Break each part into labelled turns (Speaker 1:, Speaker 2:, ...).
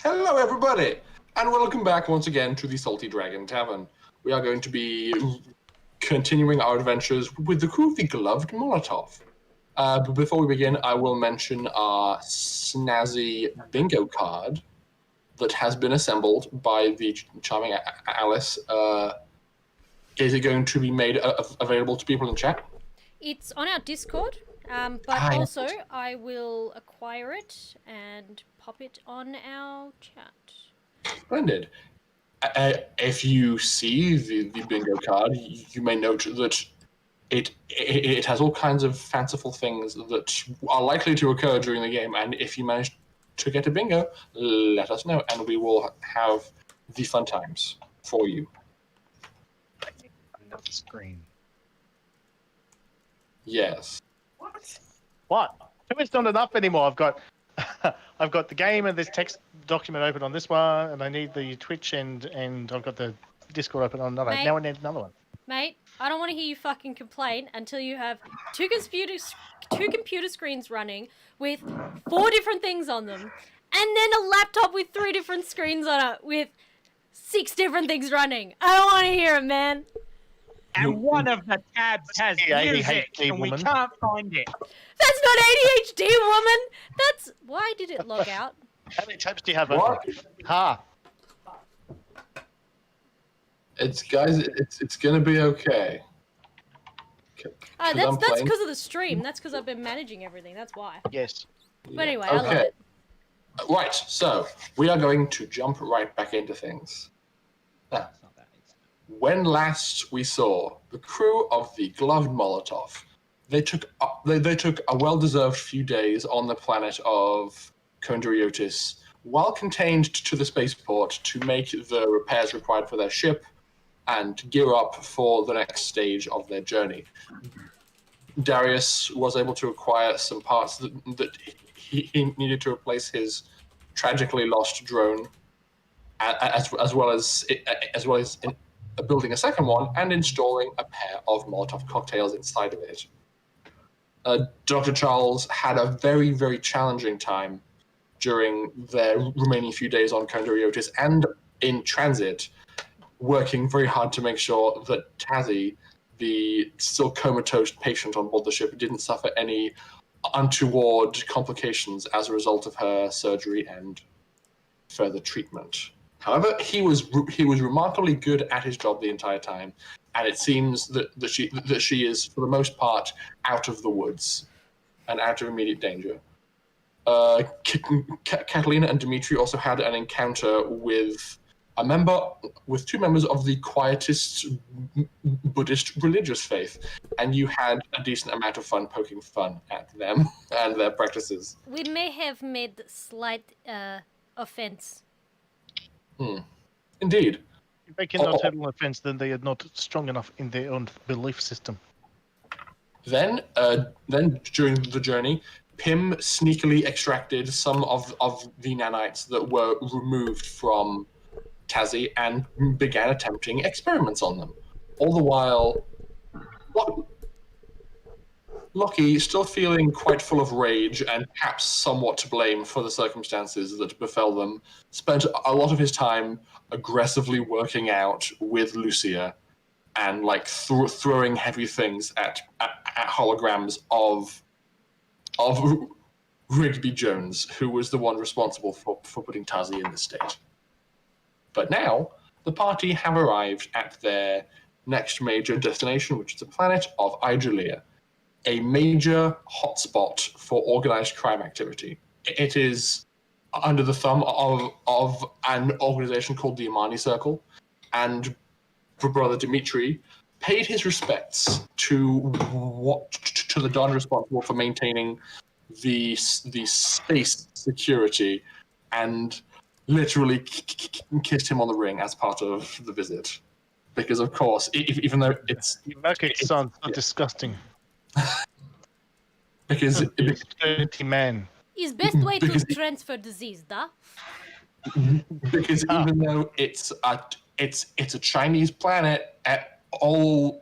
Speaker 1: Hello, everybody, and welcome back once again to the Salty Dragon Tavern. We are going to be continuing our adventures with the crew of the Gloved Molotov. But before we begin, I will mention our snazzy bingo card that has been assembled by the charming Alice. Is it going to be made available to people in chat?
Speaker 2: It's on our Discord, but also I will acquire it and pop it on our chat.
Speaker 1: Splendid. If you see the bingo card, you may note that it has all kinds of fanciful things that are likely to occur during the game, and if you manage to get a bingo, let us know, and we will have the fun times for you.
Speaker 3: Another screen.
Speaker 1: Yes.
Speaker 3: What? Two is not enough anymore. I've got the game and this text document open on this one, and I need the Twitch and I've got the Discord open on another. Now I need another one.
Speaker 2: Mate, I don't want to hear you fucking complain until you have two computer screens running with 4 different things on them, and then a laptop with 3 different screens on it with 6 different things running. I don't want to hear it, man.
Speaker 4: And one of the tabs has music, and we can't find it.
Speaker 2: That's not ADHD, woman! That's... Why did it log out?
Speaker 3: How many tabs do you have
Speaker 1: What?
Speaker 3: open? Ha!
Speaker 1: It's gonna be okay.
Speaker 2: That's because of the stream. That's because I've been managing everything. That's why.
Speaker 3: Yes.
Speaker 2: But anyway, I love it.
Speaker 1: Right, so we are going to jump right back into things. Now, when last we saw the crew of the Gloved Molotov, they took a well-deserved few days on the planet of Konduriotis, while contained to the spaceport to make the repairs required for their ship and gear up for the next stage of their journey. Darius was able to acquire some parts that he needed to replace his tragically lost drone, as well as building a second one and installing a pair of Molotov cocktails inside of it. Dr. Charles had a very, very challenging time during their remaining few days on Konduriotis and in transit, working very hard to make sure that Tazzy, the still comatose patient on board the ship, didn't suffer any untoward complications as a result of her surgery and further treatment. However, he was remarkably good at his job the entire time, and it seems that she is, for the most part, out of the woods and out of immediate danger. Catalina and Dimitri also had an encounter with two members of the quietist Buddhist religious faith, and you had a decent amount of fun poking fun at them and their practices.
Speaker 2: We may have made slight offense.
Speaker 1: Indeed.
Speaker 3: If they cannot have an offense, then they are not strong enough in their own belief system.
Speaker 1: Then during the journey, Pym sneakily extracted some of the nanites that were removed from Tazzy and began attempting experiments on them. All the while, Lockie, still feeling quite full of rage and perhaps somewhat to blame for the circumstances that befell them, spent a lot of his time aggressively working out with Lucia and throwing heavy things at holograms of Rigby Jones, who was the one responsible for putting Tazzy in this state. But now, the party have arrived at their next major destination, which is the planet of Iegialeia, a major hotspot for organized crime activity. It is under the thumb of an organization called the Imani Circle, and Brother Dimitri paid his respects to the Don responsible for maintaining the space security, and literally kissed him on the ring as part of the visit. Because, of course, even though it's...
Speaker 3: You make it sound so disgusting.
Speaker 1: Because...
Speaker 3: Dirty man.
Speaker 2: Is best way to transfer disease, da?
Speaker 1: Because even though it's a Chinese planet, all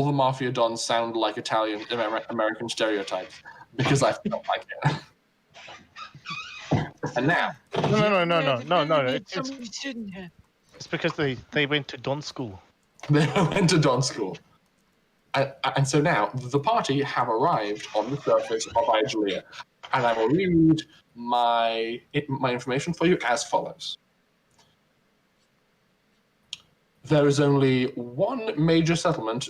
Speaker 1: the mafia dons sound like Italian American stereotypes. Because I felt like it. And now,
Speaker 3: No.
Speaker 4: Somebody shouldn't have.
Speaker 3: It's because they went to Don school.
Speaker 1: they went to Don School. And so now, the party have arrived on the surface of Iegialeia. And I will read my information for you as follows. There is only one major settlement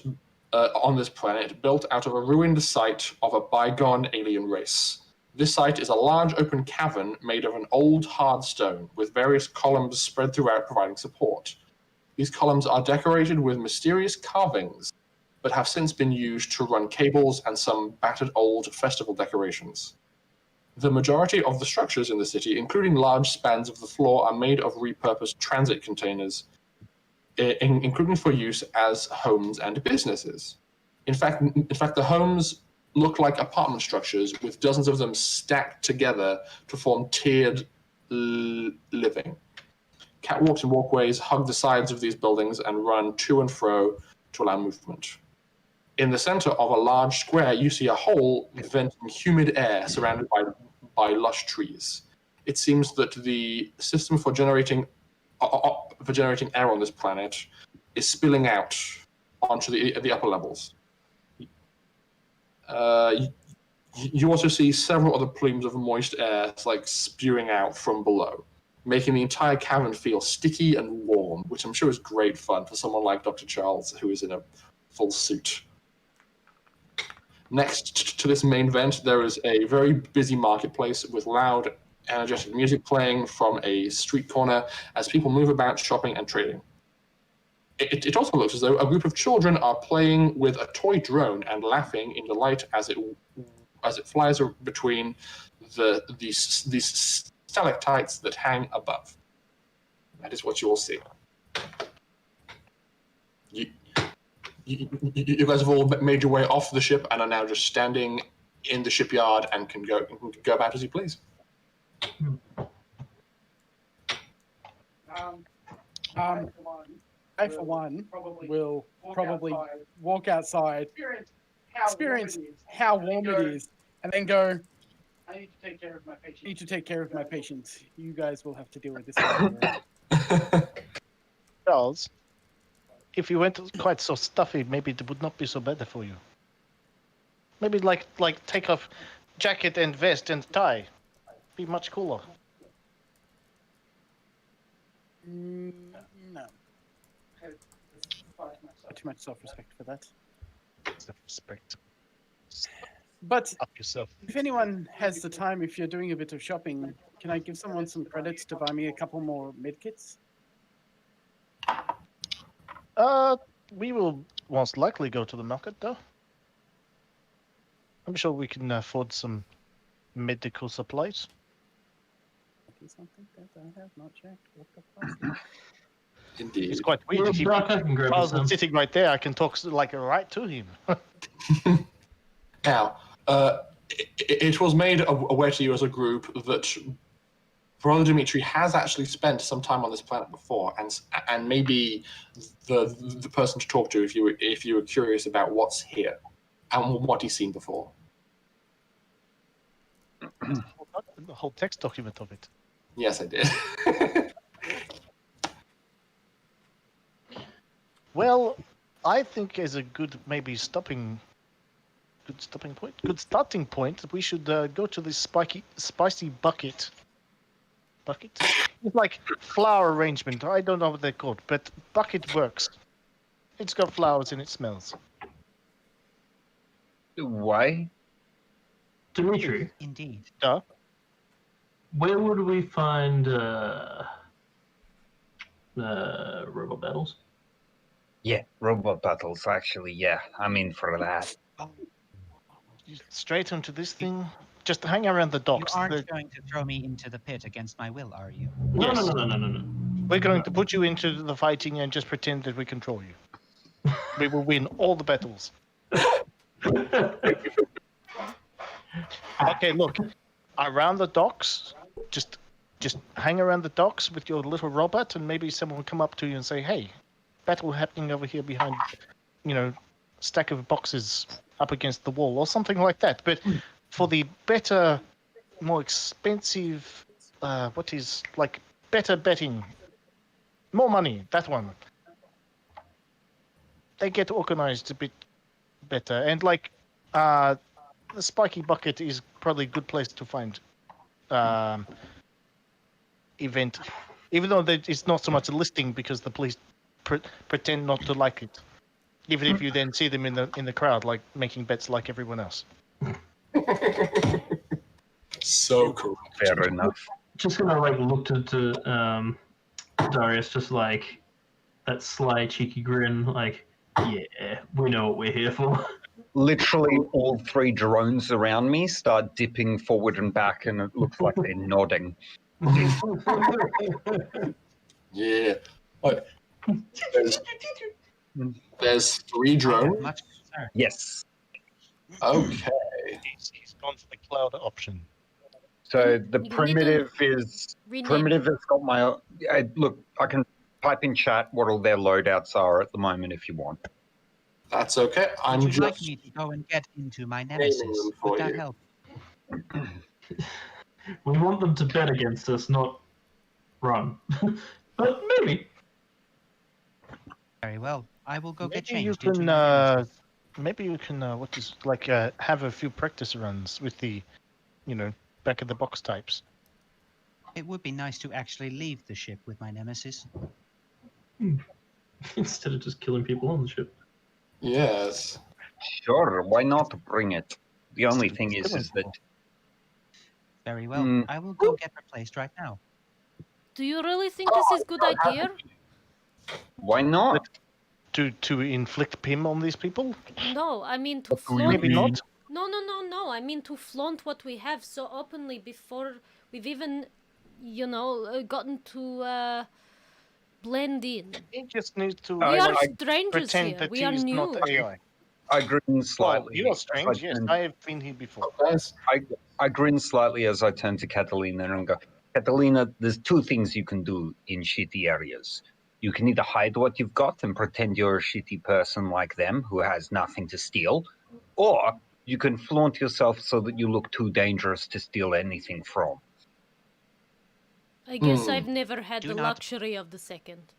Speaker 1: on this planet built out of a ruined site of a bygone alien race. This site is a large open cavern made of an old hard stone with various columns spread throughout providing support. These columns are decorated with mysterious carvings, but have since been used to run cables and some battered old festival decorations. The majority of the structures in the city, including large spans of the floor, are made of repurposed transit containers, including for use as homes and businesses. In fact, the homes look like apartment structures with dozens of them stacked together to form tiered living. Catwalks and walkways hug the sides of these buildings and run to and fro to allow movement. In the center of a large square, you see a hole venting humid air surrounded by lush trees. It seems that the system for generating air on this planet is spilling out onto the upper levels. You also see several other plumes of moist air spewing out from below, making the entire cavern feel sticky and warm, which I'm sure is great fun for someone like Dr. Charles, who is in a full suit. Next to this main vent, there is a very busy marketplace with loud, energetic music playing from a street corner as people move about shopping and trading. It also looks as though a group of children are playing with a toy drone and laughing in delight as it flies between these stalactites that hang above. That is what you will see. You guys have all made your way off the ship and are now just standing in the shipyard and can go about as you please.
Speaker 5: I, for one, will probably walk outside, experience how warm it is, and then go, I need to take care of my patients. You guys will have to deal with this.
Speaker 3: Charles, if you went quite so stuffy, maybe it would not be so bad for you. Maybe like take off jacket and vest and tie. Be much cooler.
Speaker 5: No. Too much self-respect for that.
Speaker 3: Self-respect.
Speaker 5: But
Speaker 3: Up yourself.
Speaker 5: if anyone has the time, if you're doing a bit of shopping, can I give someone some credits to buy me a couple more medkits?
Speaker 3: We will most likely go to the market, though. I'm sure we can afford some medical supplies.
Speaker 5: That is something that I have not checked. What the fuck?
Speaker 1: Indeed.
Speaker 3: It's quite weird. If Charles is sitting right there, I can talk right to him.
Speaker 1: Now, it was made aware to you as a group that Brother Dimitri has actually spent some time on this planet before, and maybe the person to talk to if you were curious about what's here and what he's seen before.
Speaker 3: The whole text document of it.
Speaker 1: Yes, I did.
Speaker 3: Well, I think as a good starting point, we should go to this spicy bucket. Bucket? It's like flower arrangement. I don't know what they're called, but bucket works. It's got flowers and it smells.
Speaker 6: Why?
Speaker 7: Dimitri,
Speaker 4: Indeed.
Speaker 7: where would we find robot battles?
Speaker 6: Yeah, robot battles, actually, yeah. I'm in for that.
Speaker 3: Straight onto this thing. Just hang around the
Speaker 4: You
Speaker 3: docks.
Speaker 4: aren't going to throw me into the pit against my will, are you?
Speaker 7: No,
Speaker 3: Yes.
Speaker 7: no.
Speaker 3: We're going to put you into the fighting and just pretend that we control you. We will win all the battles. Okay, look. Around the docks, just hang around the docks with your little robot, and maybe someone will come up to you and say, "Hey, battle happening over here behind, stack of boxes up against the wall," or something like that. But for the better, more expensive what is like better betting, more money. That one. They get organized a bit better, and like the Spiky Bucket is probably a good place to find event, even though it's not so much a listing because the police pretend not to like it. Even if you then see them in the crowd, like making bets like everyone else.
Speaker 1: So cool.
Speaker 6: Fair enough.
Speaker 7: Just gonna like look to Darius, just like that sly, cheeky grin, like, yeah, we know what we're here for.
Speaker 6: Literally, all 3 drones around me start dipping forward and back, and it looks like they're nodding.
Speaker 1: Yeah. But there's 3 drones.
Speaker 6: Yes.
Speaker 1: Okay.
Speaker 3: He's gone for the cloud option.
Speaker 6: So the
Speaker 2: You need to
Speaker 6: primitive is
Speaker 2: rename
Speaker 6: primitive has got my. Look, I can type in chat what all their loadouts are at the moment if you want.
Speaker 1: That's okay. I'm
Speaker 4: Would you like
Speaker 1: just
Speaker 4: me to go and get into my
Speaker 1: naming
Speaker 4: nemesis?
Speaker 1: them for
Speaker 4: Would that
Speaker 1: you.
Speaker 4: help?
Speaker 7: We want them to bet against us, not run. But maybe.
Speaker 4: Very well. I will go get
Speaker 3: Maybe you
Speaker 4: changed into
Speaker 3: can.
Speaker 4: my nemesis.
Speaker 3: Maybe you can. What is like have a few practice runs with the, back of the box types.
Speaker 4: It would be nice to actually leave the ship with my nemesis.
Speaker 7: Instead of just killing people on the ship.
Speaker 1: yes.
Speaker 6: Sure, why not bring it? The only thing is that
Speaker 4: Very well. I will go get replaced right now.
Speaker 2: Do you really think this is a good idea?
Speaker 6: why not?
Speaker 3: To inflict PIM on these people?
Speaker 2: No, I mean to
Speaker 7: do you
Speaker 2: flaunt.
Speaker 3: Maybe not.
Speaker 2: No. I mean to flaunt what we have so openly before we've even, gotten to blend in.
Speaker 3: He just needs to
Speaker 2: We are
Speaker 6: I
Speaker 2: strangers
Speaker 3: pretend
Speaker 2: here.
Speaker 3: that
Speaker 2: We are
Speaker 3: he's
Speaker 2: new.
Speaker 3: not AI.
Speaker 6: I grin
Speaker 3: Well,
Speaker 6: slightly.
Speaker 3: you are strange. Yes,
Speaker 6: And
Speaker 3: I have been here before.
Speaker 1: Guys.
Speaker 6: I grin slightly as I turn to Catalina and go, Catalina, there's 2 things you can do in shitty areas. You can either hide what you've got and pretend you're a shitty person like them who has nothing to steal, or you can flaunt yourself so that you look too dangerous to steal anything from.
Speaker 2: I guess I've never had
Speaker 4: Do
Speaker 2: the
Speaker 4: not-
Speaker 2: luxury of the second.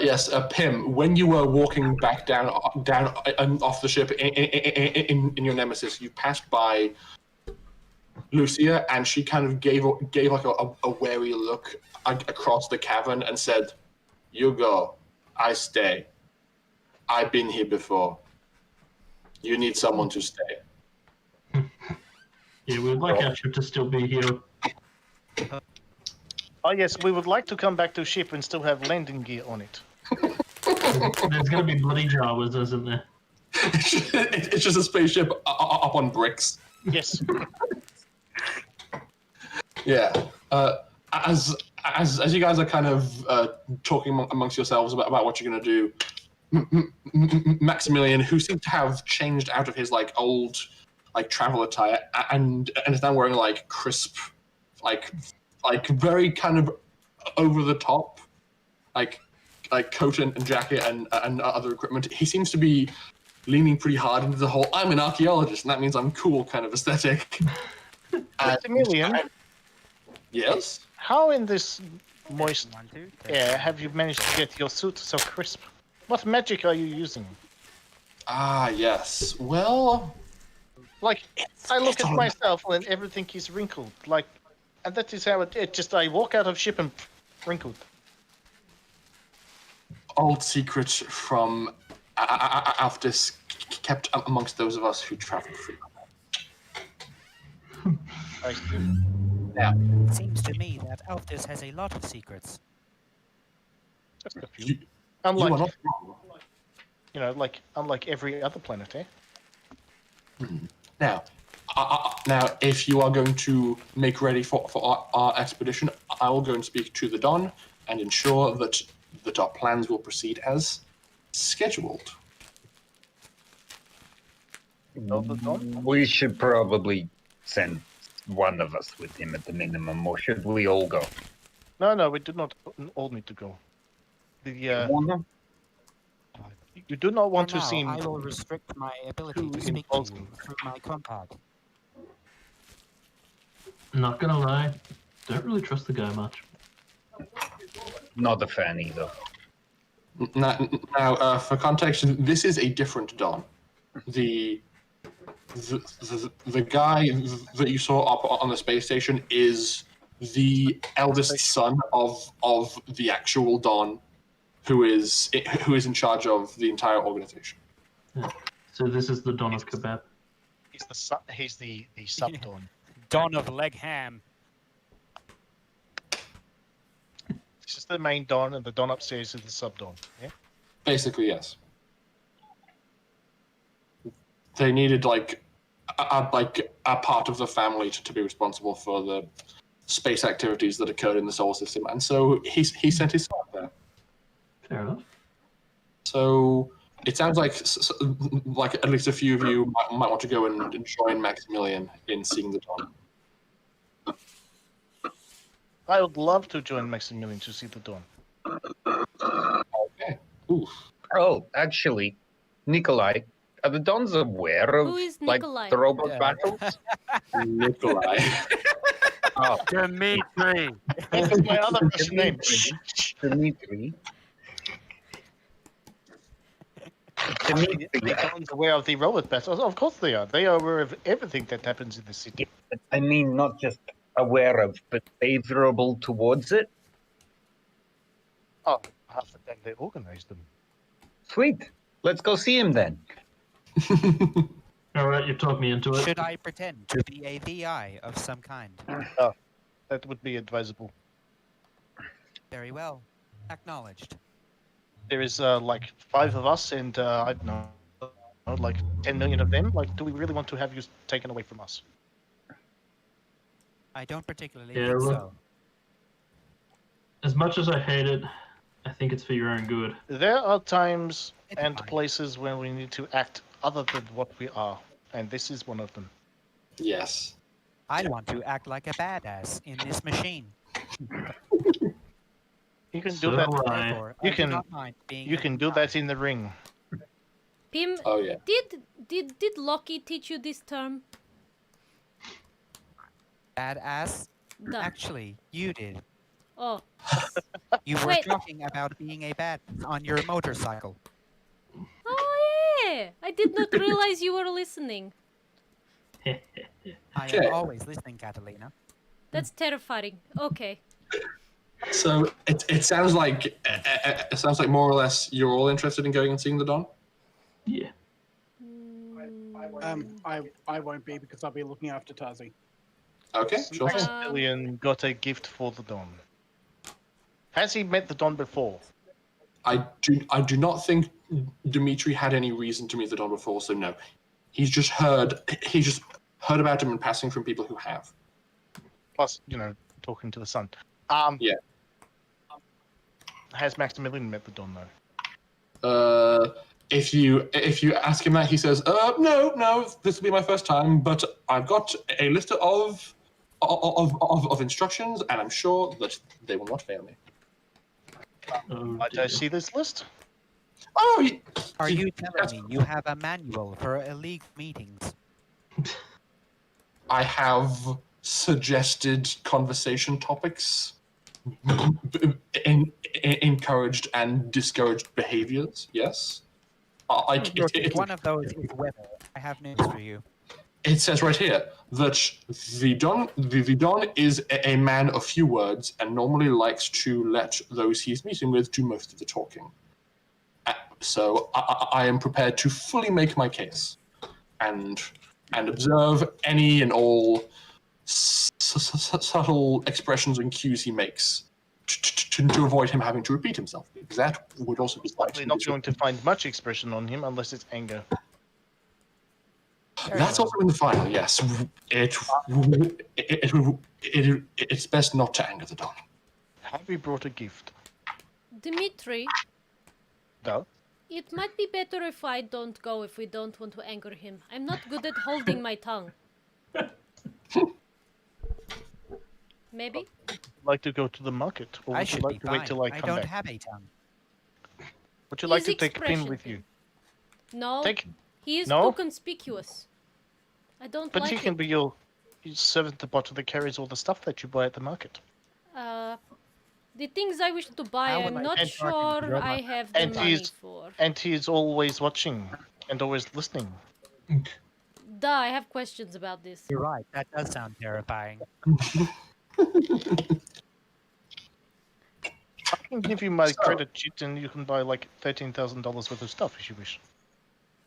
Speaker 1: Yes, Pim. When you were walking back down off the ship in your nemesis, you passed by Lucia, and she kind of gave like a wary look across the cavern and said, "You go, I stay. I've been here before. You need someone to stay."
Speaker 7: Yeah, we'd like our ship to still be here.
Speaker 3: Oh yes, we would like to come back to ship and still have landing gear on it.
Speaker 7: There's going to be bloody Jawas, isn't there?
Speaker 1: It's just a spaceship up on bricks.
Speaker 3: Yes.
Speaker 1: Yeah. As you guys are kind of talking amongst yourselves about what you're going to do, Maximilian, who seemed to have changed out of his old travel attire and is now wearing crisp, very kind of over the top, coat and jacket and other equipment. He seems to be leaning pretty hard into the whole "I'm an archaeologist and that means I'm cool" kind of aesthetic.
Speaker 3: Maximilian,
Speaker 1: Yes.
Speaker 3: how in this moist air have you managed to get your suit so crisp? What magic are you using?
Speaker 1: Ah, yes. Well,
Speaker 3: I look at myself and everything is wrinkled. And that is how it just, I walk out of ship and wrinkled.
Speaker 1: old secret from Alfdis kept amongst those of us who travel freely.
Speaker 3: I see.
Speaker 4: It seems to me that Alfdis has a lot of secrets.
Speaker 3: Just a few.
Speaker 1: You are
Speaker 3: Unlike,
Speaker 1: not wrong.
Speaker 3: unlike every other planet, eh?
Speaker 1: Now, if you are going to make ready for our expedition, I will go and speak to the Don and ensure that our plans will proceed as scheduled.
Speaker 6: We should probably send one of us with him at the minimum, or should we all go?
Speaker 3: No, we do not all need to go. You do not want
Speaker 4: For
Speaker 3: to
Speaker 4: now,
Speaker 3: seem
Speaker 4: I will restrict my ability
Speaker 3: too
Speaker 4: to speak to you
Speaker 3: impulsive.
Speaker 4: through my contact.
Speaker 7: Not gonna lie, don't really trust the guy much.
Speaker 6: Not a fan either.
Speaker 1: Now, for context, this is a different Don. The guy that you saw up on the space station is the eldest son of the actual Don, who is in charge of the entire organization.
Speaker 7: Yeah. So this is the Don of Kebab.
Speaker 3: He's the sub Don.
Speaker 4: Don of leg ham.
Speaker 3: This is the main Don, and the Don upstairs is the sub Don. Yeah.
Speaker 1: Basically, yes. They needed like a part of the family to be responsible for the space activities that occurred in the solar system, and so he sent his son there.
Speaker 7: Fair enough.
Speaker 1: So it sounds like at least a few of you might want to go and join Maximilian in seeing the Don.
Speaker 3: I would love to join Maximilian to see the Dawn.
Speaker 1: Okay. Oof.
Speaker 6: Oh, actually, Nikolai, are the Dons aware of
Speaker 2: Who is
Speaker 6: like
Speaker 2: Nikolai?
Speaker 6: the robot battles?
Speaker 1: Nikolai.
Speaker 6: Oh,
Speaker 4: Dimitri.
Speaker 3: That's my other Russian name.
Speaker 6: Dimitri.
Speaker 3: The Dons aware of the robot battles? Of course they are. They are aware of everything that happens in the city.
Speaker 6: I mean, not just aware of, but favorable towards it.
Speaker 3: Oh, half the time they organize them.
Speaker 6: Sweet. Let's go see him then.
Speaker 7: All right, you talked me into it.
Speaker 8: Should I pretend to be a VI of some kind?
Speaker 3: That would be advisable.
Speaker 8: Very well. Acknowledged.
Speaker 3: There is like 5 of us, and I don't know, like 10 million of them. Like, do we really want to have you taken away from us?
Speaker 8: I don't particularly
Speaker 7: Yeah,
Speaker 8: think
Speaker 7: look.
Speaker 8: so.
Speaker 7: As much as I hate it, I think it's for your own good.
Speaker 3: There are times
Speaker 8: It's
Speaker 3: and
Speaker 8: fine.
Speaker 3: places when we need to act other than what we are, and this is one of them.
Speaker 1: Yes.
Speaker 8: I want to act like a badass in this machine.
Speaker 3: You can
Speaker 7: So
Speaker 3: do that.
Speaker 7: do I.
Speaker 8: Therefore,
Speaker 3: You
Speaker 8: I
Speaker 3: can-
Speaker 8: do not mind being
Speaker 3: You can do that in the ring.
Speaker 2: Pim,
Speaker 1: Oh yeah.
Speaker 2: did Loki teach you this term?
Speaker 8: badass.
Speaker 2: Duh.
Speaker 8: Actually, you did.
Speaker 2: Oh,
Speaker 8: You were
Speaker 2: Wait.
Speaker 8: talking about being a badass on your motorcycle.
Speaker 2: oh yeah! I did not realize you were listening.
Speaker 8: I
Speaker 1: Okay.
Speaker 8: am always listening, Catalina.
Speaker 2: That's terrifying. Okay.
Speaker 1: So it sounds like more or less you're all interested in going and seeing the Don.
Speaker 7: Yeah.
Speaker 5: I won't be because I'll be looking after Tazi.
Speaker 1: Okay, sure. thing.
Speaker 3: Maximilian got a gift for the Don. Has he met the Don before?
Speaker 1: I do not think Dimitri had any reason to meet the Don before, so no. He's just heard about him in passing from people who have.
Speaker 3: Plus, talking to the Sun.
Speaker 1: Yeah.
Speaker 3: Has Maximilian met the Don though?
Speaker 1: If you ask him that, he says, no, this will be my first time, but I've got a list of instructions, and I'm sure that they will not fail me.
Speaker 7: Oh,
Speaker 3: Might I see this list?
Speaker 1: Oh,
Speaker 8: Are you telling me you have a manual for illegal meetings?
Speaker 1: I have suggested conversation topics, encouraged and discouraged behaviors. Yes.
Speaker 8: One of those is weather. I have news for you.
Speaker 1: It says right here that the Don is a man of few words and normally likes to let those he's meeting with do most of the talking. So I am prepared to fully make my case and observe any and all subtle expressions and cues he makes to avoid him having to repeat himself, because that would also be
Speaker 3: Likely not going to find much expression on him unless it's anger.
Speaker 1: That's also in the file, yes. It's best not to anger the Don.
Speaker 3: Have we brought a gift?
Speaker 2: Dimitri,
Speaker 3: No.
Speaker 2: it might be better if I don't go if we don't want to anger him. I'm not good at holding my tongue. Maybe?
Speaker 3: Like to go to the market, or
Speaker 8: I
Speaker 3: would you
Speaker 8: should
Speaker 3: like
Speaker 8: be
Speaker 3: to
Speaker 8: fine.
Speaker 3: wait till I
Speaker 8: I
Speaker 3: come
Speaker 8: don't
Speaker 3: back?
Speaker 8: have a tongue.
Speaker 3: Would you like
Speaker 2: His
Speaker 3: to take Pin
Speaker 2: expression
Speaker 3: with
Speaker 2: thing.
Speaker 3: you?
Speaker 2: No.
Speaker 3: Take,
Speaker 2: He is
Speaker 3: No?
Speaker 2: too conspicuous. I don't
Speaker 3: but
Speaker 2: like
Speaker 3: he can
Speaker 2: it.
Speaker 3: be your servant the bot that carries all the stuff that you buy at the market.
Speaker 2: The things I wish to buy,
Speaker 8: How
Speaker 2: I'm
Speaker 8: will I
Speaker 2: not
Speaker 8: get marketing
Speaker 2: sure
Speaker 8: your
Speaker 2: I
Speaker 8: money?
Speaker 2: have the
Speaker 3: And
Speaker 2: money
Speaker 3: he's-
Speaker 2: for.
Speaker 3: And he is always watching and always listening.
Speaker 2: Duh, I have questions about this.
Speaker 8: You're right. That does sound terrifying.
Speaker 3: I can give you my credit sheet and you can buy like $13,000 worth of stuff if you wish.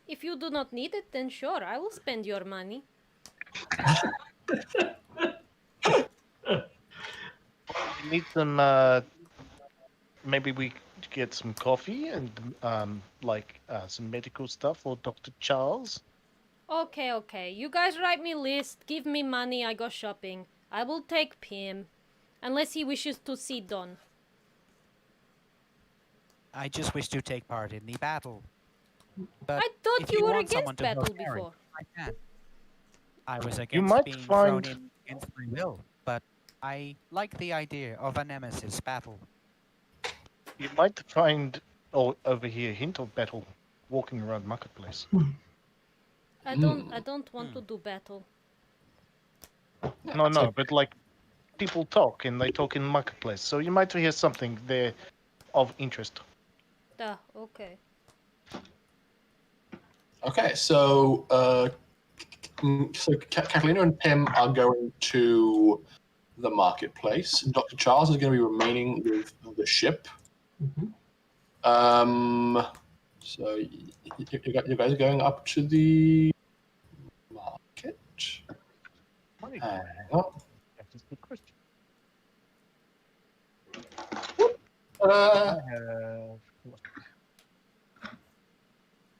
Speaker 2: If you do not need it, then sure, I will spend your money.
Speaker 3: You need some, maybe we get some coffee and some medical stuff for Dr. Charles.
Speaker 2: Okay. You guys write me list, give me money, I go shopping. I will take Pim. Unless he wishes to see Don.
Speaker 8: I just wish to take part in the battle. But
Speaker 2: I thought
Speaker 8: if
Speaker 2: you were
Speaker 8: want someone
Speaker 2: against
Speaker 8: to
Speaker 2: battle
Speaker 8: help carry,
Speaker 2: before.
Speaker 8: I can. I was against
Speaker 3: might
Speaker 8: being
Speaker 3: find-
Speaker 8: thrown in against free will, but I like the idea of a nemesis battle.
Speaker 3: You might find over here hint of battle walking around marketplace.
Speaker 2: I don't want to do battle.
Speaker 3: No, but like people talk and they talk in marketplace, so you might hear something there of interest.
Speaker 2: Duh, okay.
Speaker 1: Okay, so Catalina and Pim are going to the marketplace. Dr. Charles is going to be remaining with the ship. So you guys are going up to the market. Hang on.
Speaker 3: That is a good question.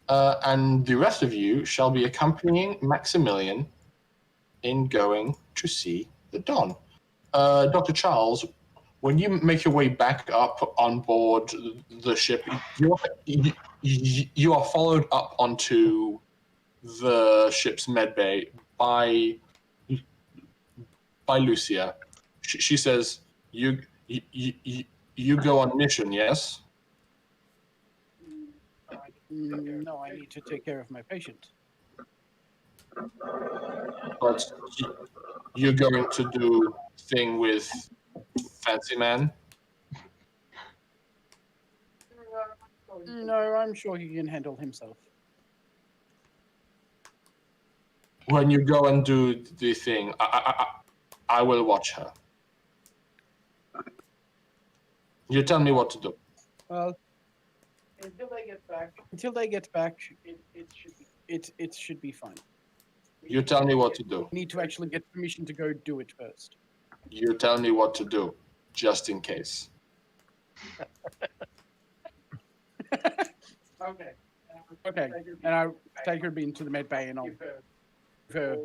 Speaker 1: And the rest of you shall be accompanying Maximilian in going to see the Don. Dr. Charles, when you make your way back up on board the ship, you are followed up onto the ship's medbay by Lucia. She says, "You go on mission, yes?"
Speaker 5: No, I need to take care of my patient.
Speaker 1: But you're going to do thing with Fancy Man?
Speaker 5: No, I'm sure he can handle himself.
Speaker 1: When you go and do the thing, I will watch her. You tell me what to do.
Speaker 5: Well, until they get back, it should be fine.
Speaker 1: You tell me what to do.
Speaker 5: We need to actually get permission to go do it first.
Speaker 1: You tell me what to do, just in case.
Speaker 5: Okay, and I'll take her into the med bay and I'll give her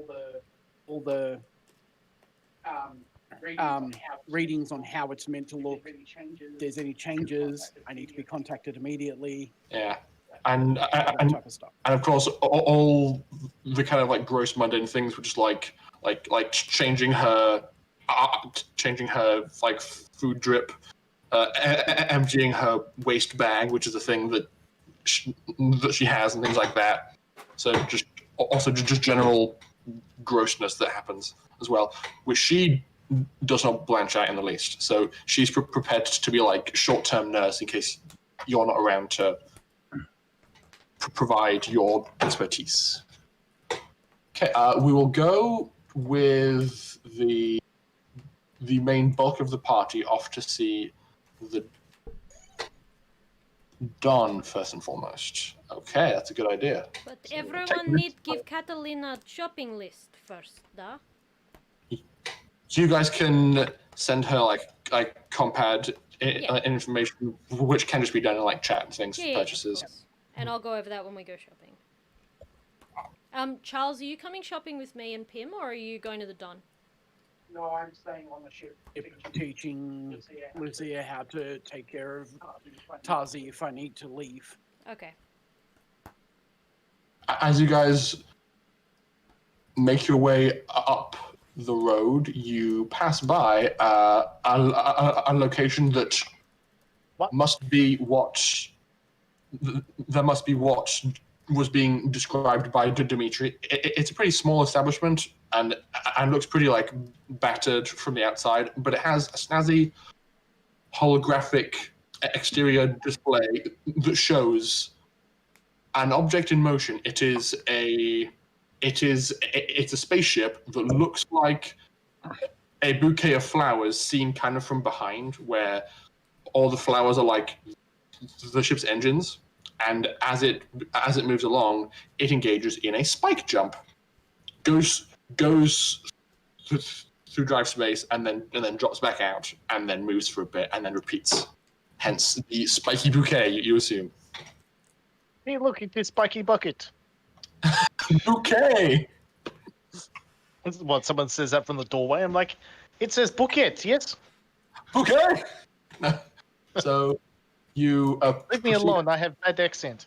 Speaker 5: all the readings on how it's meant to look. If there's any changes, I need to be contacted immediately.
Speaker 1: Yeah. And
Speaker 5: That type of stuff.
Speaker 1: of course, all the kind of like gross mundane things, which is like changing her like food drip, emptying her waste bag, which is a thing that she has, and things like that. So just general grossness that happens as well, which she does not blanch out in the least. So she's prepared to be like short-term nurse in case you're not around to provide your expertise. Okay, we will go with the main bulk of the party off to see the Don first and foremost. Okay, that's a good idea.
Speaker 2: But
Speaker 1: So
Speaker 2: everyone need give Catalina shopping list first, duh?
Speaker 1: So you guys can send her like compad information, which can just be done in like chat and things,
Speaker 2: Yeah,
Speaker 1: purchases.
Speaker 2: of course. And I'll go over that when we go shopping. Charles, are you coming shopping with me and Pim, or are you going to the Don?
Speaker 5: No, I'm staying on the ship. Teaching Lucia how to take care of Tazi if I need to leave.
Speaker 2: Okay.
Speaker 1: As you guys make your way up the road, you pass by a location that must be what was being described by Dimitri. It's a pretty small establishment, and looks pretty like battered from the outside, but it has a snazzy holographic exterior display that shows an object in motion. It's a spaceship that looks like a bouquet of flowers seen kind of from behind, where all the flowers are like the ship's engines, and as it moves along, it engages in a spike jump, goes through drive space, and then drops back out, and then moves for a bit, and then repeats. Hence the spiky bouquet, you assume.
Speaker 3: Hey, look at this spiky bucket.
Speaker 1: Bouquet.
Speaker 3: What, someone says that from the doorway? I'm like, it says bouquet, yes?
Speaker 1: Bouquet. No. So you
Speaker 3: leave me alone. I have bad accent.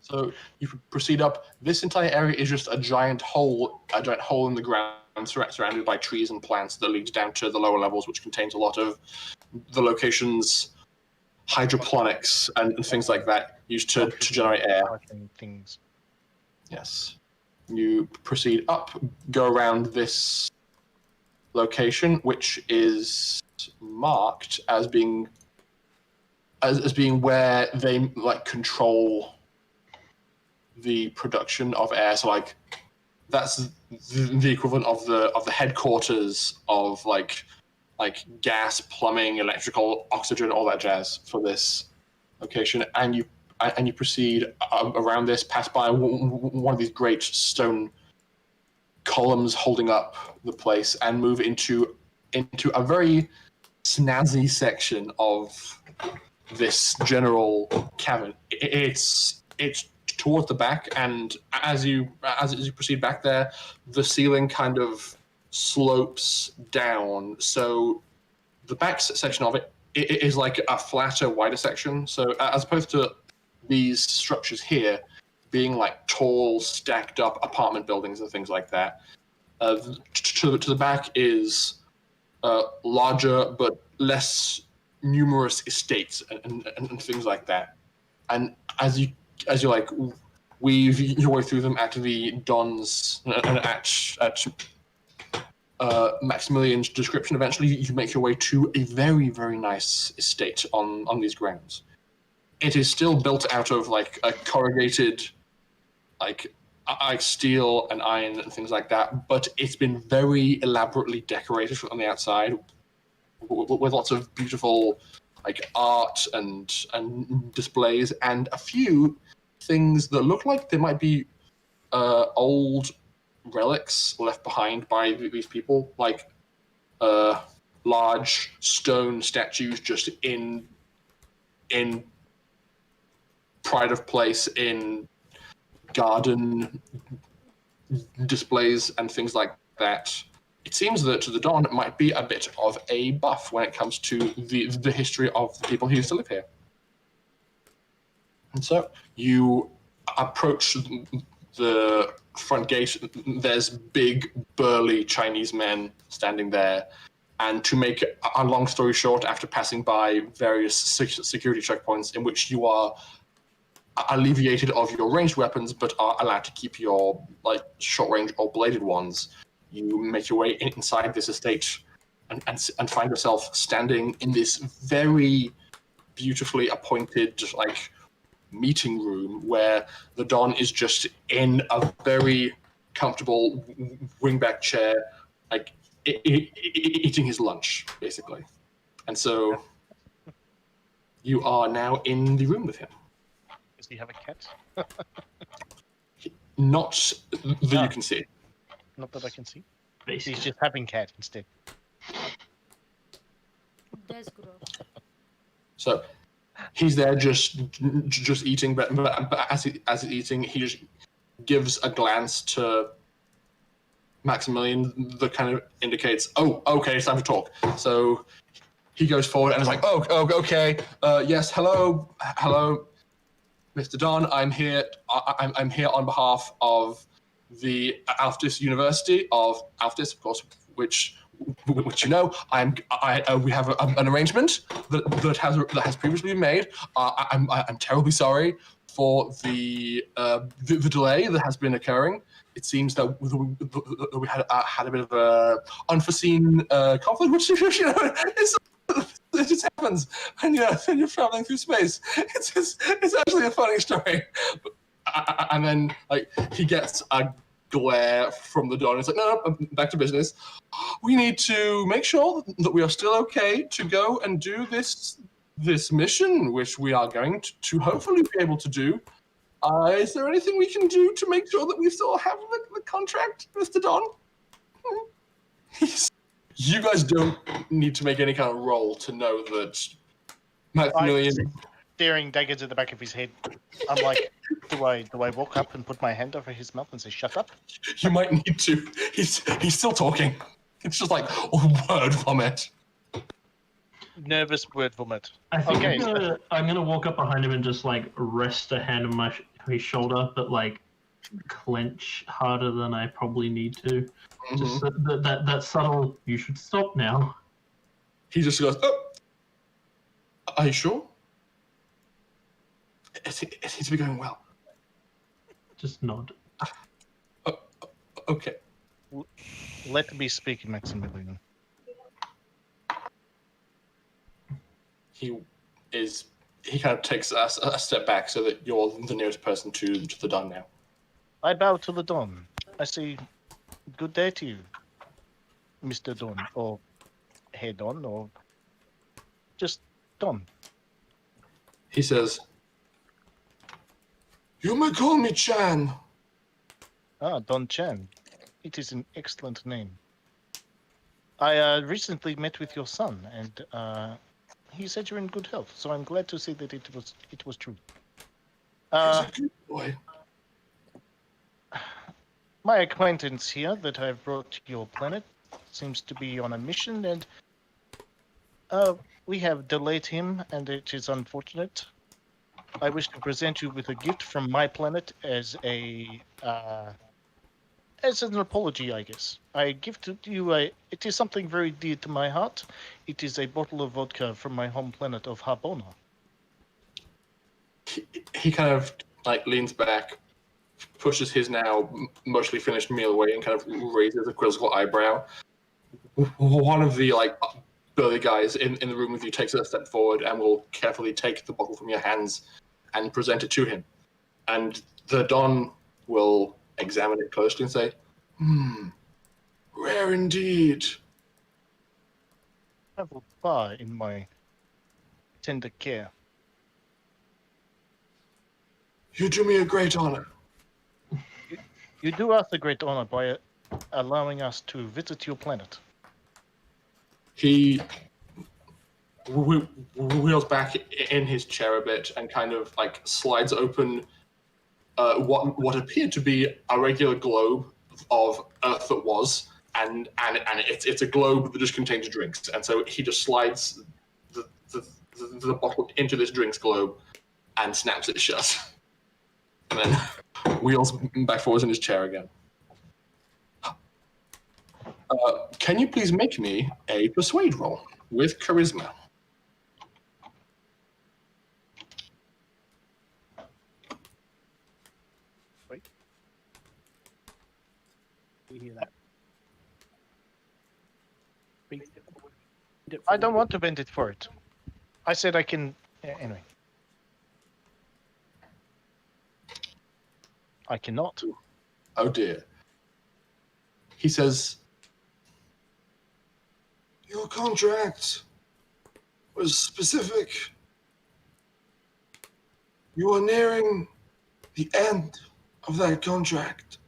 Speaker 1: So you proceed up. This entire area is just a giant hole in the ground, surrounded by trees and plants that leads down to the lower levels, which contains a lot of the location's hydroponics and things like that used to generate air.
Speaker 3: Things.
Speaker 1: Yes. You proceed up, go around this location, which is marked as being where they like control the production of air. So like that's the equivalent of the headquarters of like gas, plumbing, electrical, oxygen, all that jazz for this location. And you proceed around this, pass by one of these great stone columns holding up the place, and move into a very snazzy section of this general cavern. It's towards the back, and as you proceed back there, the ceiling kind of slopes down. So the back section of it is like a flatter, wider section. So as opposed to these structures here being like tall, stacked up apartment buildings and things like that, to the back is larger but less numerous estates and things like that. And as you like weave your way through them at the Don's at Maximilian's description, eventually you make your way to a very, very nice estate on these grounds. It is still built out of like a corrugated like steel and iron and things like that, but it's been very elaborately decorated on the outside with lots of beautiful like art and displays, and a few things that look like they might be old relics left behind by these people, like large stone statues just in pride of place in garden displays and things like that. It seems that the Don might be a bit of a buff when it comes to the history of the people who used to live here. And so you approach the front gate. There's big, burly Chinese men standing there. And to make a long story short, after passing by various security checkpoints in which you are alleviated of your ranged weapons but are allowed to keep your like short range or bladed ones, you make your way inside this estate and find yourself standing in this very beautifully appointed like meeting room where the Don is just in a very comfortable wingback chair, like eating his lunch, basically. And so you are now in the room with him.
Speaker 3: Does he have a cat?
Speaker 1: Not that you can see.
Speaker 3: Not that I can see.
Speaker 7: Basically.
Speaker 3: He's just having cat instead.
Speaker 2: That's good.
Speaker 1: So he's there just eating, but as he's eating, he just gives a glance to Maximilian that kind of indicates, oh, okay, it's time to talk. So he goes forward and is like, oh, okay, yes, hello, Mr. Don, I'm here. I'm here on behalf of the Alftis University of Alftis, of course, which you know. We have an arrangement that has previously been made. I'm terribly sorry for the delay that has been occurring. it seems that we had a bit of a unforeseen conflict, which it just happens when you're traveling through space. It's actually a funny story. And then he gets a glare from the Don. It's like, no, back to business. We need to make sure that we are still okay to go and do this mission, which we are going to hopefully be able to do. Is there anything we can do to make sure that we still have the contract, Mr. Don? You guys don't need to make any kind of roll to know that Maximilian...
Speaker 3: I'm staring daggers at the back of his head. I'm like, do I walk up and put my hand over his mouth and say, shut up?
Speaker 1: You might need to. He's still talking. It's just like word vomit.
Speaker 3: Nervous word vomit.
Speaker 7: I think
Speaker 3: Okay.
Speaker 7: I'm gonna walk up behind him and just rest a hand on his shoulder, but clench harder than I probably need to.
Speaker 1: Mm-hmm.
Speaker 7: Just that subtle. You should stop now.
Speaker 1: He just goes, "Oh, are you sure? It seems to be going well."
Speaker 7: Just nod.
Speaker 1: Okay.
Speaker 3: Let me speak, Maximilian.
Speaker 1: He kind of takes a step back so that you're the nearest person to the Don now.
Speaker 3: I bow to the Don. I say, good day to you, Mr. Don, or Hey Don, or just Don.
Speaker 1: He says, "You may call me Chan."
Speaker 3: Ah, Don Chan. It is an excellent name. I recently met with your son, and he said you're in good health, so I'm glad to see that it was true.
Speaker 1: He's a good boy.
Speaker 3: My acquaintance here that I've brought to your planet seems to be on a mission, and we have delayed him, and it is unfortunate. I wish to present you with a gift from my planet as an apology, I guess. I give to you it is something very dear to my heart. It is a bottle of vodka from my home planet of Harbona.
Speaker 1: He kind of leans back, pushes his now mostly finished meal away, and kind of raises a quizzical eyebrow. One of the burly guys in the room with you takes a step forward and will carefully take the bottle from your hands and present it to him. And the Don will examine it closely and say, rare indeed.
Speaker 3: Traveled far in my tender care.
Speaker 1: You do me a great honor.
Speaker 3: You do us a great honor by allowing us to visit your planet.
Speaker 1: He wheels back in his chair a bit and kind of slides open what appeared to be a regular globe of Earth that was, and it's a globe that just contains drinks, and so he just slides the bottle into this drinks globe and snaps it shut, and then wheels back forwards in his chair again. Can you please make me a persuade roll with charisma?
Speaker 5: You hear that?
Speaker 3: I don't want to bend it for it. I said I can... anyway. I cannot.
Speaker 1: Oh dear. He says, your contract was specific. You are nearing the end of that contract.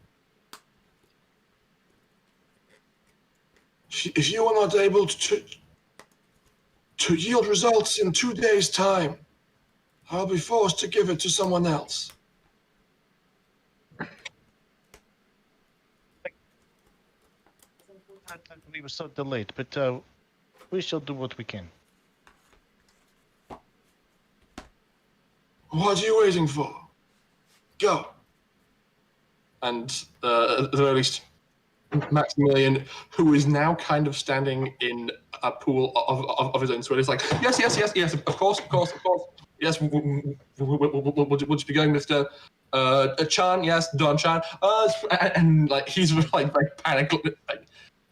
Speaker 1: If you are not able to yield results in 2 days' time, I'll be forced to give it to someone else.
Speaker 3: We were so delayed, but we shall do what we can.
Speaker 1: What are you waiting for? Go. And at the very least, Maximilian, who is now kind of standing in a pool of his own sweat, is like, yes, of course. Yes, would you be going, Mr. Chan, yes, Don Chan. And like he's like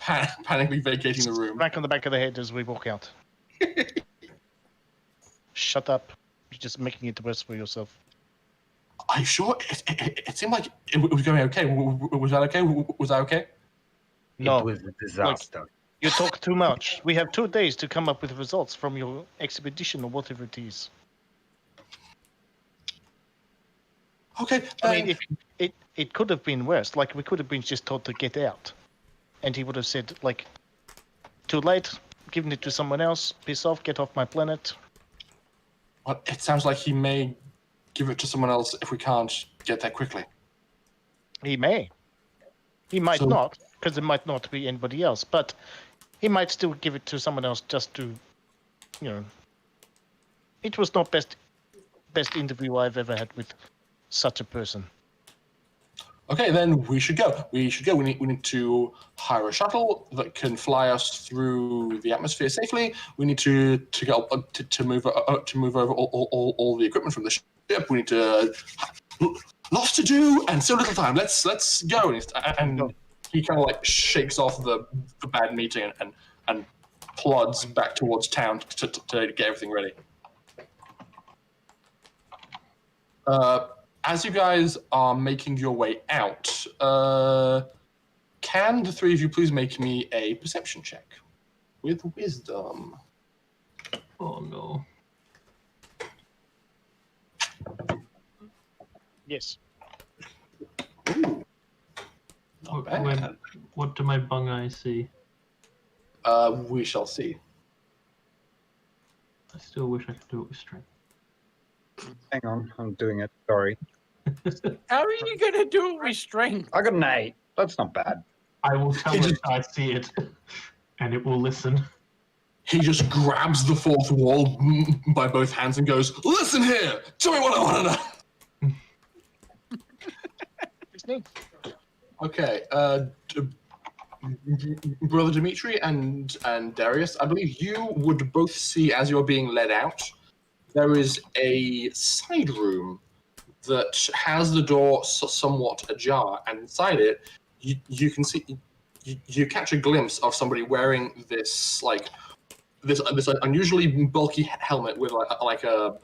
Speaker 1: panically vacating the room.
Speaker 3: Back on the back of the head as we walk out. Shut up. You're just making it worse for yourself.
Speaker 1: Are you sure? It seemed like it was going okay. Was that okay? Was that okay?
Speaker 3: No.
Speaker 6: It was a disaster.
Speaker 3: You talk too much. We have 2 days to come up with results from your expedition or whatever it is.
Speaker 1: Okay.
Speaker 3: I mean, if it could have been worse. Like, we could have been just told to get out. And he would have said, like, too late, giving it to someone else, piss off, get off my planet.
Speaker 1: Well, it sounds like he may give it to someone else if we can't get there quickly.
Speaker 3: He may. He might not, because it might not be anybody else. But he might still give it to someone else just to, you know. It was not best interview I've ever had with such a person.
Speaker 1: Okay, then we should go. We need to hire a shuttle that can fly us through the atmosphere safely. We need to get to move over all the equipment from the ship. We need to lots to do and so little time. Let's go. And he kind of like shakes off the bad meeting and plods back towards town to get everything ready. As you guys are making your way out, can the three of you please make me a perception check with wisdom?
Speaker 7: Oh no.
Speaker 3: Yes.
Speaker 1: Ooh. Not bad.
Speaker 7: What do my bung eyes see?
Speaker 1: We shall see.
Speaker 7: I still wish I could do it with strength.
Speaker 6: Hang on, I'm doing it. Sorry.
Speaker 5: How are you gonna do it with strength?
Speaker 6: I got an 8. That's not bad.
Speaker 7: I will tell it I see it, and it will listen.
Speaker 1: He just grabs the fourth wall by both hands and goes, "Listen here! Tell me what I want to know!" Okay, Brother Dimitri and Darius, I believe you would both see as you're being led out, there is a side room that has the door somewhat ajar, and inside it, you can see, you catch a glimpse of somebody wearing this unusually bulky helmet with like a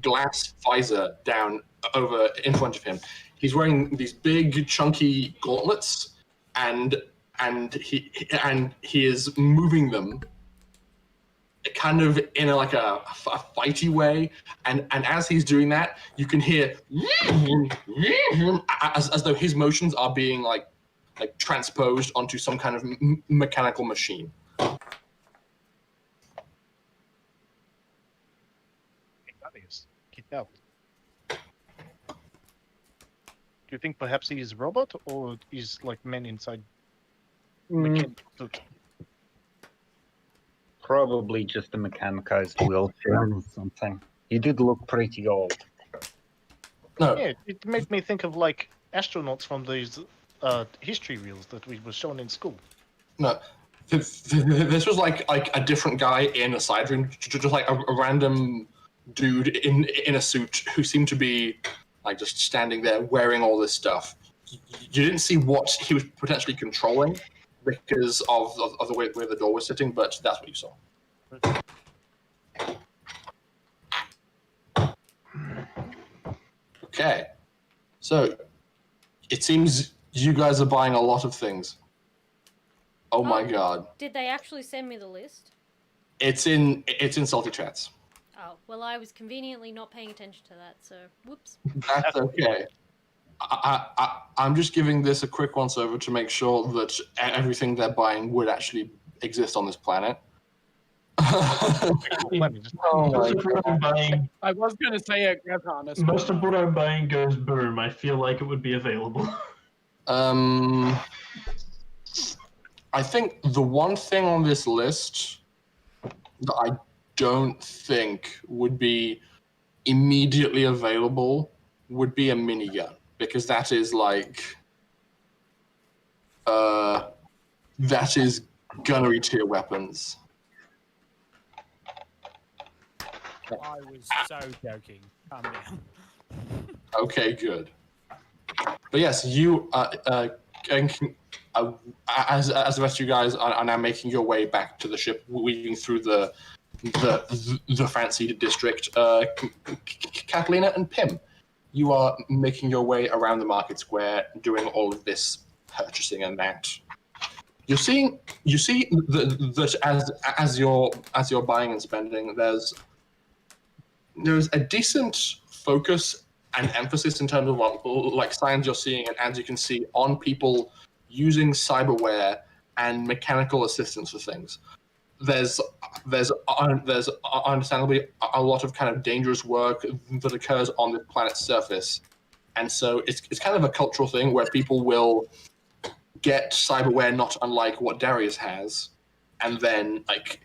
Speaker 1: glass visor down over in front of him. He's wearing these big chunky gauntlets, and he is moving them kind of in a fighty way, and as he's doing that, you can hear as though his motions are being like transposed onto some kind of mechanical machine.
Speaker 3: Get out. Do you think perhaps he is a robot, or is like men inside mechanical suit?
Speaker 6: Probably just a mechanized wheelchair or something. He did look pretty old.
Speaker 1: No.
Speaker 3: Yeah, it made me think of like astronauts from these history reels that we were shown in school.
Speaker 1: No. This was like a different guy in a side room, just like a random dude in a suit who seemed to be like just standing there wearing all this stuff. You didn't see what he was potentially controlling because of the way the door was sitting, but that's what you saw. Okay, so it seems you guys are buying a lot of things. Oh my god!
Speaker 2: Did they actually send me the list?
Speaker 1: It's in Salty Chats.
Speaker 2: Oh, well, I was conveniently not paying attention to that, so whoops.
Speaker 1: That's okay. I'm just giving this a quick once over to make sure that everything they're buying would actually exist on this planet.
Speaker 7: Oh my God.
Speaker 5: I was going to say it, honest.
Speaker 7: Most of what I'm buying goes boom. I feel like it would be available.
Speaker 1: I think the one thing on this list that I don't think would be immediately available would be a minigun, because that is like that is gunnery tier weapons.
Speaker 9: I was so joking. Calm down.
Speaker 1: Okay, good. But yes, you as the rest of you guys are now making your way back to the ship, weaving through the fancy district. Catalina and Pim, you are making your way around the market square, doing all of this purchasing and that. You see that as you're buying and spending, there's a decent focus and emphasis in terms of what like signs you're seeing, and as you can see, on people using cyberware and mechanical assistance for things. There's understandably a lot of kind of dangerous work that occurs on the planet's surface, and so it's kind of a cultural thing where people will get cyberware not unlike what Darius has, and then like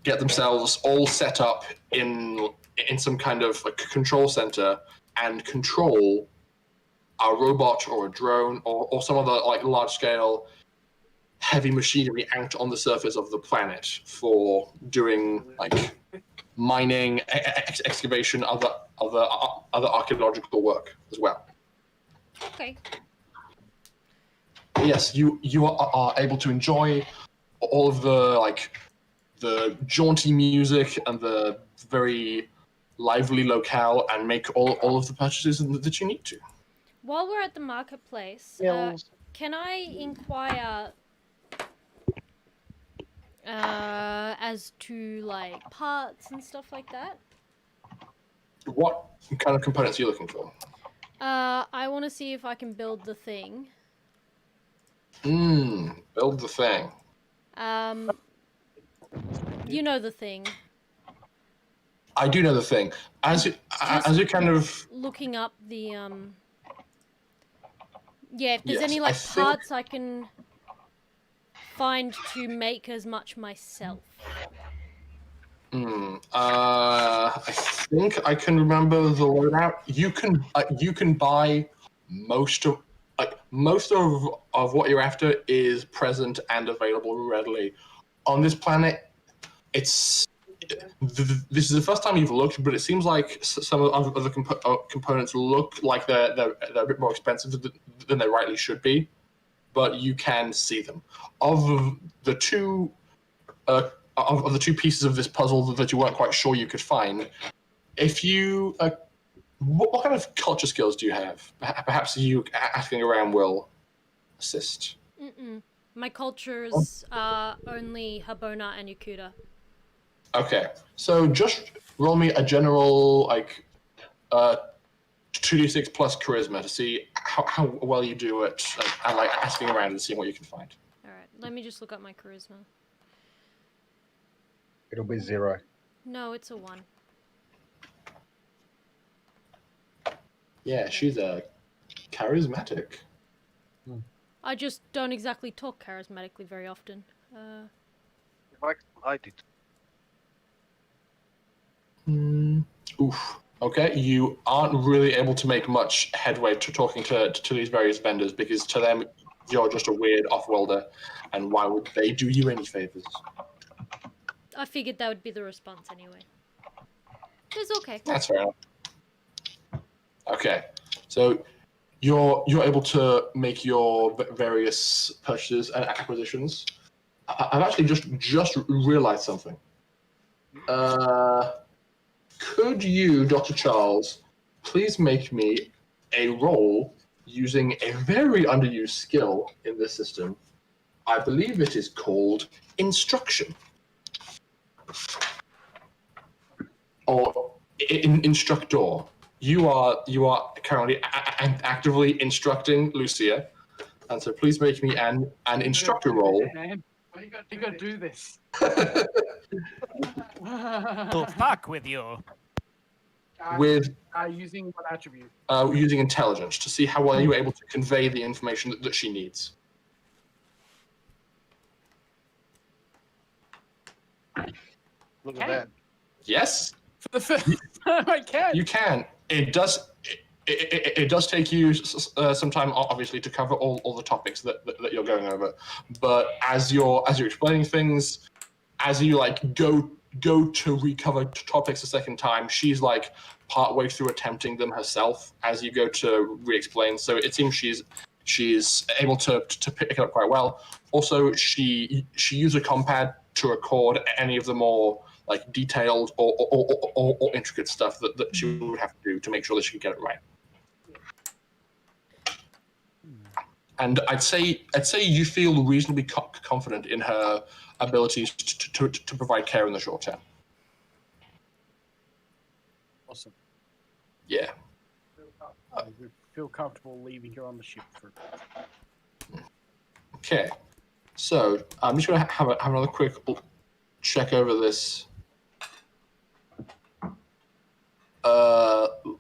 Speaker 1: get themselves all set up in some kind of like control center and control a robot or a drone or some other like large scale heavy machinery out on the surface of the planet for doing like mining, excavation, other archaeological work as well.
Speaker 2: Okay.
Speaker 1: Yes, you are able to enjoy all of the jaunty music and the very lively locale and make all of the purchases that you need to.
Speaker 2: While we're at the marketplace, can I inquire as to like parts and stuff like that?
Speaker 1: What kind of components are you looking for?
Speaker 2: I want to see if I can build the thing.
Speaker 1: Build the thing.
Speaker 2: You know the thing.
Speaker 1: I do know the thing. As you kind of
Speaker 2: looking up the yeah, if there's
Speaker 1: Yes,
Speaker 2: any like
Speaker 1: I think-
Speaker 2: parts I can find to make as much myself.
Speaker 1: I think I can remember the loadout. You can buy most of what you're after is present and available readily on this planet. This is the first time you've looked, but it seems like some of the components look like they're a bit more expensive than they rightly should be, but you can see them. Of the two pieces of this puzzle that you weren't quite sure you could find, if you what kind of culture skills do you have? Perhaps you asking around will assist.
Speaker 2: My cultures are only Habona and Yakuta.
Speaker 1: Okay, so just roll me a general 2d6 plus charisma to see how well you do it, and like asking around and seeing what you can find.
Speaker 2: All right, let me just look up my charisma.
Speaker 6: It'll be 0.
Speaker 2: No, it's a 1.
Speaker 1: Yeah, she's charismatic.
Speaker 2: I just don't exactly talk charismatically very often.
Speaker 3: I did.
Speaker 1: Oof. Okay, you aren't really able to make much headway to talking to these various vendors because to them you're just a weird off-worlder, and why would they do you any favors?
Speaker 2: I figured that would be the response anyway. It's okay.
Speaker 1: That's fair enough. Okay, so you're able to make your various purchases and acquisitions. I've actually just realized something. Could you, Dr. Charles, please make me a roll using a very underused skill in this system? I believe it is called instruction. Or instructor. You are currently actively instructing Lucia, and so please make me an instructor roll.
Speaker 5: Man, why you gotta do this?
Speaker 4: To fuck with you.
Speaker 1: With
Speaker 5: Using what attribute?
Speaker 1: using intelligence to see how well you're able to convey the information that she needs.
Speaker 3: Look at that.
Speaker 1: Yes,
Speaker 5: I can.
Speaker 1: you can. It does. It does take you some time, obviously, to cover all the topics that you're going over. But as you're explaining things, as you like go go to recover topics a second time, she's like partway through attempting them herself as you go to re-explain. So it seems she's able to pick it up quite well. Also, she used a compad to record any of the more like detailed or intricate stuff that she would have to do to make sure that she could get it right. And I'd say you feel reasonably confident in her abilities to provide care in the short term.
Speaker 5: Awesome.
Speaker 1: Yeah.
Speaker 5: I feel comfortable leaving her on the ship for.
Speaker 1: Okay. So I'm just gonna have another quick check over this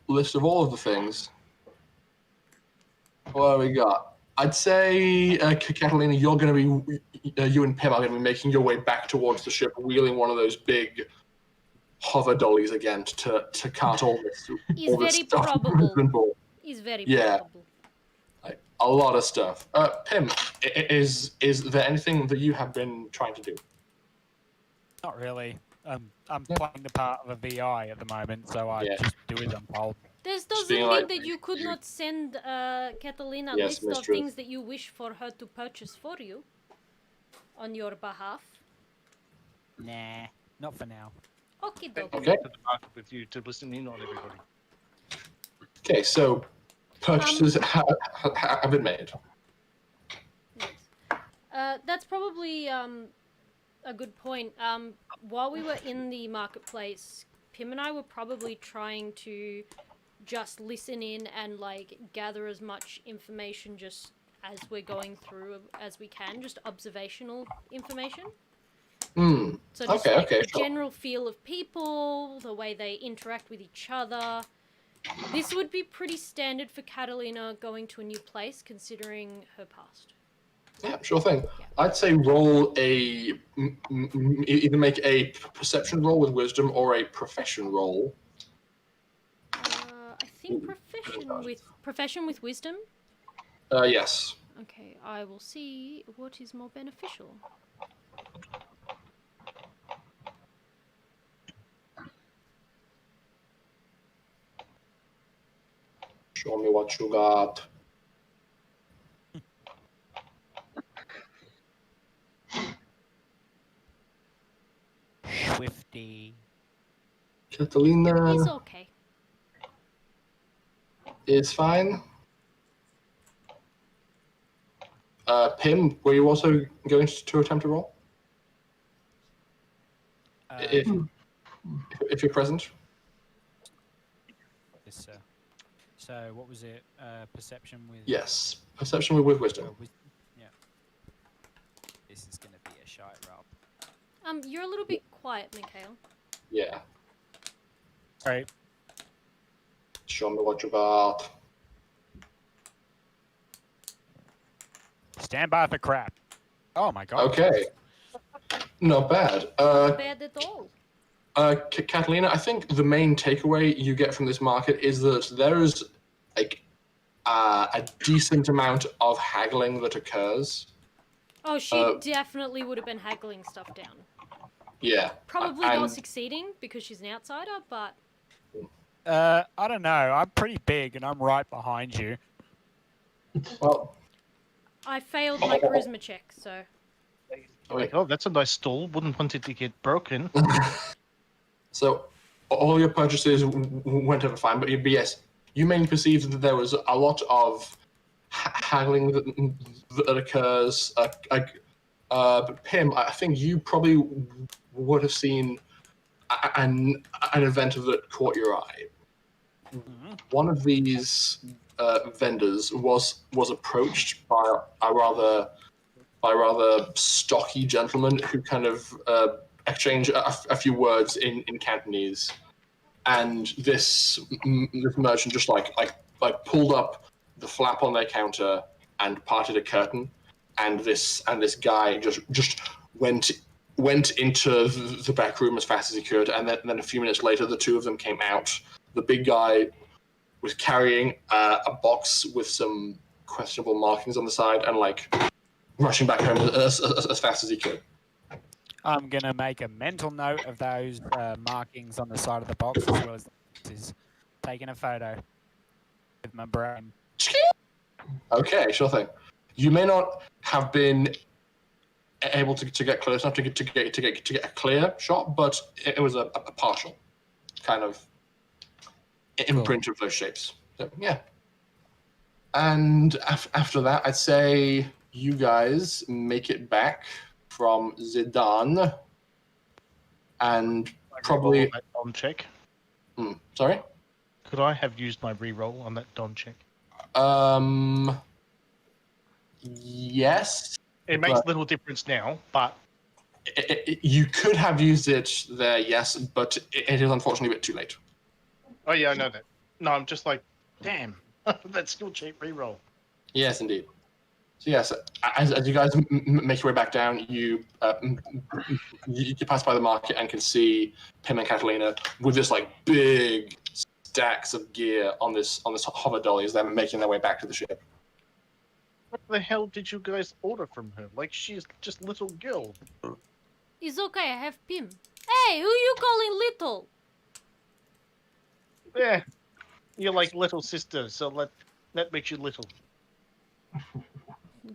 Speaker 1: list of all of the things. What have we got? I'd say, Catalina, you're going to be, you and Pim are going to be making your way back towards the ship, wheeling one of those big hover dollies again to cart all this.
Speaker 2: Is very
Speaker 1: stuff.
Speaker 2: probable. Is very probable.
Speaker 1: Like, a lot of stuff. Pim, is there anything that you have been trying to do?
Speaker 4: Not really. I'm playing the part of a VI at the moment, so I just do as I'm told.
Speaker 2: This doesn't mean that you could not send Catalina a list of things that you wish for her to purchase for you on your behalf.
Speaker 4: Nah, not for now.
Speaker 2: Okay, dokie.
Speaker 3: Okay. To the market with you to listen in on everybody.
Speaker 1: Okay, so purchases have been made.
Speaker 2: Yes. That's probably a good point. While we were in the marketplace, Pim and I were probably trying to just listen in and like gather as much information just as we're going through as we can, just observational information. So just the general feel of people, the way they interact with each other. This would be pretty standard for Catalina going to a new place, considering her past.
Speaker 1: Yeah, sure thing. Yeah. I'd say roll a either make a perception roll with wisdom or a profession roll.
Speaker 2: I think profession with wisdom.
Speaker 1: Yes.
Speaker 2: Okay, I will see what is more beneficial.
Speaker 1: Show me what you got.
Speaker 4: Swifty.
Speaker 1: Catalina.
Speaker 2: He's okay.
Speaker 1: Is fine. Pim, were you also going to attempt a roll? If you're present.
Speaker 4: Yes, sir. So what was it? Perception with.
Speaker 1: Yes, perception with wisdom.
Speaker 4: Yeah. This is gonna be a shite roll.
Speaker 2: You're a little bit quiet, Mikhail.
Speaker 1: Yeah.
Speaker 3: Right.
Speaker 1: Show me what you got.
Speaker 4: Stand by for crap. Oh my god.
Speaker 1: Okay. Not bad.
Speaker 2: Not bad at all.
Speaker 1: Catalina, I think the main takeaway you get from this market is that there is like a decent amount of haggling that occurs.
Speaker 2: Oh, she definitely would have been haggling stuff down.
Speaker 1: Yeah.
Speaker 2: Probably not succeeding because she's an outsider, but...
Speaker 4: I don't know. I'm pretty big and I'm right behind you.
Speaker 1: Well...
Speaker 2: I failed my charisma check, so...
Speaker 3: Oh, that's a nice stall. Wouldn't want it to get broken.
Speaker 1: So, all your purchases went over fine, but yes, you mainly perceived that there was a lot of haggling that occurs. But Pim, I think you probably would have seen an event that caught your eye. Mm-hmm. One of these vendors was approached by a rather stocky gentleman who kind of exchanged a few words in Cantonese, and this merchant just like pulled up the flap on their counter and parted a curtain, and this guy just went into the back room as fast as he could, and then a few minutes later the two of them came out. The big guy was carrying a box with some questionable markings on the side and like rushing back home as fast as he could.
Speaker 4: I'm going to make a mental note of those markings on the side of the box as well as taking a photo with my brain.
Speaker 1: Okay, sure thing. You may not have been able to get close enough to get a clear shot, but it was a partial kind of imprint of those shapes. So, yeah. And after that, I'd say you guys make it back from Zidane, and probably
Speaker 3: that Don check.
Speaker 1: Sorry.
Speaker 3: Could I have used my re-roll on that Don check?
Speaker 1: Yes.
Speaker 3: It makes little difference now, but
Speaker 1: you could have used it there, yes, but it is unfortunately a bit too late.
Speaker 3: oh yeah, I know that. No, I'm just like, damn, that's still cheap re-roll.
Speaker 1: Yes, indeed. So yes, as you guys make your way back down, you pass by the market and can see Pim and Catalina with this like big stacks of gear on this hover dolly as they're making their way back to the ship.
Speaker 3: What the hell did you guys order from her? Like, she's just little girl.
Speaker 2: It's okay, I have Pim. Hey, who you calling little?
Speaker 3: Yeah, you're like little sister, so that makes you little.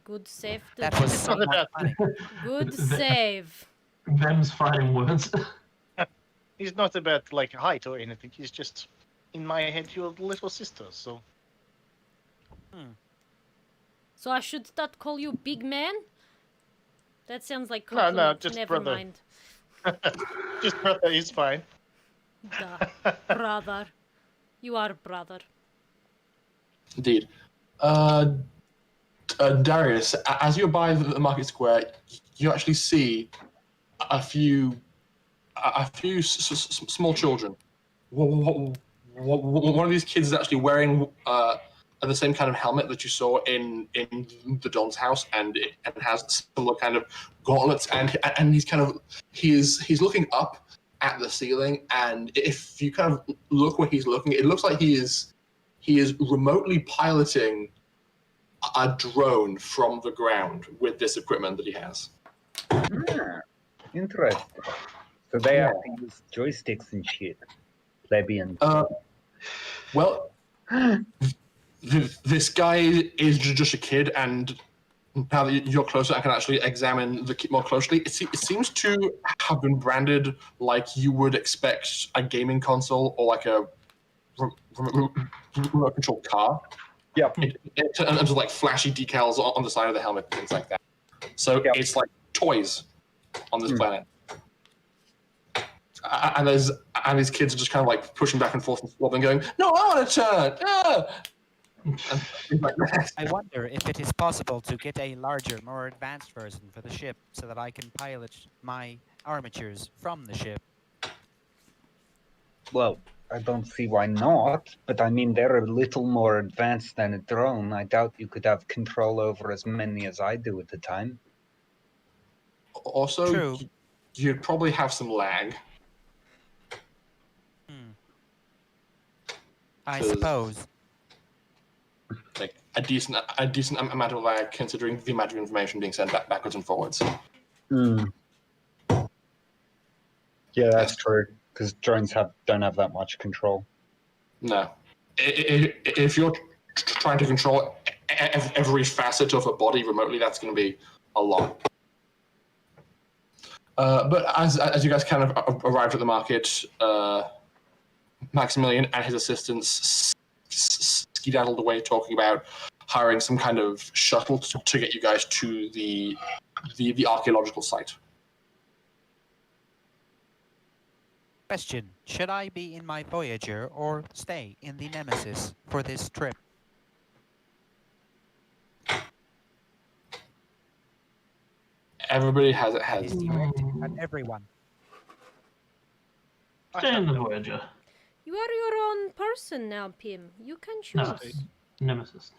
Speaker 2: Good save.
Speaker 8: That was so much funny.
Speaker 2: Good save.
Speaker 7: Them's fighting words.
Speaker 3: He's not about like height or anything. He's just, in my head, your little sister. So.
Speaker 2: So I should start call you big man? That sounds like
Speaker 3: No,
Speaker 2: compliment.
Speaker 3: just
Speaker 2: Never
Speaker 3: brother.
Speaker 2: mind.
Speaker 3: Just brother is fine.
Speaker 2: Duh. Brother. You are brother.
Speaker 1: Indeed. Darius, as you're by the market square, you actually see a few small children. One of these kids is actually wearing the same kind of helmet that you saw in the Don's house, and it has similar kind of gauntlets, and he's looking up at the ceiling, and if you kind of look where he's looking, it looks like he is remotely piloting a drone from the ground with this equipment that he has.
Speaker 6: Interesting. So they have to use joysticks and shit. Plebeian.
Speaker 1: Well, this guy is just a kid, and now that you're closer, I can actually examine the kit more closely. It seems to have been branded like you would expect a gaming console or like a remote control car.
Speaker 6: Yeah.
Speaker 1: In terms of like flashy decals on the side of the helmet and things like that. So it's like toys on this planet. And these kids are just kind of like pushing back and forth and going, "No, I want to turn."
Speaker 8: I wonder if it is possible to get a larger, more advanced version for the ship so that I can pilot my armatures from the ship.
Speaker 6: Well, I don't see why not, but I mean, they're a little more advanced than a drone. I doubt you could have control over as many as I do at the time.
Speaker 1: Also,
Speaker 8: True.
Speaker 1: You'd probably have some lag.
Speaker 8: I suppose.
Speaker 1: Like a decent amount of lag, considering the amount of information being sent backwards and forwards.
Speaker 6: Yeah, that's true. Because drones don't have that much control.
Speaker 1: No, if you're trying to control every facet of a body remotely, that's going to be a lot. But as you guys kind of arrived at the market, Maximilian and his assistants skedaddled away, talking about hiring some kind of shuttle to get you guys to the archaeological site.
Speaker 8: Question: should I be in my Voyager or stay in the Nemesis for this trip?
Speaker 1: Everybody has
Speaker 8: That is directed at everyone.
Speaker 7: Stay in the Voyager.
Speaker 2: You are your own person now, Pim. You can choose.
Speaker 7: Nemesis.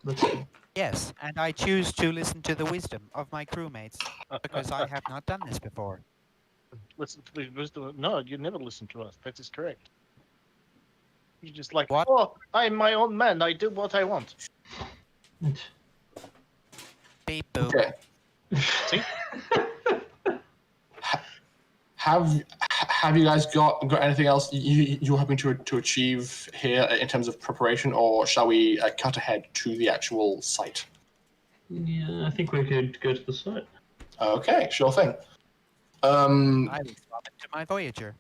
Speaker 7: Let's see.
Speaker 8: Yes, and I choose to listen to the wisdom of my crewmates because I have not done this before.
Speaker 3: Listen to the wisdom. No, you never listen to us. That is correct. You're just like,
Speaker 8: What?
Speaker 3: oh, I'm my own man. I do what I want.
Speaker 8: Beep boop.
Speaker 1: Okay.
Speaker 3: See?
Speaker 1: have you guys got anything else you're hoping to achieve here in terms of preparation, or shall we cut ahead to the actual site?
Speaker 7: Yeah, I think we could go to the site.
Speaker 1: Okay, sure thing.
Speaker 8: I will swap it to my Voyager.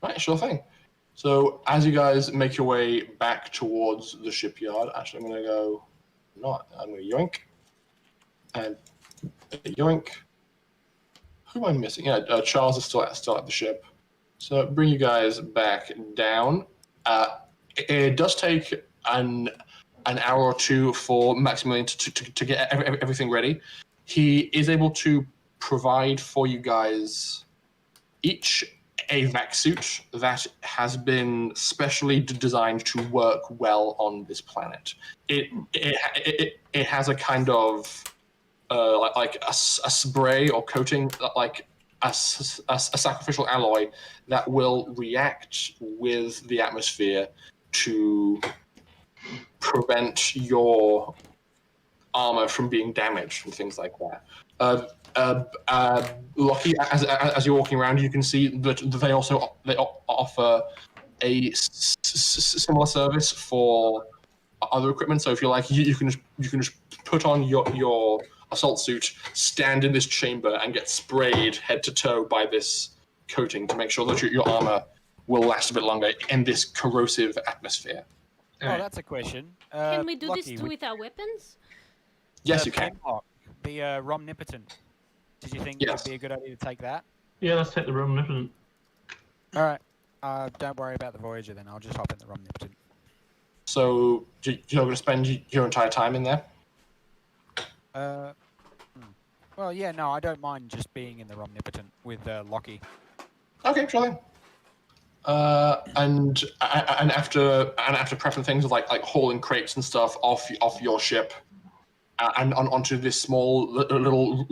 Speaker 1: Right, sure thing. So as you guys make your way back towards the shipyard, actually I'm going to go, I'm going to yoink, and yoink. Who am I missing? Yeah, Charles is still at the ship. So bring you guys back down. It does take an hour or two for Maximilian to get everything ready. He is able to provide for you guys each a vac suit that has been specially designed to work well on this planet. It has a kind of like a spray or coating, like a sacrificial alloy that will react with the atmosphere to prevent your armor from being damaged and things like that. Lucky, as you're walking around, you can see that they offer a similar service for other equipment. So if you like, you can just put on your assault suit, stand in this chamber, and get sprayed head to toe by this coating to make sure that your armor will last a bit longer in this corrosive atmosphere.
Speaker 4: Oh, that's a question.
Speaker 2: Can we do
Speaker 4: Lucky,
Speaker 2: this with our weapons?
Speaker 1: Yes, you can.
Speaker 4: Pinlock, the Romnipotent. Did you think
Speaker 1: Yes.
Speaker 4: it'd be a good idea to take that?
Speaker 7: Yeah, let's take the Romnipotent.
Speaker 4: All right. Don't worry about the Voyager then. I'll just hop in the Romnipotent.
Speaker 1: So you're going to spend your entire time in there?
Speaker 4: Well, yeah, no, I don't mind just being in the Romnipotent with Lockie.
Speaker 1: Okay, sure thing. And after prepping things like hauling crates and stuff off your ship, and onto this small little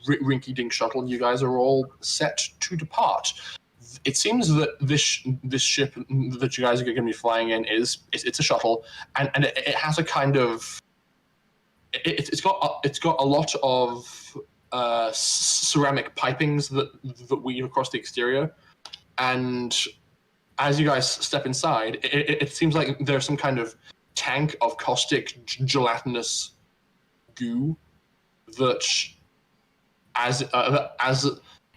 Speaker 1: rinky-dink shuttle, you guys are all set to depart. It seems that this ship that you guys are going to be flying in it's a shuttle, and it has a kind of it's got a lot of ceramic pipings that weave across the exterior, and as you guys step inside, it seems like there's some kind of tank of caustic gelatinous goo that, as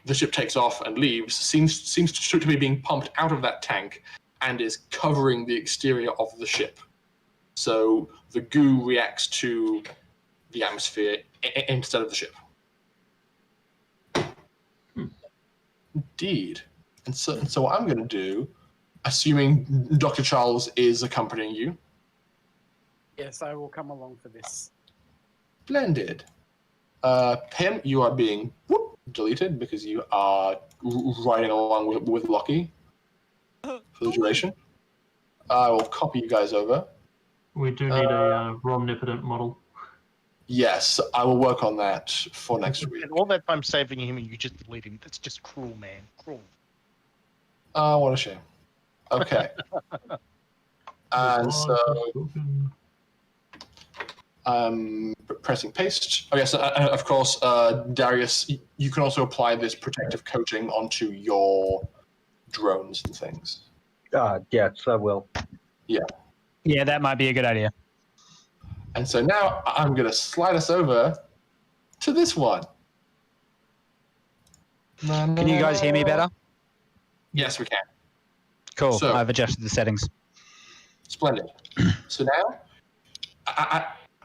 Speaker 1: the ship takes off and leaves, seems to be being pumped out of that tank and is covering the exterior of the ship. So the goo reacts to the atmosphere instead of the ship. Indeed. And so what I'm going to do, assuming Dr. Charles is accompanying you.
Speaker 5: Yes, I will come along for this.
Speaker 1: Splendid. Pim, you are being deleted because you are riding along with Lockie for the duration. I will copy you guys over.
Speaker 7: We do need a Romnipotent model.
Speaker 1: Yes, I will work on that for next week.
Speaker 3: And all that time saving him and you just delete him. That's just cruel, man. Cruel.
Speaker 1: What a shame. Okay. And so pressing paste. Oh yes, of course, Darius, you can also apply this protective coating onto your drones and things.
Speaker 6: Yes, I will.
Speaker 1: Yeah.
Speaker 9: Yeah, that might be a good idea.
Speaker 1: And so now I'm going to slide us over to this one.
Speaker 9: Can you guys hear me better?
Speaker 1: Yes, we can.
Speaker 9: Cool.
Speaker 1: So-
Speaker 9: I've adjusted the settings.
Speaker 1: Splendid. So now,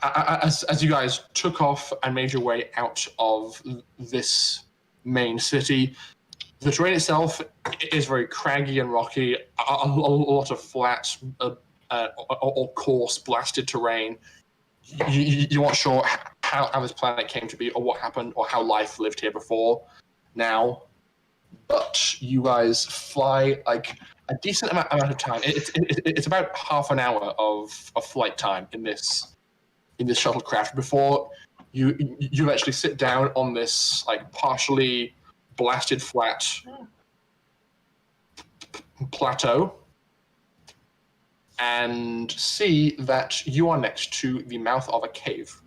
Speaker 1: as you guys took off and made your way out of this main city, the terrain itself is very craggy and rocky, a lot of flat or coarse blasted terrain. You aren't sure how this planet came to be or what happened or how life lived here before now. But you guys fly like a decent amount of time. It's about half an hour of flight time in this shuttlecraft before you actually sit down on this like partially blasted flat plateau and see that you are next to the mouth of a cave.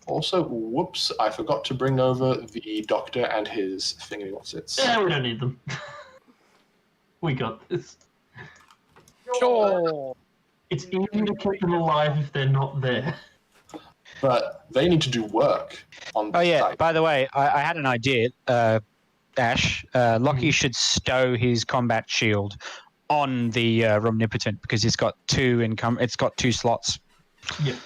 Speaker 1: Also, whoops, I forgot to bring over the doctor and his thingy. What's it?
Speaker 7: Yeah, we don't need them. We got this.
Speaker 5: Sure.
Speaker 7: It's easy to keep them alive if they're not there.
Speaker 1: But they need to do work on the
Speaker 9: Oh yeah.
Speaker 1: site.
Speaker 9: By the way, I had an idea. Ash, Lockie should stow his combat shield on the Romnipotent because it's got it's got 2 slots.
Speaker 7: Yeah.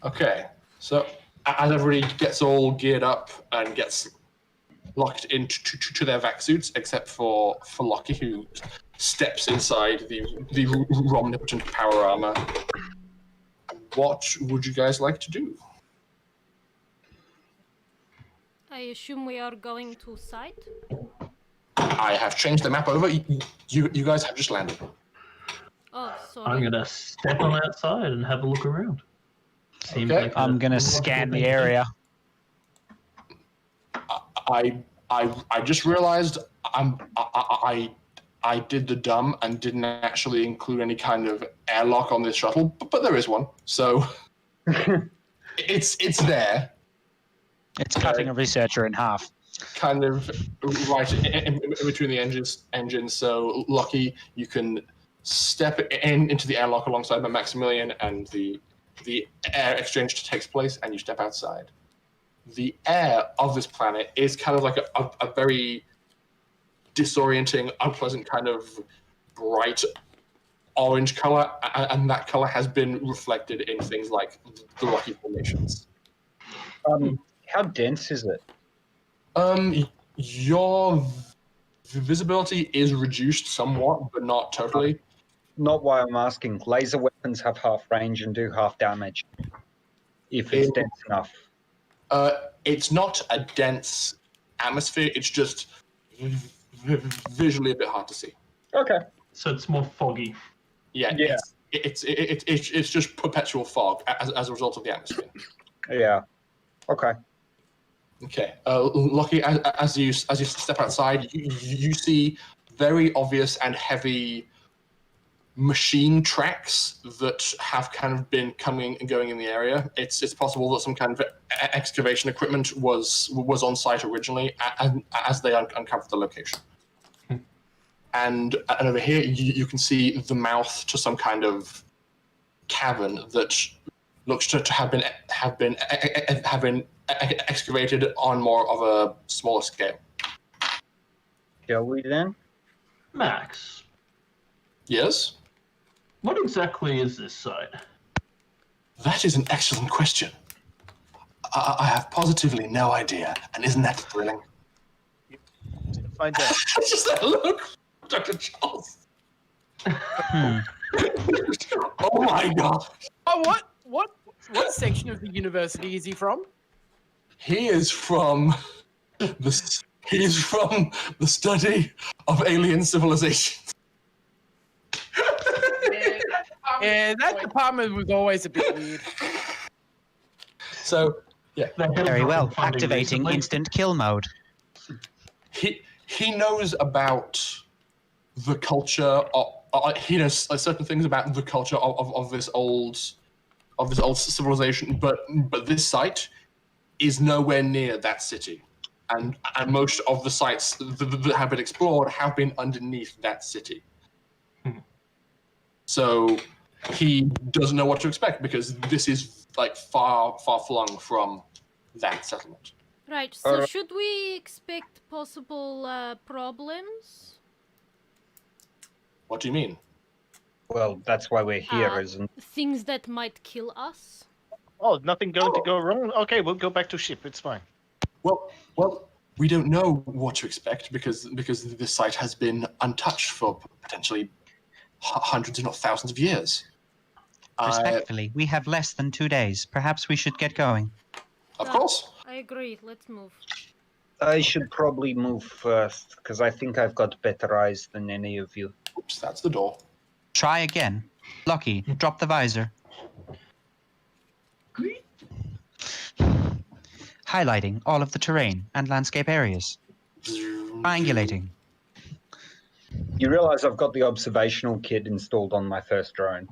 Speaker 1: Okay, so as everybody gets all geared up and gets locked into their vac suits, except for Lockie, who steps inside the Romnipotent power armor, what would you guys like to do?
Speaker 2: I assume we are going to site.
Speaker 1: I have changed the map over. You guys have just landed.
Speaker 2: Oh, sorry.
Speaker 7: I'm gonna step on outside and have a look around. Seems
Speaker 1: Okay.
Speaker 7: like
Speaker 9: I'm gonna scan the area.
Speaker 1: I just realized I did the dumb and didn't actually include any kind of airlock on this shuttle, but there is one. So it's there.
Speaker 9: It's cutting a researcher in half.
Speaker 1: Kind of right in between the engines. So Lucky, you can step into the airlock alongside Maximilian, and the air exchange takes place, and you step outside. The air of this planet is kind of like a very disorienting, unpleasant kind of bright orange color, and that color has been reflected in things like the rocky formations.
Speaker 6: How dense is it?
Speaker 1: Your visibility is reduced somewhat, but not totally.
Speaker 6: Not why I'm asking. Laser weapons have half range and do half damage. If it's dense enough.
Speaker 1: It's not a dense atmosphere. It's just visually a bit hard to see.
Speaker 6: Okay.
Speaker 7: So it's more foggy.
Speaker 1: Yeah. It's just perpetual fog as a result of the atmosphere.
Speaker 6: Yeah. Okay.
Speaker 1: Okay. Lucky, as you step outside, you see very obvious and heavy machine tracks that have kind of been coming and going in the area. It's possible that some kind of excavation equipment was on site originally, as they uncovered the location. And over here, you can see the mouth to some kind of cavern that looks to have been excavated on more of a smaller scale.
Speaker 6: Shall we then?
Speaker 7: Max,
Speaker 1: Yes?
Speaker 7: what exactly is this site?
Speaker 1: That is an excellent question. I have positively no idea, and isn't that thrilling?
Speaker 3: Find out.
Speaker 1: Just that look, Dr. Charles. Oh my god.
Speaker 5: Oh, what section of the university is he from?
Speaker 1: He is from the study of alien civilization.
Speaker 5: Yeah, that department was always a bit weird.
Speaker 1: So, yeah.
Speaker 9: Very well. Activating instant kill mode.
Speaker 1: He knows about the culture. He knows certain things about the culture of this old civilization, but this site is nowhere near that city, and most of the sites that have been explored have been underneath that city. So he doesn't know what to expect because this is like far flung from that settlement.
Speaker 2: Right, so should we expect possible problems?
Speaker 1: What do you mean?
Speaker 6: Well, that's why we're here, isn't it?
Speaker 2: Things that might kill us?
Speaker 3: Oh, nothing going to go wrong? Okay, we'll go back to ship. It's fine.
Speaker 1: Well, we don't know what to expect because this site has been untouched for potentially hundreds, if not thousands of years.
Speaker 9: Respectfully, we have less than 2 days. Perhaps we should get going.
Speaker 1: Of course.
Speaker 2: I agree. Let's move.
Speaker 6: I should probably move first, because I think I've got better eyes than any of you.
Speaker 1: Oops, that's the door.
Speaker 9: Try again. Lucky, drop the visor. Highlighting all of the terrain and landscape areas. Triangulating.
Speaker 6: You realize I've got the observational kit installed on my first drone.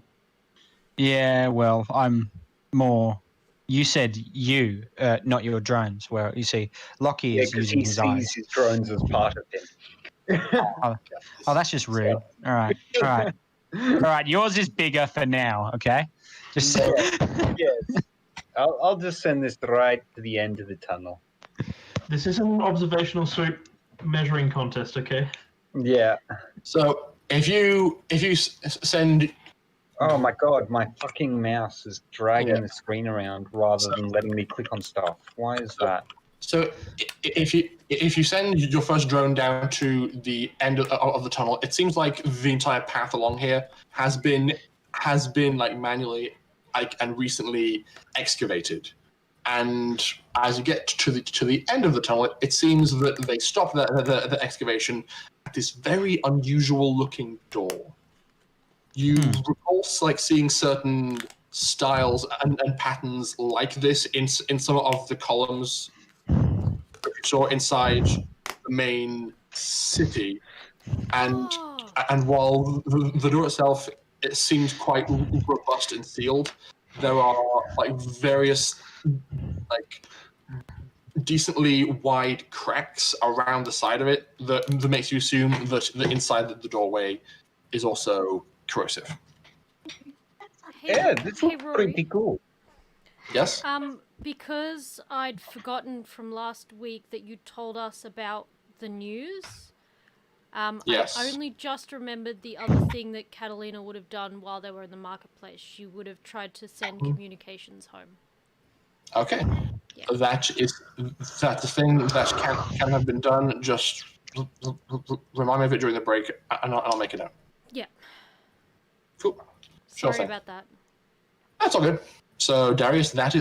Speaker 9: Yeah, well, I'm more. You said you, not your drones. Well, you see, Lockie
Speaker 6: Yeah,
Speaker 9: is
Speaker 6: because
Speaker 9: using
Speaker 6: he
Speaker 9: his
Speaker 6: sees
Speaker 9: eyes.
Speaker 6: his drones as part of him.
Speaker 9: Oh, that's just rude. All right, all right, all right. Yours is bigger for now. Okay, just
Speaker 6: Yes. I'll just send this right to the end of the tunnel.
Speaker 7: This is an observational sweep measuring contest, okay?
Speaker 6: Yeah.
Speaker 1: So if you send,
Speaker 6: Oh my god, my fucking mouse is dragging
Speaker 1: Yeah.
Speaker 6: the screen around rather than letting me click on stuff. Why is that?
Speaker 1: so if you send your first drone down to the end of the tunnel, it seems like the entire path along here has been like manually and recently excavated. And as you get to the end of the tunnel, it seems that they stop the excavation at this very unusual looking door. You recall like seeing certain styles and patterns like this in some of the columns that you saw inside the main city, and while the door itself it seems quite robust and sealed, there are like various like decently wide cracks around the side of it that makes you assume that the inside of the doorway is also corrosive.
Speaker 6: Yeah, this looks
Speaker 2: Rory.
Speaker 6: pretty cool.
Speaker 1: Yes?
Speaker 2: Because I'd forgotten from last week that you told us about the news.
Speaker 1: Yes.
Speaker 2: I only just remembered the other thing that Catalina would have done while they were in the marketplace. She would have tried to send communications home.
Speaker 1: Okay.
Speaker 2: Yeah.
Speaker 1: That's the thing that can have been done. Just remind me of it during the break, and I'll make it out.
Speaker 2: Yeah.
Speaker 1: Cool. Sure
Speaker 2: Sorry
Speaker 1: thing.
Speaker 2: about that.
Speaker 1: That's all good. So, Darius, that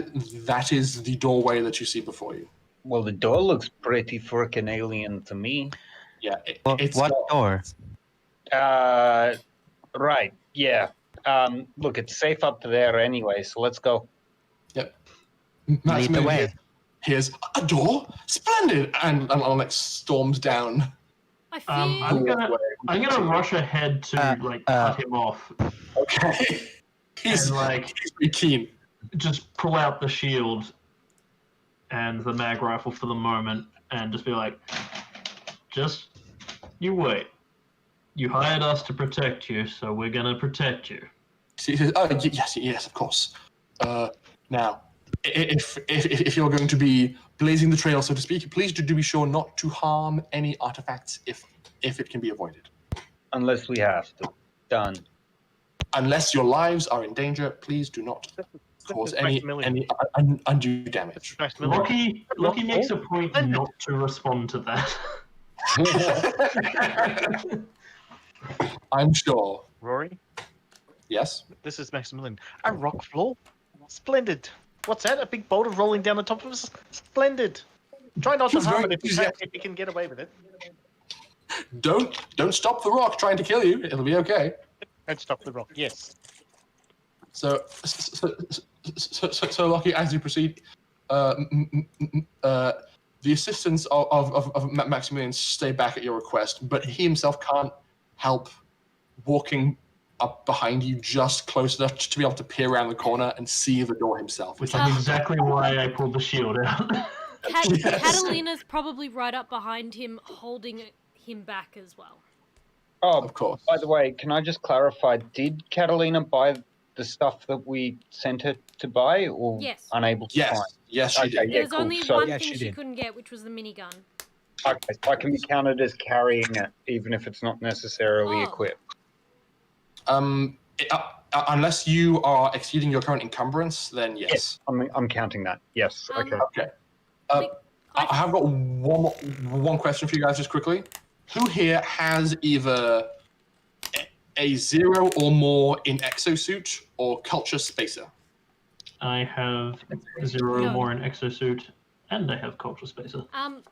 Speaker 1: is the doorway that you see before you.
Speaker 6: Well, the door looks pretty frickin' alien to me.
Speaker 1: Yeah.
Speaker 9: what door?
Speaker 6: Right, yeah. Look, it's safe up there anyway, so let's go.
Speaker 1: Yep.
Speaker 9: Lead the way.
Speaker 1: Here's a door. Splendid. And Alex storms down.
Speaker 2: I fear.
Speaker 7: I'm gonna rush ahead to cut him off.
Speaker 1: Okay. He's pretty keen.
Speaker 7: Just pull out the shield and the mag rifle for the moment, and just be like, "Just you wait. You hired us to protect you, so we're gonna protect you."
Speaker 1: He says, "Oh yes, of course. Now, if you're going to be blazing the trail, so to speak, please do be sure not to harm any artifacts if it can be avoided.
Speaker 6: Unless we have to. Done.
Speaker 1: Unless your lives are in danger, please do not cause any undue damage."
Speaker 7: Lucky makes a point not to respond to that.
Speaker 1: I'm sure.
Speaker 3: Rory,
Speaker 1: Yes?
Speaker 3: this is Maximilian. A rock floor? Splendid. What's that? A big boulder rolling down the top of us? Splendid. Try not to
Speaker 1: He's
Speaker 3: harm
Speaker 1: very
Speaker 3: it if you can get away with it.
Speaker 1: Don't stop the rock trying to kill you. It'll be okay.
Speaker 3: Don't stop the rock. Yes.
Speaker 1: So Lucky, as you proceed, the assistants of Maximilian stay back at your request, but he himself can't help walking up behind you just close enough to be able to peer around the corner and see the door himself.
Speaker 7: Which is exactly why I pulled the shield out.
Speaker 2: Catalina's probably right up behind him, holding him back as well.
Speaker 6: Oh,
Speaker 1: of course.
Speaker 6: By the way, can I just clarify, did Catalina buy the stuff that we sent her to buy, or
Speaker 2: Yes.
Speaker 6: unable to find?
Speaker 1: Yes, she did.
Speaker 2: There's only
Speaker 6: So,
Speaker 2: one thing she couldn't get, which was the minigun.
Speaker 6: okay, so I can be counted as carrying it, even if it's not necessarily equipped.
Speaker 1: Unless you are exceeding your current encumbrance, then yes.
Speaker 6: I'm counting that. Yes. Okay.
Speaker 1: Okay. I have got one question for you guys, just quickly. Who here has either a 0 or more in exosuit or culture spacer?
Speaker 7: I have 0 or more in exosuit, and I have culture spacer.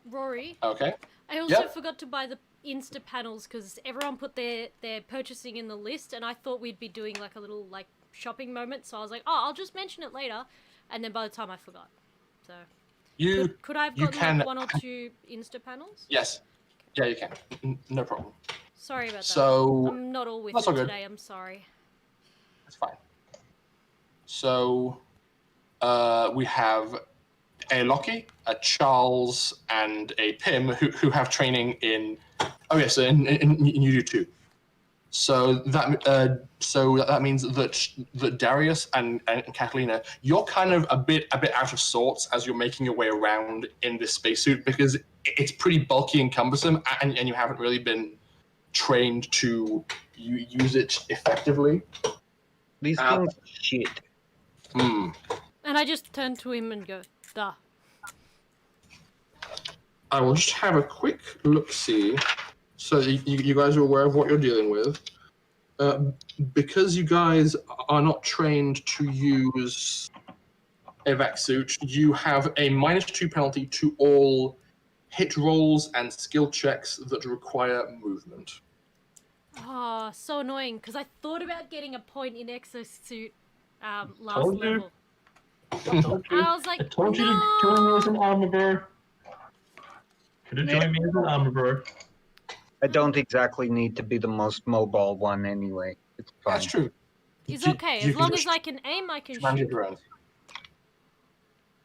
Speaker 2: Rory.
Speaker 1: Okay.
Speaker 2: I also forgot to buy the Insta panels because everyone put their purchasing in the list, and I thought we'd be doing like a little shopping moment. So I was like, oh, I'll just mention it later, and then by the time I forgot. So could I have gotten 1 or 2 Insta panels?
Speaker 1: Yes. Yeah, you can. No problem.
Speaker 2: Sorry about that.
Speaker 1: So
Speaker 2: I'm not all with
Speaker 1: that's
Speaker 2: it
Speaker 1: all good.
Speaker 2: today. I'm sorry.
Speaker 1: That's fine. So we have a Lockie, a Charles, and a Pim who have training in. Oh yes, and you do too. So that means that Darius and Catalina, you're kind of a bit out of sorts as you're making your way around in this spacesuit because it's pretty bulky and cumbersome, and you haven't really been trained to use it effectively.
Speaker 6: These things are shit.
Speaker 2: And I just turn to him and go, duh.
Speaker 1: I will just have a quick look-see so that you guys are aware of what you're dealing with. Because you guys are not trained to use a vac suit, you have a -2 penalty to all hit rolls and skill checks that require movement.
Speaker 2: Oh, so annoying, because I thought about getting a point in exosuit last
Speaker 7: Told you.
Speaker 2: level.
Speaker 7: I told you.
Speaker 2: And I was like,
Speaker 7: I told you
Speaker 2: no!
Speaker 7: to join me as an armor bro. Could have joined me as an armor bro.
Speaker 6: I don't exactly need to be the most mobile one anyway. It's fine.
Speaker 1: That's true.
Speaker 2: It's okay. As long as I can aim, I can
Speaker 1: command
Speaker 2: shoot.
Speaker 1: your drones.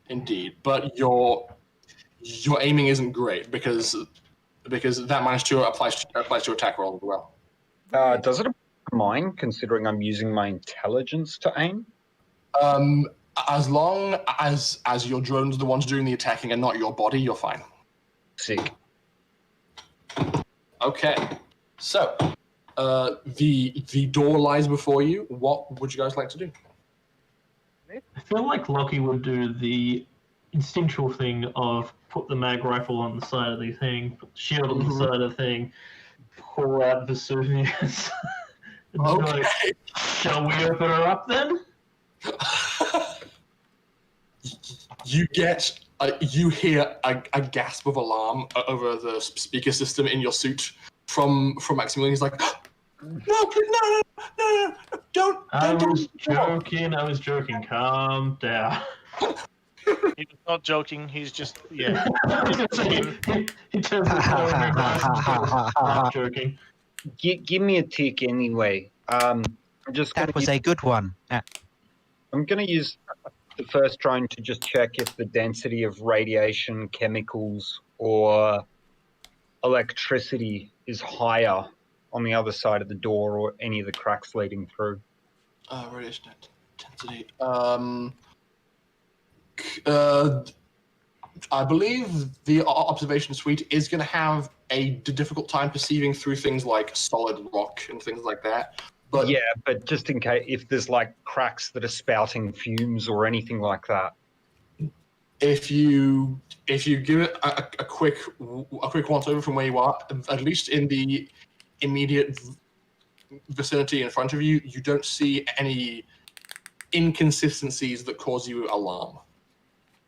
Speaker 1: Indeed, but your aiming isn't great because that -2 applies to attack roll as well.
Speaker 6: Does it apply to mine, considering I'm using my intelligence to aim?
Speaker 1: As long as your drones are the ones doing the attacking and not your body, you're fine.
Speaker 6: Sick.
Speaker 1: Okay, so the door lies before you. What would you guys like to do?
Speaker 7: I feel like Lockie would do the instinctual thing of put the mag rifle on the side of the thing, put the shield on the side of the thing, pull out Vesuvius. And be
Speaker 1: Okay.
Speaker 7: like, shall we open her up then?
Speaker 1: You hear a gasp of alarm over the speaker system in your suit from Maximilian. He's like, no, please, no, don't.
Speaker 7: I was joking. Calm down.
Speaker 3: He was not joking. He's just yeah.
Speaker 7: He turns the corner and not joking.
Speaker 6: Give me a tick anyway. I'm just
Speaker 8: That was a good one.
Speaker 6: I'm going to use the first trying to just check if the density of radiation, chemicals, or electricity is higher on the other side of the door or any of the cracks leading through.
Speaker 1: Radiation intensity. I believe the observation suite is going to have a difficult time perceiving through things like solid rock and things like that. But
Speaker 6: yeah, but just in case, if there's like cracks that are spouting fumes or anything like that.
Speaker 1: If you give it a quick once over from where you are, at least in the immediate vicinity in front of you, you don't see any inconsistencies that cause you alarm.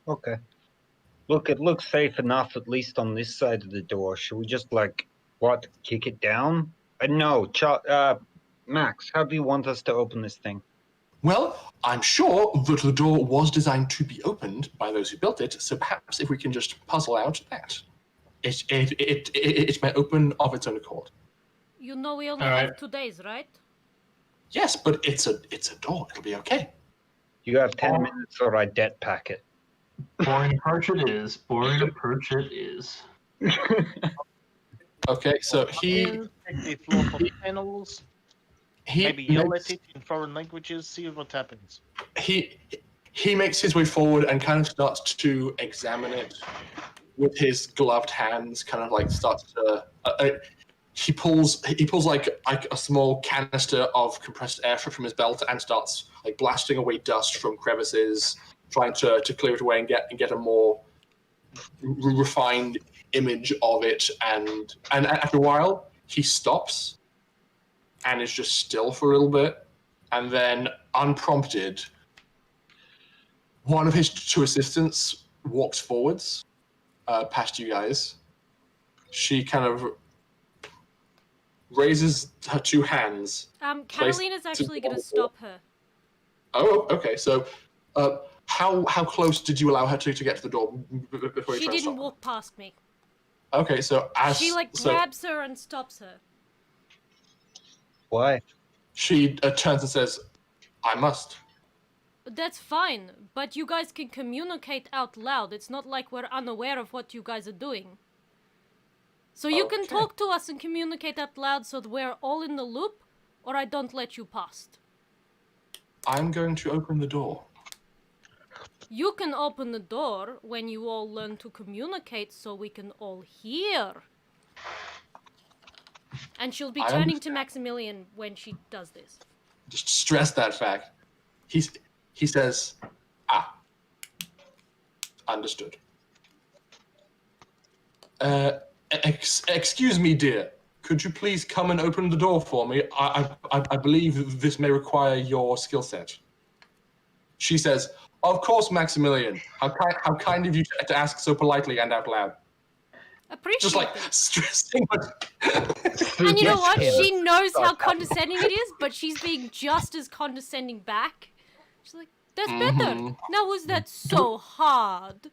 Speaker 6: Okay. Look, it looks safe enough, at least on this side of the door. Should we just, kick it down? No, Max, how do you want us to open this thing?
Speaker 1: Well, I'm sure that the door was designed to be opened by those who built it, so perhaps if we can just puzzle out that, it may open of its own accord.
Speaker 2: You know we only
Speaker 7: All right.
Speaker 2: have 2 days, right?
Speaker 1: Yes, but it's a door. It'll be okay.
Speaker 6: You have 10 minutes or I debt pack it.
Speaker 7: Boring approach it is. Boring approach it is.
Speaker 1: Okay, so
Speaker 3: Check the floor for panels. Maybe yell at it in foreign languages. See what happens.
Speaker 1: He makes his way forward and kind of starts to examine it with his gloved hands. Kind of like starts to. He pulls like a small canister of compressed air from his belt and starts like blasting away dust from crevices, trying to clear it away and get a more refined image of it. And after a while, he stops and is just still for a little bit, and then unprompted, one of his 2 assistants walks forwards past you guys. She kind of raises her 2 hands.
Speaker 2: Catalina's actually going to stop her.
Speaker 1: Oh, okay. So, how close did you allow her to get to the door before you
Speaker 2: She
Speaker 1: tried to
Speaker 2: didn't
Speaker 1: stop her?
Speaker 2: walk past me.
Speaker 1: Okay, so
Speaker 2: She grabs her and stops her.
Speaker 6: Why?
Speaker 1: She turns and says, "I must."
Speaker 2: That's fine, but you guys can communicate out loud. It's not like we're unaware of what you guys are doing. So you can
Speaker 1: Okay.
Speaker 2: talk to us and communicate out loud so that we're all in the loop, or I don't let you past.
Speaker 1: I'm going to open the door.
Speaker 2: You can open the door when you all learn to communicate so we can all hear. And she'll be
Speaker 1: I
Speaker 2: turning to
Speaker 1: understand.
Speaker 2: Maximilian when she does this.
Speaker 1: Just stress that fact. He says, understood. Excuse me, dear. Could you please come and open the door for me? I believe this may require your skill set. She says, of course, Maximilian. How kind of you to ask so politely and out loud.
Speaker 2: Appreciate
Speaker 1: Just like
Speaker 2: it.
Speaker 1: stressing.
Speaker 2: And you know
Speaker 9: Yes,
Speaker 2: what?
Speaker 9: Kim.
Speaker 2: She knows how condescending it is, but she's being just as condescending back. She's like, that's better. Now was that so hard?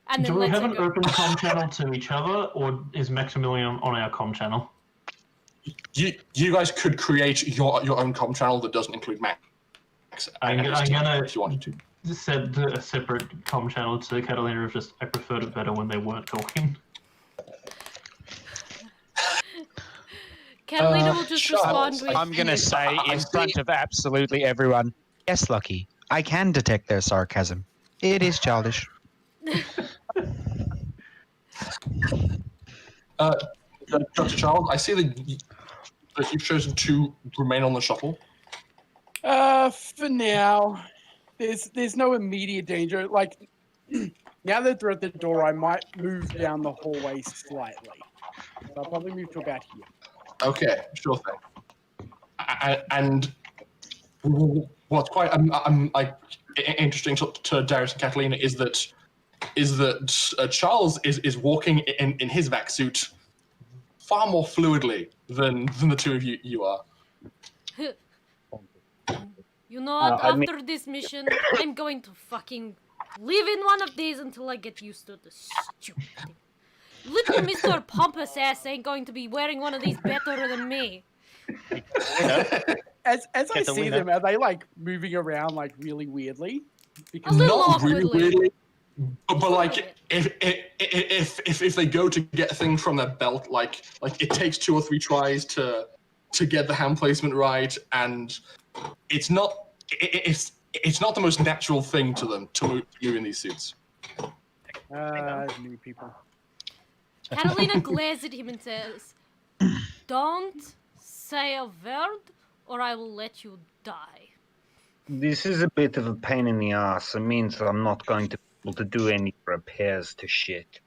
Speaker 2: And then
Speaker 7: Do we
Speaker 2: lets
Speaker 7: have
Speaker 2: her
Speaker 7: an
Speaker 2: go.
Speaker 7: open comm channel to each other, or is Maximilian on our comm channel?
Speaker 1: You guys could create your own comm channel that doesn't include Max.
Speaker 7: I'm gonna
Speaker 1: if you wanted to.
Speaker 7: set a separate comm channel to Catalina of just I preferred it better when they weren't talking.
Speaker 2: Catalina will just respond
Speaker 1: Charles,
Speaker 2: with,
Speaker 9: I'm going to say
Speaker 1: I
Speaker 9: in
Speaker 1: see.
Speaker 9: front of absolutely everyone, yes, Lucky, I can detect their sarcasm. It is childish.
Speaker 1: Dr. Charles, I see that you've chosen to remain on the shuttle.
Speaker 5: For now, there's no immediate danger. Like, now that they're at the door, I might move down the hallway slightly. So I'll probably move to about here.
Speaker 1: Okay, sure thing. And what's quite like interesting to Darius and Catalina is that Charles is walking in his vac suit far more fluidly than the two of you are.
Speaker 2: you know what?
Speaker 6: I mean-
Speaker 2: After this mission, I'm going to fucking live in one of these until I get used to the stupid thing. Little Mr. Pompous ass ain't going to be wearing one of these better than me.
Speaker 5: As I see
Speaker 3: Catalina.
Speaker 5: them, are they like moving around like really weirdly?
Speaker 2: A
Speaker 5: Because
Speaker 2: little
Speaker 1: Not really
Speaker 2: awkwardly.
Speaker 1: weirdly, but like if they go to get things from their belt, like it takes 2 or 3 tries to get the hand placement right, and it's not the most natural thing to them to move in these suits.
Speaker 5: new people.
Speaker 2: Catalina glares at him and says, don't say a word or I will let you die.
Speaker 6: This is a bit of a pain in the ass. It means that I'm not going to be able to do any repairs to shit.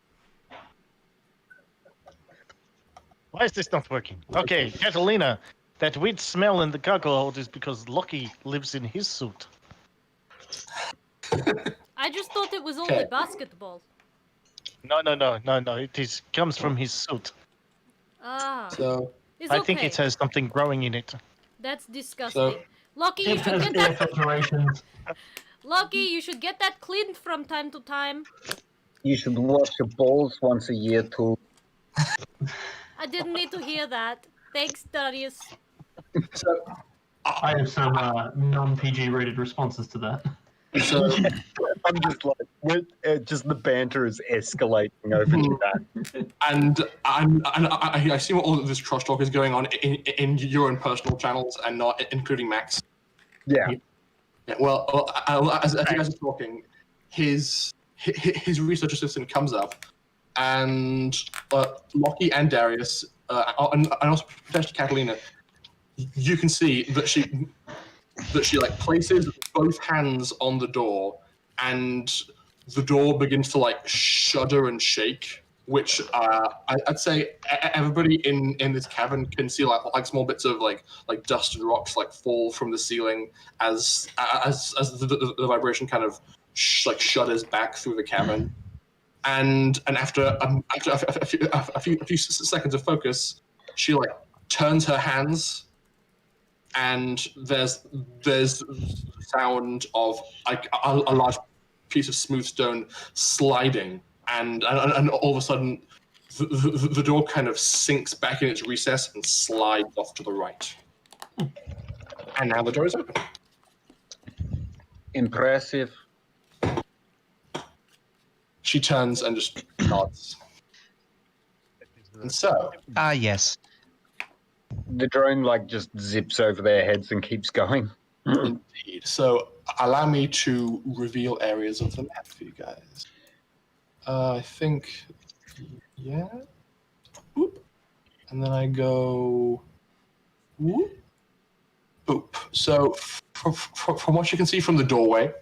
Speaker 3: Why is this not working? Okay, Catalina, that weird smell in the cargo hold is because Lucky lives in his suit.
Speaker 2: I just thought it was only
Speaker 1: Okay.
Speaker 2: basketball.
Speaker 3: No. It comes from his suit.
Speaker 2: Ah,
Speaker 1: So
Speaker 2: it's
Speaker 3: I
Speaker 2: okay.
Speaker 3: think it has something growing in it.
Speaker 2: That's disgusting. Lucky, you
Speaker 7: It
Speaker 2: should
Speaker 7: has
Speaker 2: get
Speaker 7: air
Speaker 2: that.
Speaker 7: filtrations.
Speaker 2: Lucky, you should get that cleaned from time to time.
Speaker 6: You should wash your balls once a year too.
Speaker 2: I didn't need to hear that. Thanks, Darius.
Speaker 7: I have some non-PG rated responses to that.
Speaker 1: So
Speaker 10: I'm just like, just the banter is escalating over to that.
Speaker 1: and I see what all of this cross talk is going on in your own personal channels and not including Max.
Speaker 10: Yeah.
Speaker 1: Yeah, well, as you guys are talking, his research assistant comes up, and Lockie and Darius, and also potentially Catalina, you can see that she like places both hands on the door, and the door begins to like shudder and shake, which I'd say everybody in this cavern can see like small bits of like dust and rocks like fall from the ceiling as the vibration kind of shudders back through the cavern, and after a few seconds of focus, she like turns her hands, and there's sound of like a large piece of smooth stone sliding, and all of a sudden the door kind of sinks back in its recess and slides off to the right. And now the door is open.
Speaker 6: Impressive.
Speaker 1: She turns and just nods. And so,
Speaker 9: Yes.
Speaker 6: The drone like just zips over their heads and keeps going.
Speaker 1: indeed. So, allow me to reveal areas of the map for you guys. I think, yeah. Whoop. And then I go, whoop. Boop. So, from what you can see from the doorway,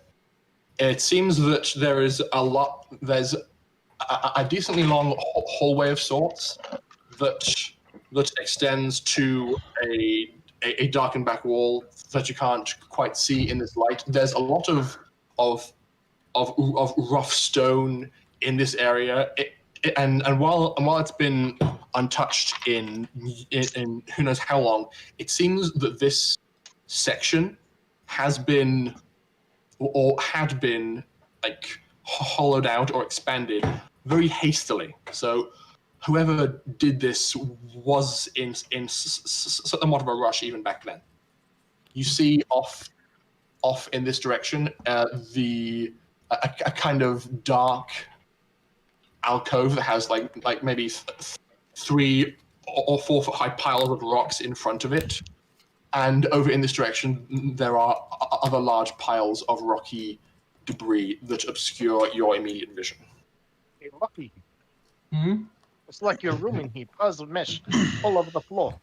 Speaker 1: it seems that there's a decently long hallway of sorts that extends to a darkened back wall that you can't quite see in this light. There's a lot of rough stone in this area, and while it's been untouched in who knows how long, it seems that this section has been or had been like hollowed out or expanded very hastily. So whoever did this was in somewhat of a rush even back then. You see off in this direction a kind of dark alcove that has like maybe 3 or 4 foot high piles of rocks in front of it. And over in this direction, there are other large piles of rocky debris that obscure your immediate vision.
Speaker 3: Hey, Lucky.
Speaker 7: Hmm?
Speaker 3: It's like your room in here. Piles of mesh all over the floor.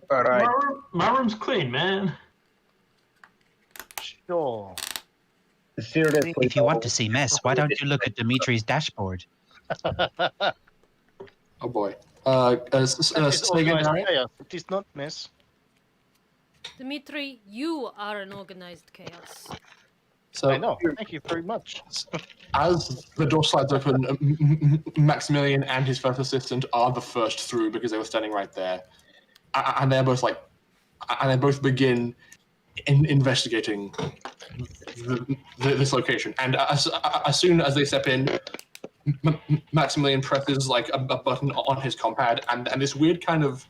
Speaker 6: All right.
Speaker 7: My room's clean, man.
Speaker 3: Sure.
Speaker 6: Seriously,
Speaker 9: If you want to see mess, why don't you look at Dimitri's dashboard?
Speaker 1: Oh boy.
Speaker 3: It's
Speaker 1: Say again,
Speaker 3: organized
Speaker 1: Harry?
Speaker 3: chaos. It is not mess.
Speaker 2: Dimitri, you are an organized chaos.
Speaker 1: So
Speaker 3: I know. Thank you very much.
Speaker 1: as the door slides open, Maximilian and his first assistant are the first through because they were standing right there, and they're both they both begin investigating this location. And as soon as they step in, Maximilian presses like a button on his compad, and this weird kind of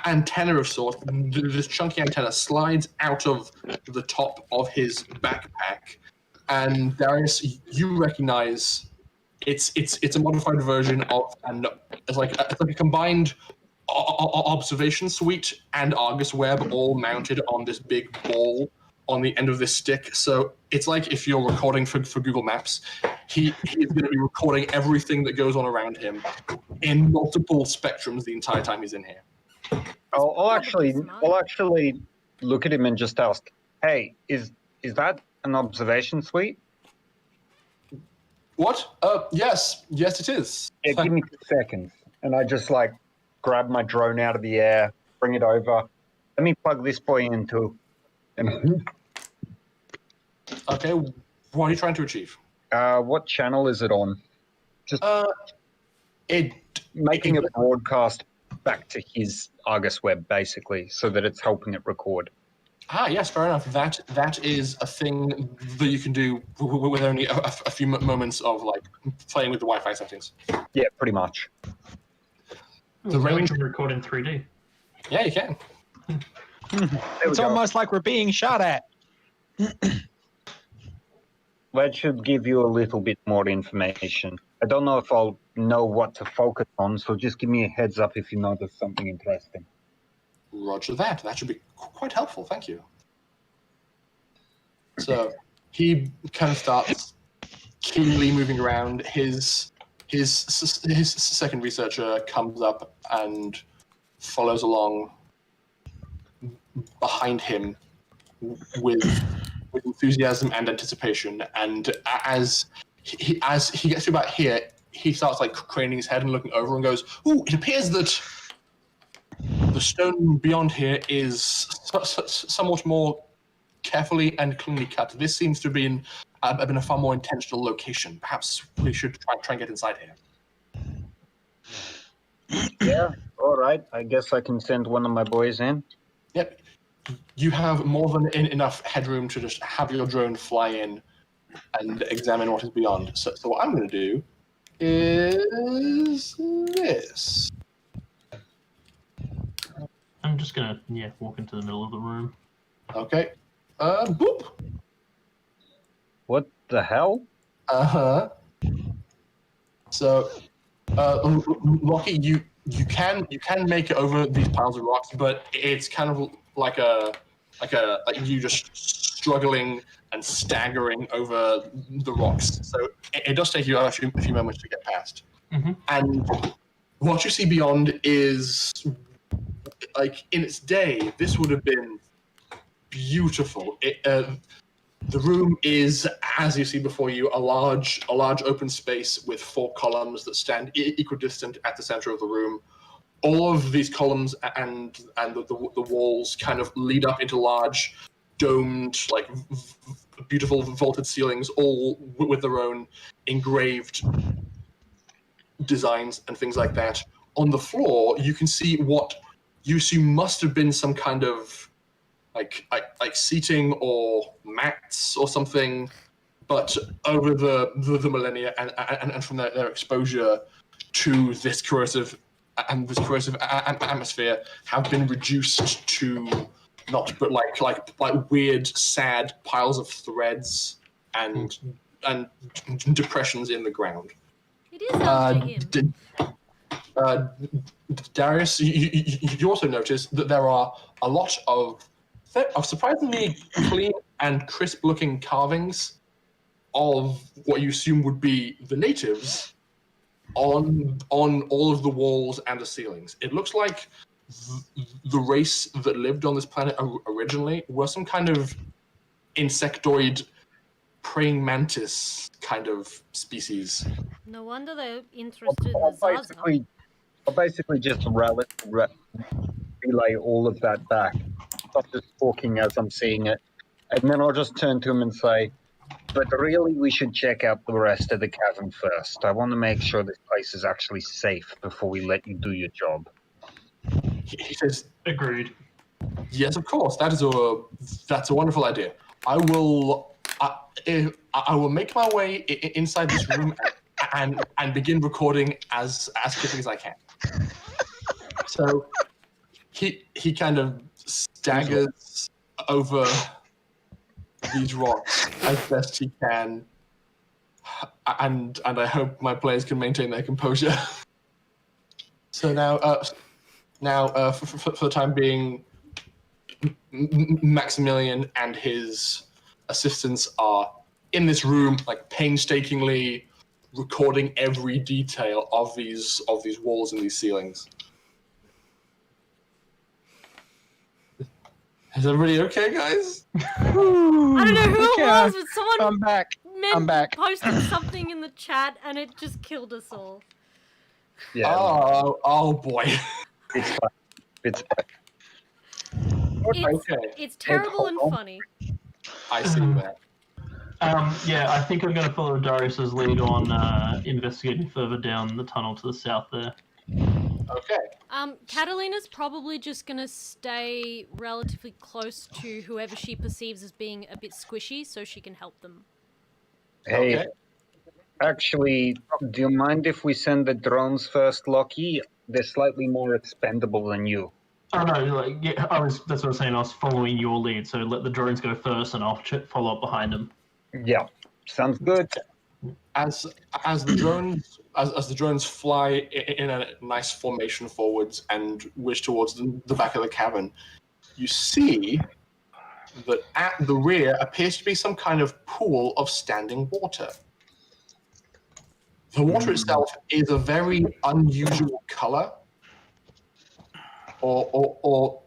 Speaker 1: antenna of sorts, this chunky antenna slides out of the top of his backpack. And Darius, you recognize it's a modified version of, and it's like a combined observation suite and Argus web all mounted on this big ball on the end of this stick. So it's like if you're recording for Google Maps, he is going to be recording everything that goes on around him in multiple spectrums the entire time he's in here.
Speaker 6: I'll actually look at him and just ask, "Hey, is that an observation suite?"
Speaker 1: What? Yes, it is.
Speaker 6: Yeah, give me 2 seconds, and I just like grab my drone out of the air, bring it over. Let me plug this boy in too. And
Speaker 1: Okay, what are you trying to achieve?
Speaker 6: what channel is it on? Just making a broadcast back to his Argus web, basically, so that it's helping it record.
Speaker 1: Ah, yes, fair enough. That is a thing that you can do with only a few moments of like playing with the Wi-Fi settings.
Speaker 6: Yeah, pretty much.
Speaker 1: The
Speaker 7: Now we
Speaker 1: range.
Speaker 7: can record in 3D.
Speaker 1: Yeah, you can.
Speaker 9: It's almost like we're being shot at.
Speaker 6: That should give you a little bit more information. I don't know if I'll know what to focus on, so just give me a heads up if you notice something interesting.
Speaker 1: Roger that. That should be quite helpful. Thank you. So he kind of starts keenly moving around. His second researcher comes up and follows along behind him with enthusiasm and anticipation. And as he gets to about here, he starts like craning his head and looking over and goes, "Ooh, it appears that the stone beyond here is somewhat more carefully and cleanly cut. This seems to have been a far more intentional location. Perhaps we should try and get inside here."
Speaker 6: Yeah, all right. I guess I can send one of my boys in.
Speaker 1: Yep. You have more than enough headroom to just have your drone fly in and examine what is beyond. So what I'm going to do is this.
Speaker 7: I'm just gonna walk into the middle of the room.
Speaker 1: Okay. Boop.
Speaker 6: What the hell?
Speaker 1: So, Lockie, you can make it over these piles of rocks, but it's kind of like you just struggling and staggering over the rocks. So it does take you a few moments to get past.
Speaker 7: Mm-hmm.
Speaker 1: And what you see beyond is, like, in its day, this would have been beautiful. The room is, as you see before you, a large open space with 4 columns that stand equidistant at the center of the room. All of these columns and the walls kind of lead up into large, domed, like beautiful vaulted ceilings, all with their own engraved designs and things like that. On the floor, you can see what you assume must have been some kind of like seating or mats or something, but over the millennia and from their exposure to this corrosive atmosphere have been reduced to not but like weird, sad piles of threads and depressions in the ground.
Speaker 2: It is after him.
Speaker 1: Darius, you also notice that there are a lot of surprisingly clean and crisp-looking carvings of what you assume would be the natives on all of the walls and the ceilings. It looks like the race that lived on this planet originally were some kind of insectoid praying mantis kind of species.
Speaker 2: No wonder they're interested in the Zaza.
Speaker 6: I'll basically just relay all of that back. Stop just talking as I'm seeing it. And then I'll just turn to him and say, but really we should check out the rest of the cavern first. I want to make sure this place is actually safe before we let you do your job.
Speaker 1: He says,
Speaker 7: Agreed.
Speaker 1: yes, of course. That's a wonderful idea. I will make my way inside this room and begin recording as quickly as I can. So he kind of staggers over these rocks as best he can, and I hope my players can maintain their composure. So now for the time being, Maximilian and his assistants are in this room, like painstakingly recording every detail of these walls and these ceilings. Is everybody okay, guys?
Speaker 2: I don't know who it was, but someone
Speaker 9: I'm back.
Speaker 2: posted something in the chat and it just killed us all.
Speaker 6: Yeah.
Speaker 1: Oh boy.
Speaker 6: It's fine.
Speaker 2: It's terrible and funny.
Speaker 1: I see that.
Speaker 7: Yeah, I think I'm going to follow Darius's lead on investigating further down the tunnel to the south there.
Speaker 1: Okay.
Speaker 2: Catalina's probably just gonna stay relatively close to whoever she perceives as being a bit squishy so she can help them.
Speaker 6: Hey,
Speaker 1: Okay.
Speaker 6: actually, do you mind if we send the drones first, Lockie? They're slightly more expendable than you.
Speaker 7: Oh no, that's what I was saying. I was following your lead, so let the drones go first, and I'll follow up behind them.
Speaker 6: Yeah, sounds good.
Speaker 1: As the drones fly in a nice formation forwards and whiz towards the back of the cavern, you see that at the rear appears to be some kind of pool of standing water. The water itself is a very unusual color, or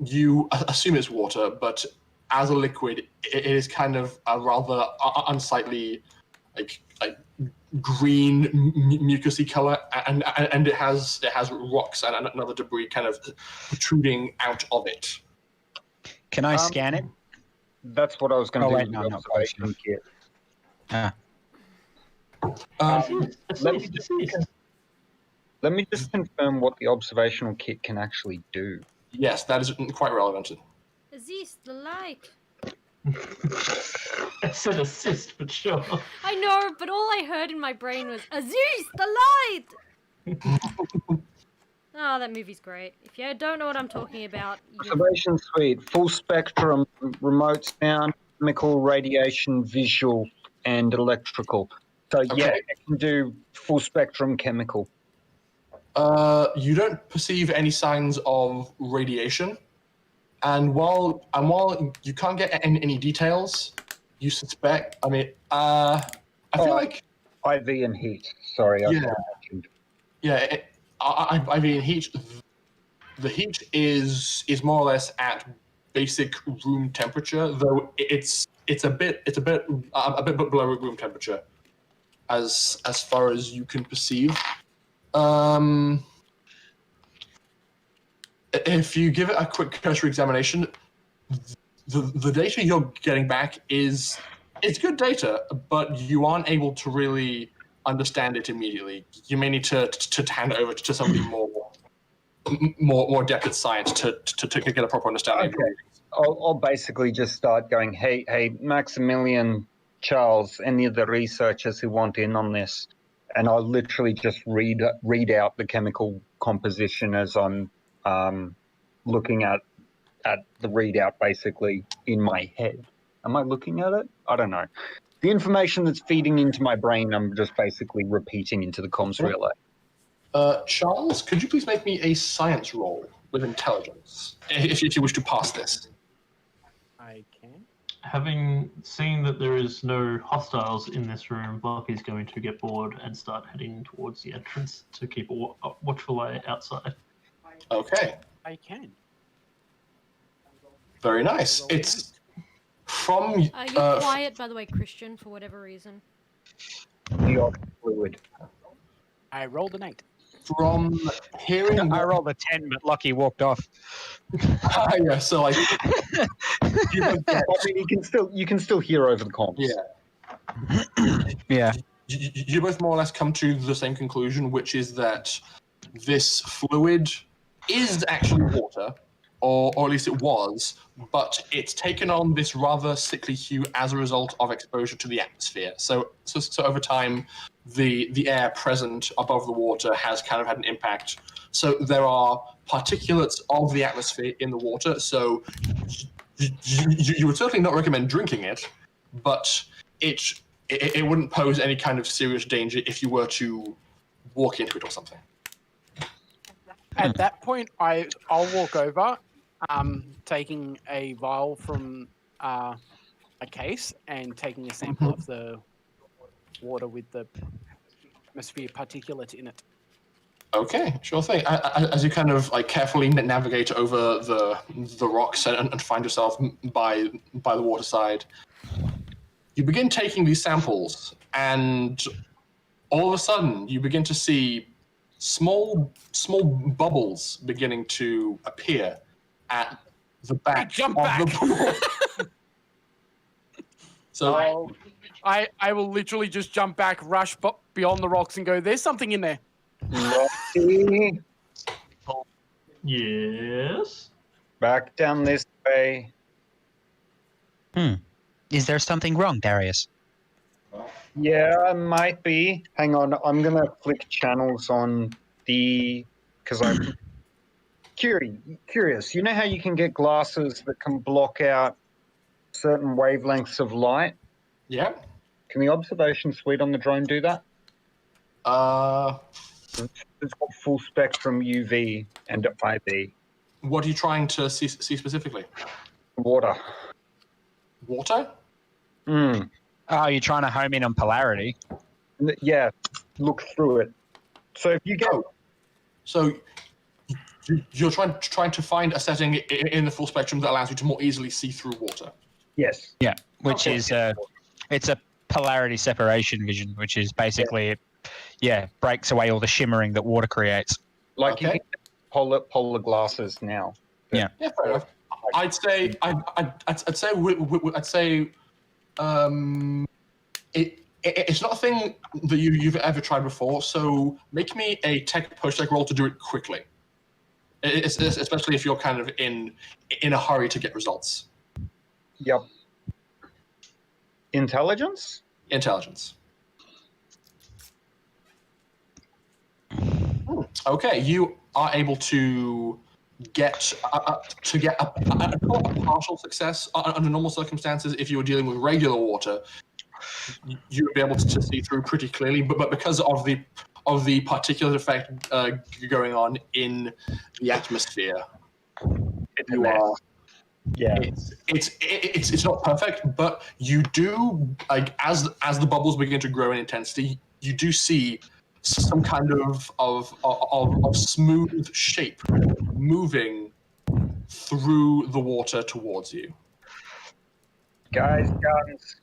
Speaker 1: you assume it's water, but as a liquid, it is kind of a rather unsightly, like green mucousy color, and it has rocks and another debris kind of protruding out of it.
Speaker 9: Can I scan it?
Speaker 6: That's what I was going to do.
Speaker 9: Wait, no, not
Speaker 6: observation kit. Let me just confirm what the observational kit can actually do.
Speaker 1: Yes, that is quite relevant.
Speaker 2: Aziz, the light.
Speaker 7: I said assist, but sure.
Speaker 2: I know, but all I heard in my brain was Aziz, the light. Oh, that movie's great. If you don't know what I'm talking about,
Speaker 6: Observation suite, full spectrum, remote sound, chemical, radiation, visual, and electrical. So yeah,
Speaker 1: Okay.
Speaker 6: it can do full spectrum chemical.
Speaker 1: You don't perceive any signs of radiation, and while you can't get any details, you suspect. I mean, I feel like
Speaker 6: IV and heat. Sorry, I
Speaker 1: Yeah.
Speaker 6: should have mentioned.
Speaker 1: yeah, I mean heat. The heat is more or less at basic room temperature, though it's a bit below room temperature, as far as you can perceive. If you give it a quick cursory examination, the data you're getting back it's good data, but you aren't able to really understand it immediately. You may need to hand it over to somebody more adept at science to get a proper understanding.
Speaker 6: Okay. I'll basically just start going, hey, Maximilian, Charles, any of the researchers who want in on this, and I'll literally just read out the chemical composition as I'm looking at the readout basically in my head. Am I looking at it? I don't know. The information that's feeding into my brain, I'm just basically repeating into the comms relay.
Speaker 1: Charles, could you please make me a science roll with intelligence, if you wish to pass this?
Speaker 5: I can.
Speaker 7: Having seen that there is no hostiles in this room, Blocky's going to get bored and start heading towards the entrance to keep a watchful eye outside.
Speaker 1: Okay,
Speaker 5: I can.
Speaker 1: very nice. It's from...
Speaker 2: you're quiet, by the way, Christian, for whatever reason.
Speaker 6: The fluid.
Speaker 5: I rolled an 8.
Speaker 1: From hearing...
Speaker 9: I rolled a 10, but Lucky walked off.
Speaker 1: Yeah, so like... you both get,
Speaker 6: I mean, you can still hear over the comms.
Speaker 1: yeah.
Speaker 9: Yeah.
Speaker 1: You both more or less come to the same conclusion, which is that this fluid is actually water, or at least it was, but it's taken on this rather sickly hue as a result of exposure to the atmosphere. So over time, the air present above the water has kind of had an impact. So there are particulates of the atmosphere in the water. So you would certainly not recommend drinking it, but it wouldn't pose any kind of serious danger if you were to walk into it or something.
Speaker 5: At that point, I'll walk over, taking a vial from a case and taking a sample of the water with the atmosphere particulate in it.
Speaker 1: Okay, sure thing. As you kind of like carefully navigate over the rocks and find yourself by the waterside, you begin taking these samples, and all of a sudden you begin to see small bubbles beginning to appear at the back of the pool. So
Speaker 5: I will literally just jump back, rush beyond the rocks, and go, "There's something in there."
Speaker 6: Lucky.
Speaker 7: Yes?
Speaker 6: Back down this way.
Speaker 9: Is there something wrong, Darius?
Speaker 6: Yeah, might be. Hang on, I'm gonna flick channels on because I'm curious. You know how you can get glasses that can block out certain wavelengths of light?
Speaker 1: yeah.
Speaker 6: Can the observation suite on the drone do that? It's got full spectrum UV and IV.
Speaker 1: What are you trying to see specifically?
Speaker 6: Water.
Speaker 1: Water?
Speaker 9: Oh, you're trying to home in on polarity.
Speaker 6: Yeah, look through it. So if you go...
Speaker 1: So you're trying to find a setting in the full spectrum that allows you to more easily see through water.
Speaker 6: Yes.
Speaker 9: Yeah, which is it's a polarity separation vision, which is basically breaks away all the shimmering that water creates.
Speaker 6: Like you can get polar glasses now.
Speaker 1: Yeah, fair enough. I'd say it's not a thing that you've ever tried before. So make me a tech roll to do it quickly. Especially if you're kind of in a hurry to get results.
Speaker 6: Yep. Intelligence?
Speaker 1: Intelligence. Okay, you are able to get a partial success under normal circumstances. If you were dealing with regular water, you would be able to see through pretty clearly. But because of the particulate effect going on in the atmosphere, you are.
Speaker 10: Yeah.
Speaker 1: It's not perfect, but you do, like, as the bubbles begin to grow in intensity, you do see some kind of smooth shape moving through the water towards you.
Speaker 6: Guys, guns.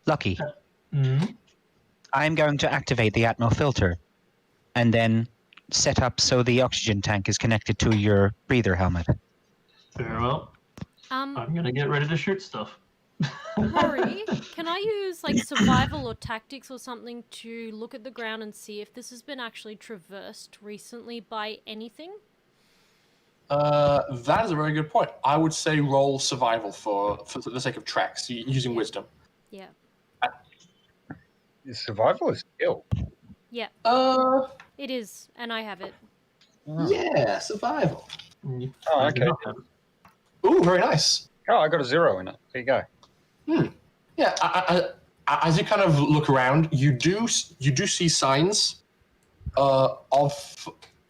Speaker 9: Lucky.
Speaker 7: Mhm.
Speaker 9: I'm going to activate the Atmo filter and then set up so the oxygen tank is connected to your breather helmet.
Speaker 7: Very well. I'm gonna get ready to shoot stuff.
Speaker 2: Rory, can I use like survival or tactics or something to look at the ground and see if this has been actually traversed recently by anything?
Speaker 1: That is a very good point. I would say roll survival for the sake of tracks using wisdom.
Speaker 2: Yeah.
Speaker 6: Survival is skill.
Speaker 2: Yeah. It is, and I have it.
Speaker 1: Yeah, survival.
Speaker 6: Oh, okay.
Speaker 1: Ooh, very nice.
Speaker 6: Oh, I got a 0 in it. There you go.
Speaker 1: Yeah, as you kind of look around, you do see signs of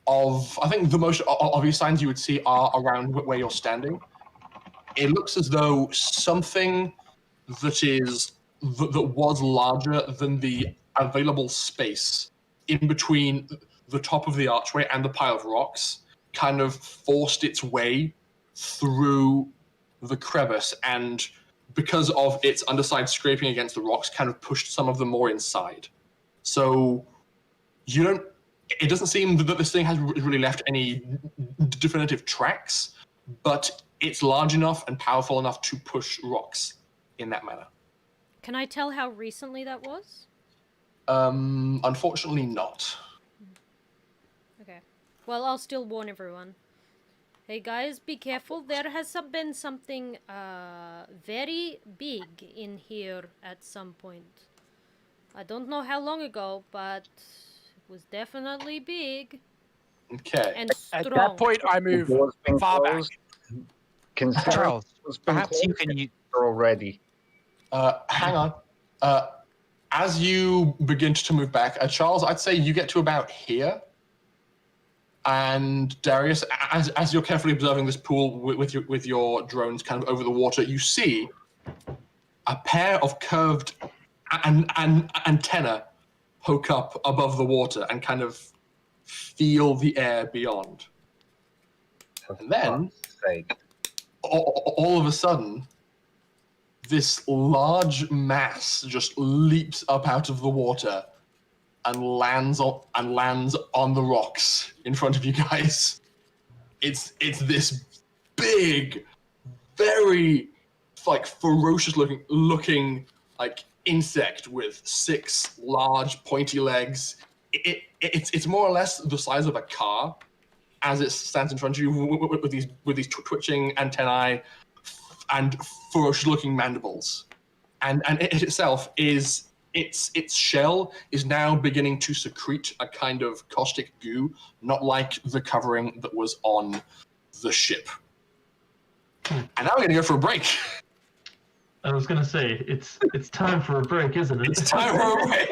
Speaker 1: I think the most obvious signs you would see are around where you're standing. It looks as though something that was larger than the available space in between the top of the archway and the pile of rocks kind of forced its way through the crevice, and because of its underside scraping against the rocks, kind of pushed some of them more inside. So it doesn't seem that this thing has really left any definitive tracks, but it's large enough and powerful enough to push rocks in that manner.
Speaker 2: Can I tell how recently that was?
Speaker 1: Unfortunately not.
Speaker 2: Okay. Well, I'll still warn everyone. Hey guys, be careful. There has been something very big in here at some point. I don't know how long ago, but it was definitely big.
Speaker 1: Okay.
Speaker 2: And
Speaker 5: At
Speaker 2: strong.
Speaker 5: that point, I move
Speaker 6: Doors been
Speaker 5: far back.
Speaker 6: closed. Considering
Speaker 9: Charles,
Speaker 6: it's been
Speaker 9: perhaps you
Speaker 6: closed
Speaker 9: can...
Speaker 6: already.
Speaker 1: Hang on. As you begin to move back, Charles, I'd say you get to about here. And Darius, as you're carefully observing this pool with your drones kind of over the water, you see a pair of curved antenna poke up above the water and kind of feel the air beyond. And then, all of a sudden, this large mass just leaps up out of the water and lands on the rocks in front of you guys. It's this big, very like ferocious looking like insect with 6 large pointy legs. It's more or less the size of a car as it stands in front of you with these twitching antennae and ferocious looking mandibles. And it itself is its shell is now beginning to secrete a kind of caustic goo, not like the covering that was on the ship. And now we're gonna go for a break.
Speaker 7: I was gonna say it's time for a break, isn't it?
Speaker 1: It's time for a break.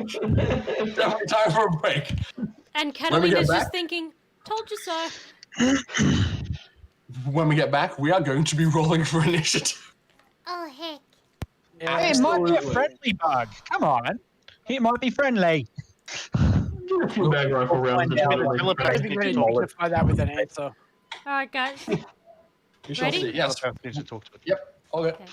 Speaker 1: Time for a break.
Speaker 2: And
Speaker 1: When we get
Speaker 2: Catalina's
Speaker 1: back-
Speaker 2: just thinking, told you so.
Speaker 1: When we get back, we are going to be rolling for initiative.
Speaker 2: Oh, heck.
Speaker 9: Hey, it might be a friendly bug. Come on. It might be friendly.
Speaker 7: Get a few mag rifle rounds.
Speaker 5: I'd be ready to justify that with an answer.
Speaker 2: Alright, guys.
Speaker 1: You shall
Speaker 2: Ready?
Speaker 1: see. Yes.
Speaker 3: Need to talk to it.
Speaker 1: Yep. Okay.
Speaker 2: Okay.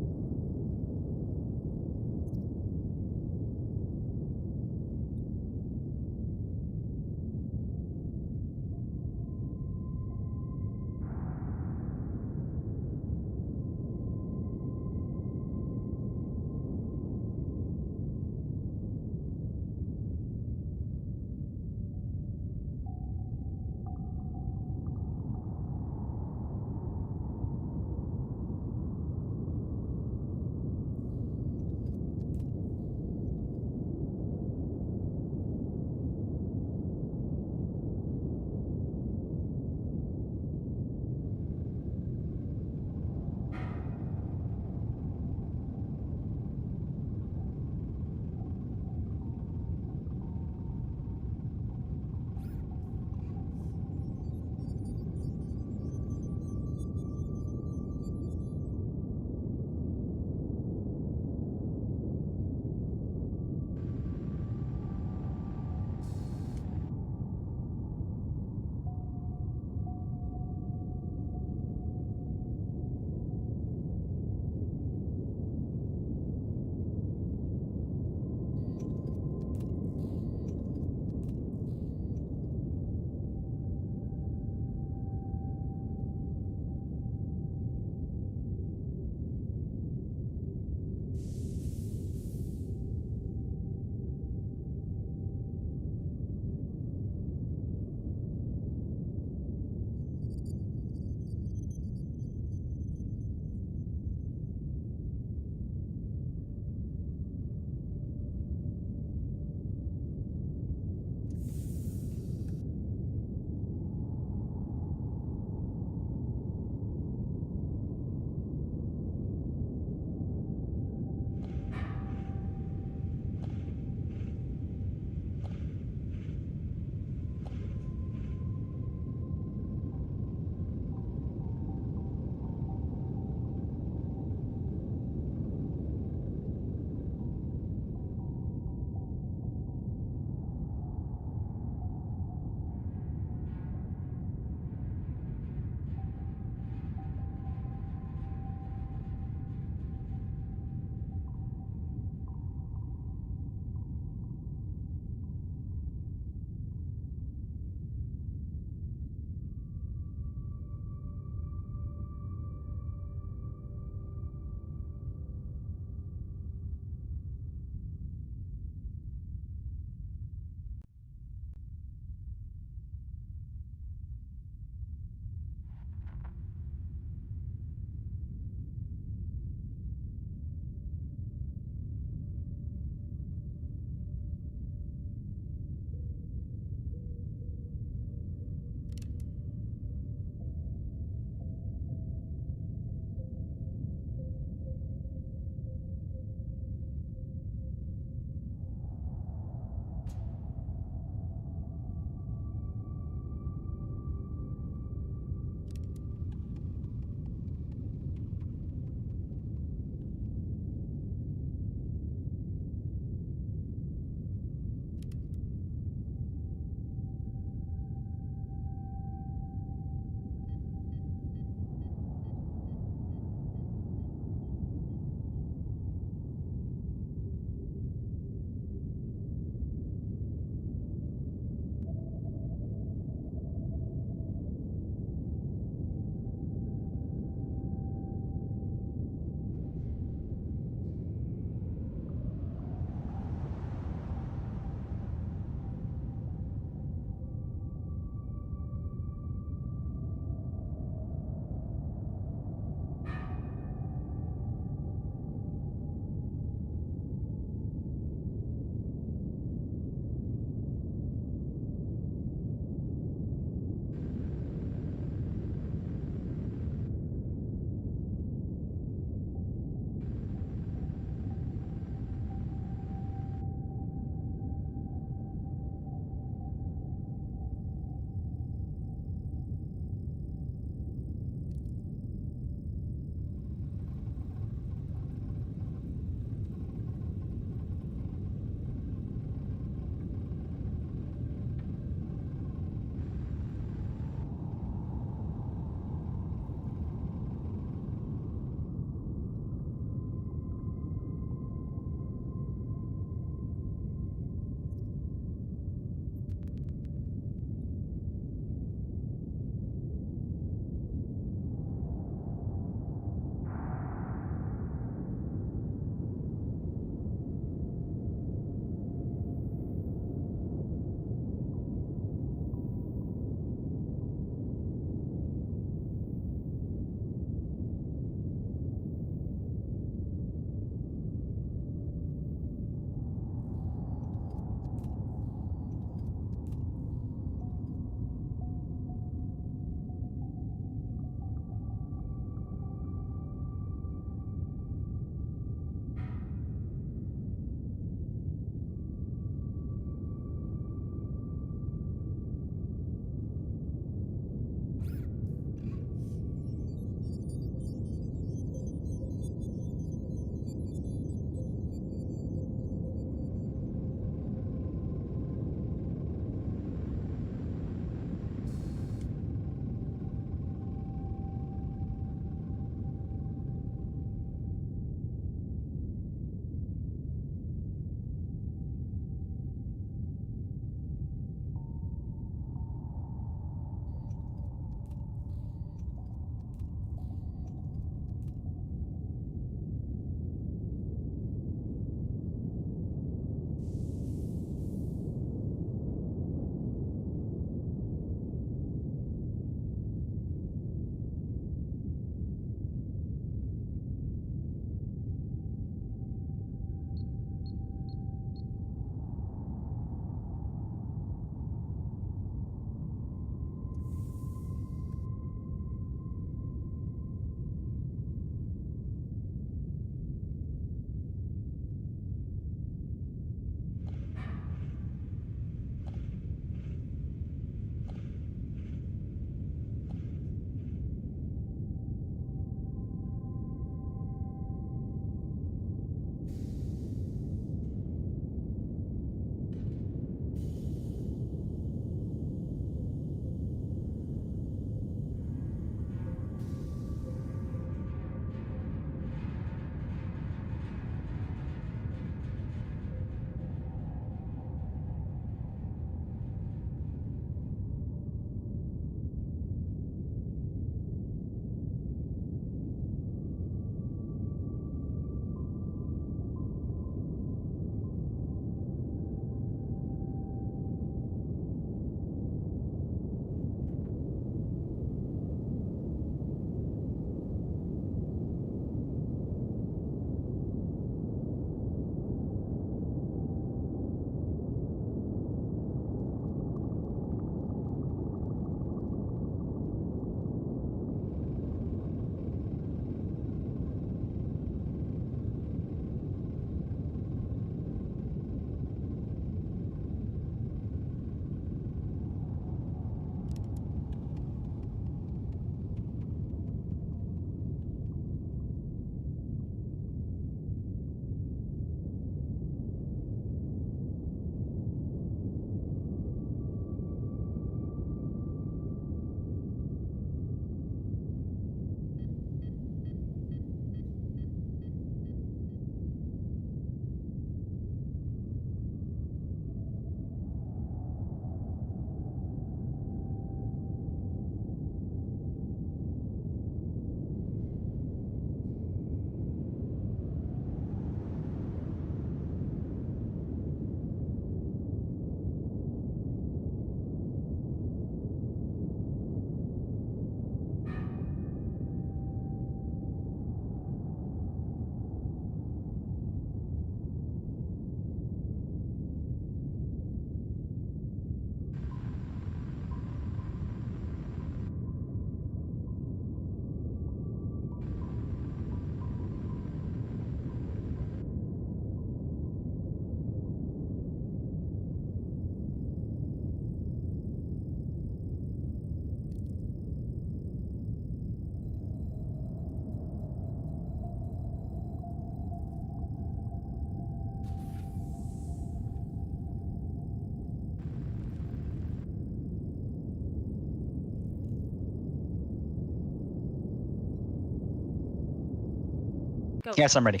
Speaker 2: Go.
Speaker 9: Yes, I'm ready.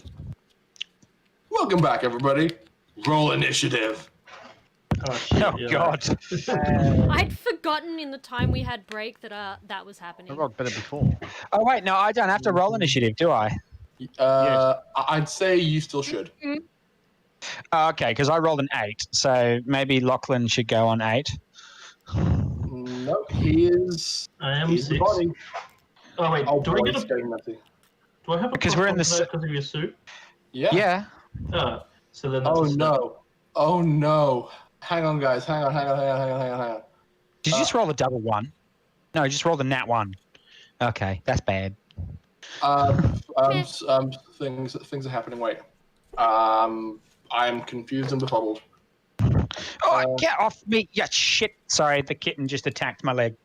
Speaker 1: Welcome back, everybody. Roll initiative.
Speaker 7: Oh, shit,
Speaker 9: Oh,
Speaker 7: yeah.
Speaker 9: God.
Speaker 2: I'd forgotten in the time we had break that that was
Speaker 3: I
Speaker 2: happening.
Speaker 3: rolled better before.
Speaker 9: Oh, wait, no, I don't have to roll initiative, do I?
Speaker 1: I'd say you still should.
Speaker 9: Oh, okay, because I rolled an 8, so maybe Lachlan should go on 8.
Speaker 1: No, he is.
Speaker 7: I am
Speaker 1: He's the
Speaker 7: 6.
Speaker 1: body.
Speaker 7: Oh, wait,
Speaker 1: Oh,
Speaker 7: do I
Speaker 1: boy,
Speaker 7: get
Speaker 1: it's
Speaker 7: a...
Speaker 1: getting messy.
Speaker 7: Do I have a
Speaker 9: Because we're in the
Speaker 7: because of your suit?
Speaker 1: Yeah.
Speaker 9: Yeah.
Speaker 7: Oh, so then that's
Speaker 1: Oh
Speaker 7: a 7.
Speaker 1: no. Oh no. Hang on, guys. Hang on.
Speaker 9: Did you just roll a double 1? No, just roll the nat 1. Okay, that's bad.
Speaker 1: Things are happening. Wait. I'm confused and befuddled.
Speaker 9: Oh, get off me! Yeah, shit. Sorry, the kitten just attacked my leg.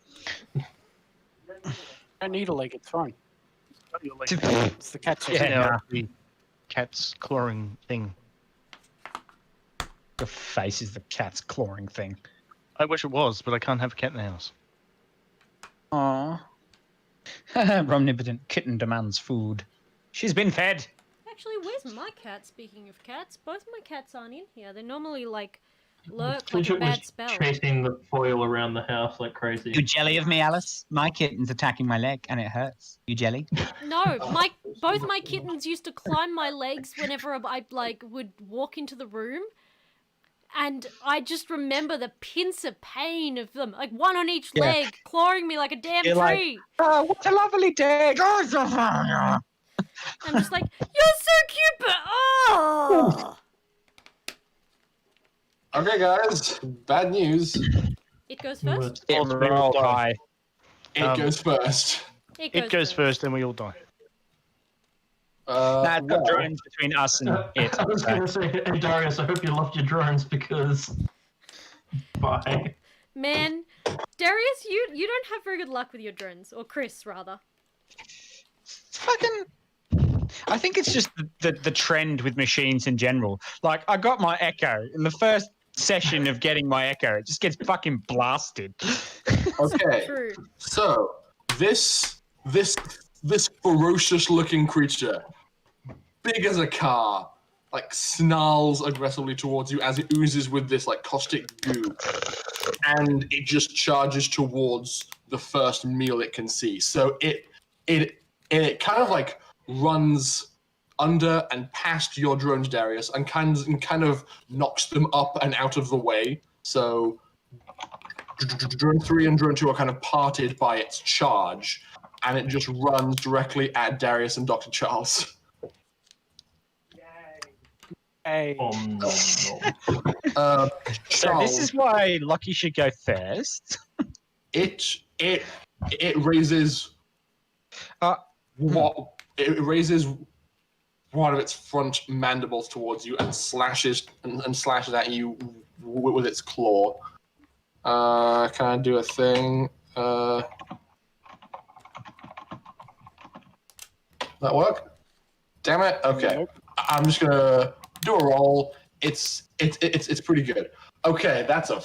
Speaker 5: I don't need a leg. It's fine.
Speaker 9: Yeah,
Speaker 5: It's the cat's
Speaker 9: nah.
Speaker 3: The cat's clawing thing.
Speaker 9: Your face is the cat's clawing thing.
Speaker 3: I wish it was, but I can't have a cat in the house.
Speaker 9: Aww. Omnipotent kitten demands food. She's been fed.
Speaker 2: Actually, where's my cat? Speaking of cats, both my cats aren't in here. They're normally like lurk like a
Speaker 7: Fidget was
Speaker 2: bad spell.
Speaker 7: chasing the foil around the house like crazy.
Speaker 9: You jelly of me, Alice? My kitten's attacking my leg and it hurts. You jelly?
Speaker 2: No, both my kittens used to climb my legs whenever I like would walk into the room, and I just remember the pincer pain of them, like one on each leg, clawing me like a damn
Speaker 9: You're like,
Speaker 2: tree.
Speaker 9: oh, what a lovely day. Oh, it's so fun.
Speaker 2: I'm just like, you're so cute, but oh.
Speaker 1: Okay, guys. Bad news.
Speaker 2: It goes first.
Speaker 9: It rolled high.
Speaker 1: It goes first.
Speaker 3: It goes first, then we all die.
Speaker 9: Nah, it's got drones between us and it.
Speaker 7: I was
Speaker 9: so.
Speaker 7: going to say, hey Darius, I hope you loved your drones because... Bye.
Speaker 2: Man, Darius, you don't have very good luck with your drones, or Chris rather.
Speaker 9: It's fucking. I think it's just the trend with machines in general. Like, I got my Echo in the first session of getting my Echo. It just gets fucking blasted.
Speaker 1: Okay.
Speaker 2: True.
Speaker 1: So this ferocious looking creature, big as a car, like snarls aggressively towards you as it oozes with this like caustic goo, and it just charges towards the first meal it can see. So it kind of like runs under and past your drones, Darius, and kind of knocks them up and out of the way. So drone 3 and drone 2 are kind of parted by its charge, and it just runs directly at Darius and Dr. Charles.
Speaker 5: Hey.
Speaker 7: No.
Speaker 9: So this is why Lucky should go first.
Speaker 1: It raises it raises one of its front mandibles towards you and slashes at you with its claw. Can I do a thing? That work? Damn it! Okay,
Speaker 5: Nope.
Speaker 1: I'm just gonna do a roll. It's pretty good. Okay, that's a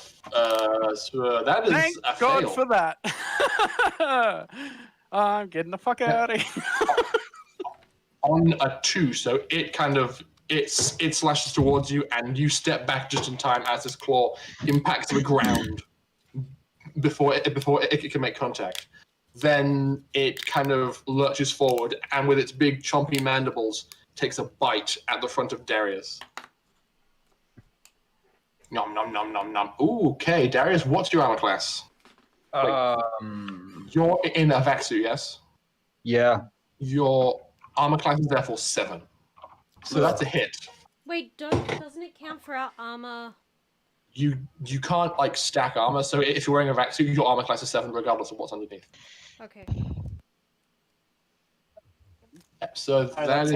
Speaker 1: so that is
Speaker 5: Thank
Speaker 1: a
Speaker 5: God
Speaker 1: fail.
Speaker 5: for that. I'm getting the fuck out of here.
Speaker 1: On a 2, so it kind of it slashes towards you, and you step back just in time as this claw impacts the ground before it can make contact. Then it kind of lurches forward, and with its big chompy mandibles, takes a bite at the front of Darius. Nom nom nom nom nom. Ooh, okay, Darius, what's your armor class? You're in a vac suit, yes?
Speaker 6: Yeah.
Speaker 1: Your armor class is therefore 7. So that's a hit.
Speaker 2: Wait, doesn't it count for our armor?
Speaker 1: You can't like stack armor, so if you're wearing a vac suit, your armor class is 7 regardless of what's underneath.
Speaker 2: Okay.
Speaker 1: So that is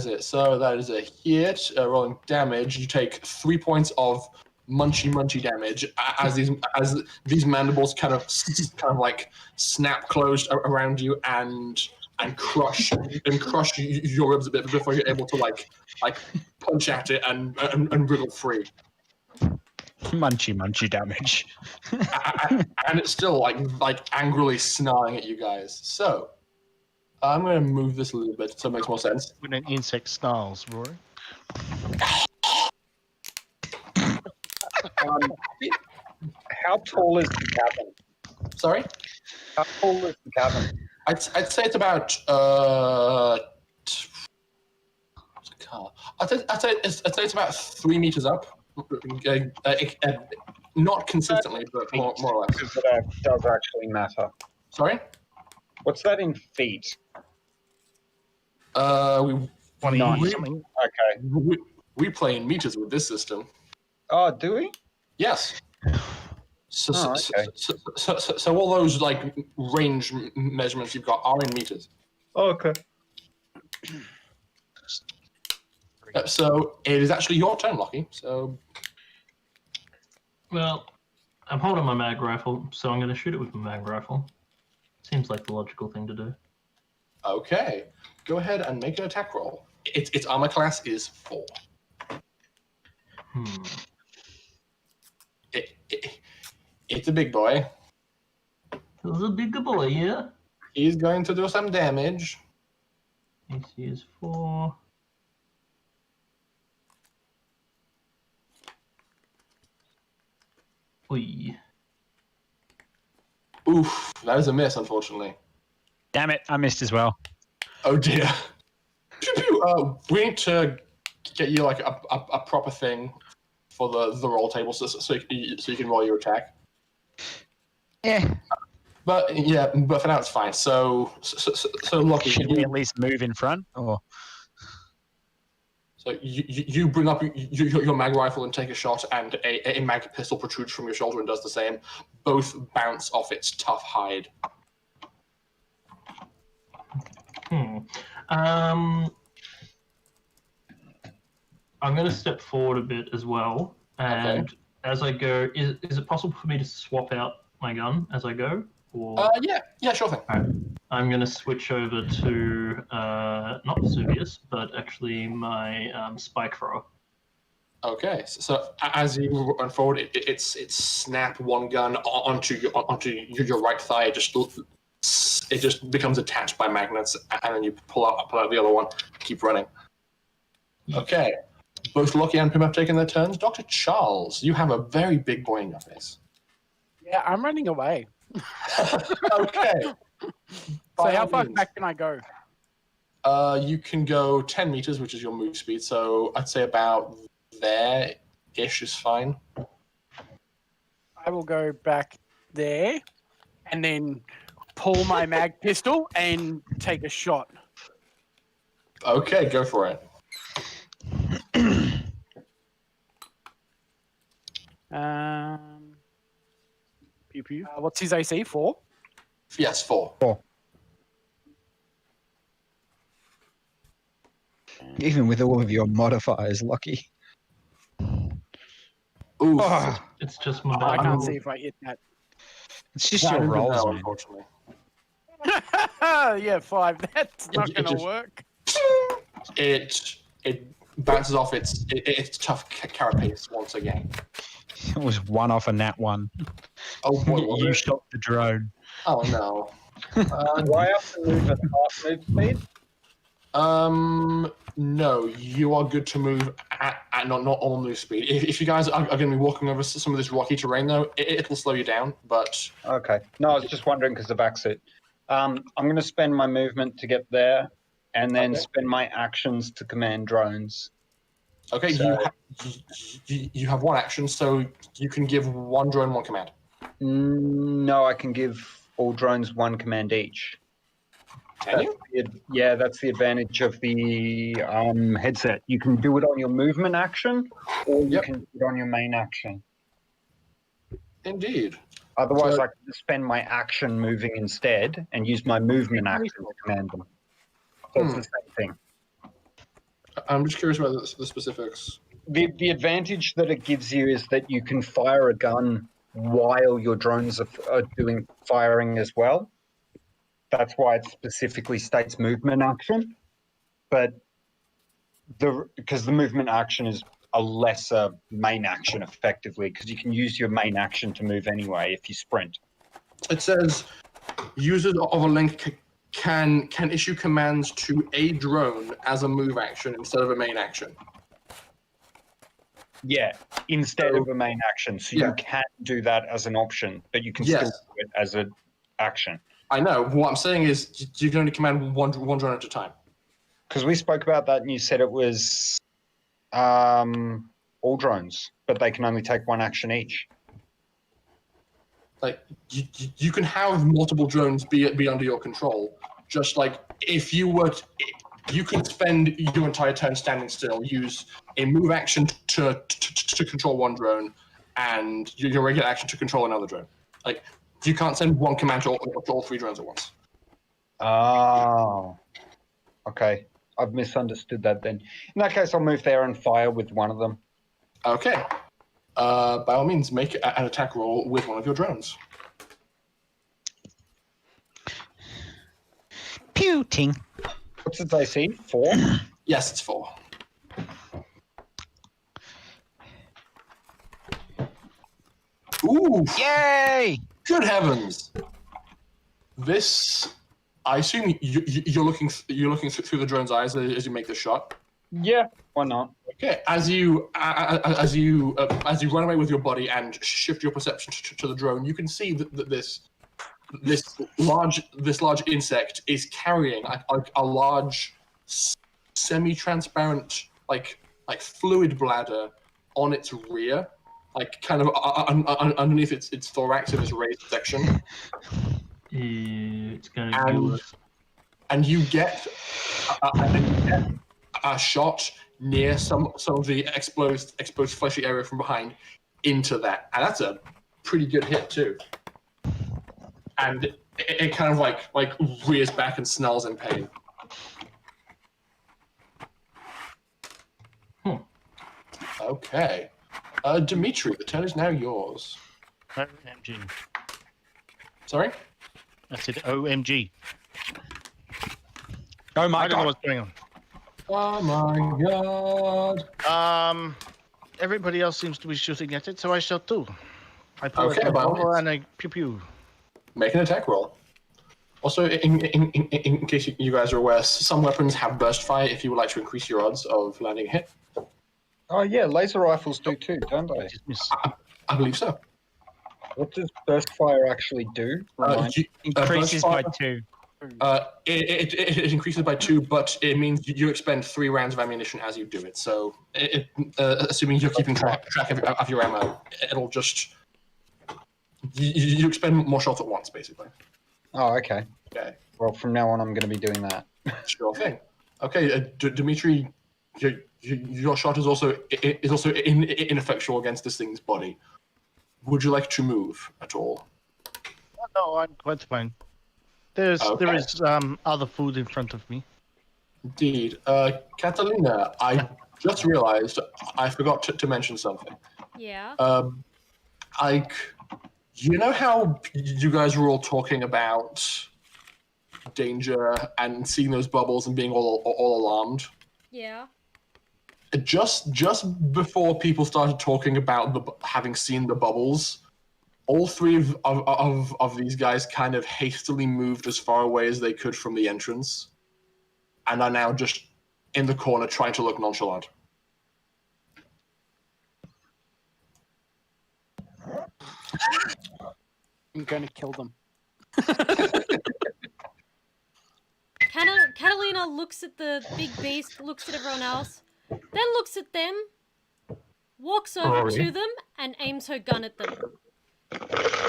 Speaker 1: it. So that is a hit. Rolling damage, you take 3 points of munchy damage as these mandibles kind of like snap closed around you and crush your ribs a bit before you're able to like punch at it and wriggle free.
Speaker 9: Munchy damage.
Speaker 1: And it's still like angrily snarling at you guys. So I'm going to move this a little bit so it makes more sense.
Speaker 3: When an insect snarls, Rory.
Speaker 6: How tall is the cabin?
Speaker 1: Sorry?
Speaker 6: How tall is the cabin?
Speaker 1: I'd say it's about I'd say it's about 3 meters up. Not consistently, but more or less.
Speaker 6: Because that does actually matter.
Speaker 1: Sorry?
Speaker 6: What's that in feet?
Speaker 1: We
Speaker 3: 29 something.
Speaker 6: Okay.
Speaker 1: we play in meters with this system.
Speaker 6: Oh, do we?
Speaker 1: Yes. So,
Speaker 6: Oh, okay.
Speaker 1: so all those like range measurements you've got are in meters.
Speaker 6: Oh, okay.
Speaker 1: So it is actually your turn, Lockie. So,
Speaker 7: Well, I'm holding my mag rifle, so I'm going to shoot it with my mag rifle. Seems like the logical thing to do.
Speaker 1: okay, go ahead and make an attack roll. Its armor class is 4. It's a big boy.
Speaker 7: There's a bigger boy here.
Speaker 1: He's going to do some damage.
Speaker 7: AC is 4. Oi.
Speaker 1: Oof, that is a miss, unfortunately.
Speaker 9: Damn it, I missed as well.
Speaker 1: Oh dear. We need to get you like a proper thing for the roll table so you can roll your attack.
Speaker 9: Yeah.
Speaker 1: But for now it's fine. So Lockie,
Speaker 9: Should we at least move in front? Or
Speaker 1: so you bring up your mag rifle and take a shot, and a mag pistol protrudes from your shoulder and does the same. Both bounce off its tough hide.
Speaker 7: I'm going to step forward a bit as well, and as I go, is it possible for me to swap out my gun as I go? Or
Speaker 1: Yeah, sure thing.
Speaker 7: Alright. I'm going to switch over to not Vesuvius, but actually my spike thrower.
Speaker 1: Okay, so as you run forward, it's snap one gun onto your right thigh. It just becomes attached by magnets, and then you pull out the other one. Keep running. Okay, both Lockie and Pim have taken their turns. Dr. Charles, you have a very big boy in your face.
Speaker 5: Yeah, I'm running away.
Speaker 1: Okay.
Speaker 5: So how far back can I go?
Speaker 1: You can go 10 meters, which is your move speed. So I'd say about there-ish is fine.
Speaker 5: I will go back there and then pull my mag pistol and take a shot.
Speaker 1: Okay, go for it.
Speaker 5: Pew pew. What's his AC? 4?
Speaker 1: Yes, 4.
Speaker 9: even with all of your modifiers, Lucky.
Speaker 1: Oof.
Speaker 9: Oh,
Speaker 7: It's just my
Speaker 5: I
Speaker 7: bad.
Speaker 5: can't see if I hit that.
Speaker 9: it's just
Speaker 1: Not
Speaker 9: your
Speaker 1: even
Speaker 9: rolls,
Speaker 1: now,
Speaker 9: man.
Speaker 1: unfortunately.
Speaker 5: Yeah, 5. That's not
Speaker 1: It
Speaker 5: going to
Speaker 1: just-
Speaker 5: work.
Speaker 1: It bounces off its tough carapace once again.
Speaker 9: It was one off a nat one.
Speaker 1: Oh boy, was
Speaker 9: You
Speaker 1: it?
Speaker 9: shot the drone.
Speaker 1: Oh no.
Speaker 6: Do I have to move at half move speed?
Speaker 1: No, you are good to move at not on move speed. If you guys are going to be walking over some of this rocky terrain, though, it'll slow you down. But
Speaker 6: Okay. No, I was just wondering because of backseat. I'm going to spend my movement to get there, and then
Speaker 1: Okay.
Speaker 6: spend my actions to command drones.
Speaker 1: okay,
Speaker 6: So-
Speaker 1: you have one action, so you can give one drone one command.
Speaker 6: No, I can give all drones one command each.
Speaker 1: Can you?
Speaker 6: Yeah, that's the advantage of the headset. You can do it on your movement action, or you
Speaker 1: Yep.
Speaker 6: can do it on your main action.
Speaker 1: Indeed.
Speaker 6: Otherwise,
Speaker 1: So-
Speaker 6: I can just spend my action moving instead and use my movement action to command them. So it's the same thing.
Speaker 1: I'm just curious about the specifics.
Speaker 6: The advantage that it gives you is that you can fire a gun while your drones are doing firing as well. That's why it specifically states movement action. But because the movement action is a lesser main action effectively, because you can use your main action to move anyway if you sprint.
Speaker 1: It says users of a link can issue commands to a drone as a move action instead of a main action.
Speaker 6: Yeah, instead of a main action. So
Speaker 1: Yeah.
Speaker 6: you can do that as an option, but you can
Speaker 1: Yes.
Speaker 6: still do it as an action.
Speaker 1: I know. What I'm saying is you can only command one drone at a time.
Speaker 6: Because we spoke about that and you said it was all drones, but they can only take one action each.
Speaker 1: Like you can have multiple drones be under your control. Just like if you were, you could spend your entire turn standing still, use a move action to control one drone, and your regular action to control another drone. Like you can't send one command to all three drones at once.
Speaker 6: Oh, okay. I've misunderstood that then. In that case, I'll move there and fire with one of them.
Speaker 1: Okay. By all means, make an attack roll with one of your drones.
Speaker 9: Pewting.
Speaker 6: What's its AC? 4?
Speaker 1: Yes, it's 4. Ooh!
Speaker 9: Yay!
Speaker 1: Good heavens! This, I assume you're looking through the drone's eyes as you make the shot.
Speaker 6: Yeah, why not?
Speaker 1: Okay, as you run away with your body and shift your perception to the drone, you can see that this large insect is carrying a large semi-transparent like fluid bladder on its rear, like kind of underneath its thorax in this raised section.
Speaker 7: It's gonna do it.
Speaker 1: And you get a shot near some of the exposed fleshy area from behind into that, and that's a pretty good hit too. And it kind of like rears back and snarls in pain. Okay, Dimitri, the turn is now yours.
Speaker 3: OMG.
Speaker 1: Sorry?
Speaker 3: I said OMG.
Speaker 9: Oh my
Speaker 3: I don't know
Speaker 9: god.
Speaker 3: what's going on.
Speaker 1: Oh my god.
Speaker 3: Everybody else seems to be shooting at it, so I shall too. I pull
Speaker 1: Okay,
Speaker 3: it
Speaker 1: by all
Speaker 3: over
Speaker 1: means.
Speaker 3: and I pew pew.
Speaker 1: Make an attack roll. Also, in case you guys are aware, some weapons have burst fire if you would like to increase your odds of landing a hit.
Speaker 6: Oh yeah, laser rifles do too, don't they?
Speaker 3: Just miss.
Speaker 1: I believe so.
Speaker 6: What does burst fire actually do? Remind me.
Speaker 9: Increases by 2.
Speaker 1: It increases by 2, but it means you expend 3 rounds of ammunition as you do it. So, assuming you're keeping track of your ammo, it'll just you expend more shots at once, basically.
Speaker 6: Oh, okay.
Speaker 1: Okay,
Speaker 6: Well, from now on, I'm going to be doing that.
Speaker 1: sure thing. Okay, Dimitri, your shot is also ineffectual against this thing's body. Would you like to move at all?
Speaker 3: No, I'm quite fine. There is other food in front of me.
Speaker 1: Indeed. Catalina, I just realized I forgot to mention something.
Speaker 2: Yeah.
Speaker 1: You know how you guys were all talking about danger and seeing those bubbles and being all alarmed?
Speaker 2: Yeah.
Speaker 1: Just before people started talking about having seen the bubbles, all 3 of these guys kind of hastily moved as far away as they could from the entrance, and are now just in the corner trying to look nonchalant.
Speaker 5: I'm going to kill them.
Speaker 2: Catalina looks at the big beast, looks at everyone else, then looks at them, walks over
Speaker 1: Rory.
Speaker 2: to them, and aims her gun at them.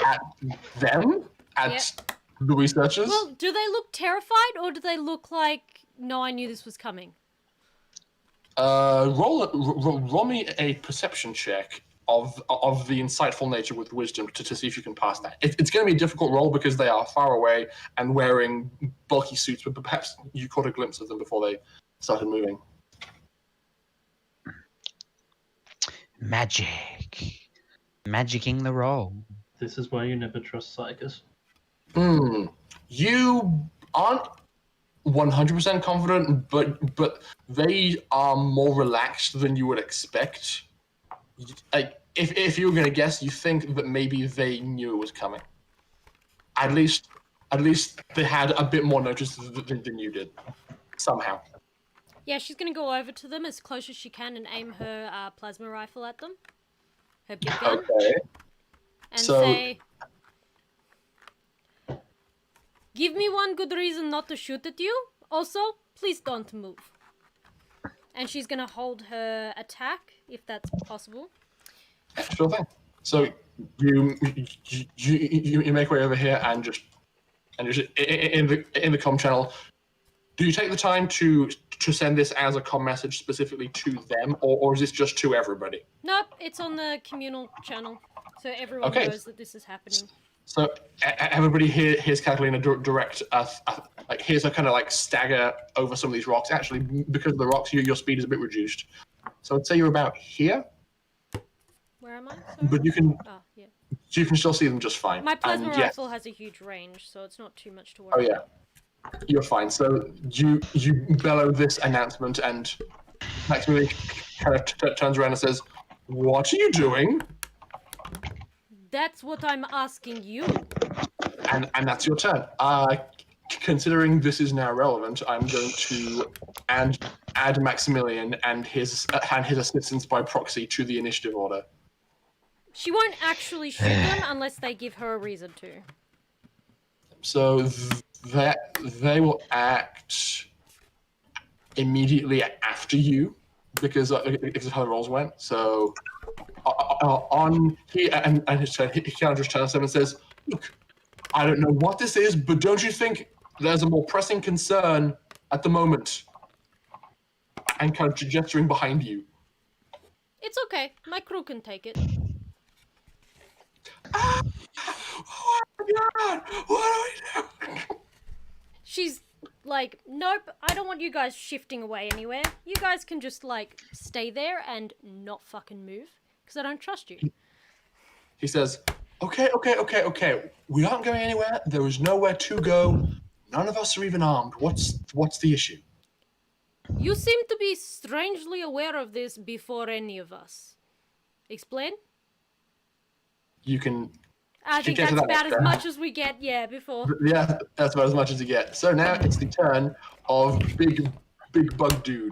Speaker 1: At them? At the researchers?
Speaker 2: Well, do they look terrified, or do they look like, no, I knew this was coming?
Speaker 1: Roll me a perception check of the insightful nature with wisdom to see if you can pass that. It's going to be a difficult roll because they are far away and wearing bulky suits, but perhaps you caught a glimpse of them before they started moving.
Speaker 9: Magic. Magicking the roll.
Speaker 7: This is why you never trust psychers.
Speaker 1: You aren't 100% confident, but they are more relaxed than you would expect. Like, if you were going to guess, you think that maybe they knew it was coming. At least at least they had a bit more notice than you did, somehow.
Speaker 2: Yeah, she's gonna go over to them as close as she can and aim her plasma rifle at them. Her big gun.
Speaker 1: Okay.
Speaker 2: And
Speaker 1: So-
Speaker 2: say, give me one good reason not to shoot at you. Also, please don't move. And she's gonna hold her attack, if that's possible.
Speaker 1: Sure thing. So you make way over here and just in the comm channel. Do you take the time to send this as a comm message specifically to them, or is this just to everybody?
Speaker 2: Nope, it's on the communal channel, so everyone
Speaker 1: Okay.
Speaker 2: knows that this is happening.
Speaker 1: So everybody here's Catalina direct. Like here's a kind of like stagger over some of these rocks. Actually, because of the rocks, your speed is a bit reduced. So I'd say you're about here,
Speaker 2: Where am I? Sorry?
Speaker 1: but you can
Speaker 2: yeah.
Speaker 1: still see them just fine.
Speaker 2: My plasma
Speaker 1: And yes-
Speaker 2: rifle has a huge range, so it's not too much to worry
Speaker 1: Oh yeah, you're fine. So you bellow this announcement, and Maximilian kind of turns around and says, "What are you doing?"
Speaker 2: That's what I'm asking you.
Speaker 1: And that's your turn. Considering this is now relevant, I'm going to add Maximilian and his assistants by proxy to the initiative order.
Speaker 2: She won't actually shoot them unless they give her a reason to.
Speaker 1: So they will act immediately after you because of how the rolls went. So he kind of just turns to them and says, "Look, I don't know what this is, but don't you think there's a more pressing concern at the moment?" And kind of gesturing behind you.
Speaker 2: It's okay. My crew can take it.
Speaker 1: Oh my God! What are we doing?
Speaker 2: She's like, nope, I don't want you guys shifting away anywhere. You guys can just, like, stay there and not fucking move, because I don't trust you.
Speaker 1: He says, okay. We aren't going anywhere. There is nowhere to go. None of us are even armed. What's the issue?
Speaker 2: You seem to be strangely aware of this before any of us. Explain?
Speaker 1: You can...
Speaker 2: I think
Speaker 1: get
Speaker 2: that's
Speaker 1: to that
Speaker 2: about
Speaker 1: next
Speaker 2: as
Speaker 1: turn.
Speaker 2: much as we get, before.
Speaker 1: Yeah, that's about as much as you get. So now it's the turn of big bug dude.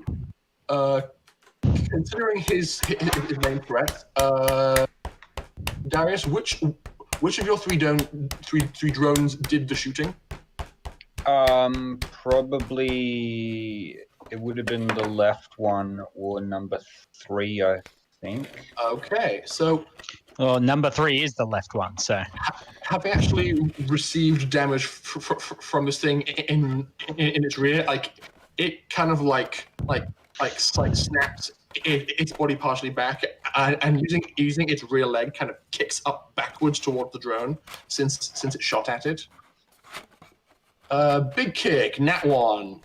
Speaker 1: Considering his main threat, Darius, which of your three drones did the shooting?
Speaker 6: Probably it would have been the left one or number 3, I think.
Speaker 1: Okay, so
Speaker 9: Well, number 3 is the left one, so.
Speaker 1: having actually received damage from this thing in its rear, like it kind of like snaps its body partially back, and using its rear leg kind of kicks up backwards towards the drone since it shot at it. Big kick, nat 1.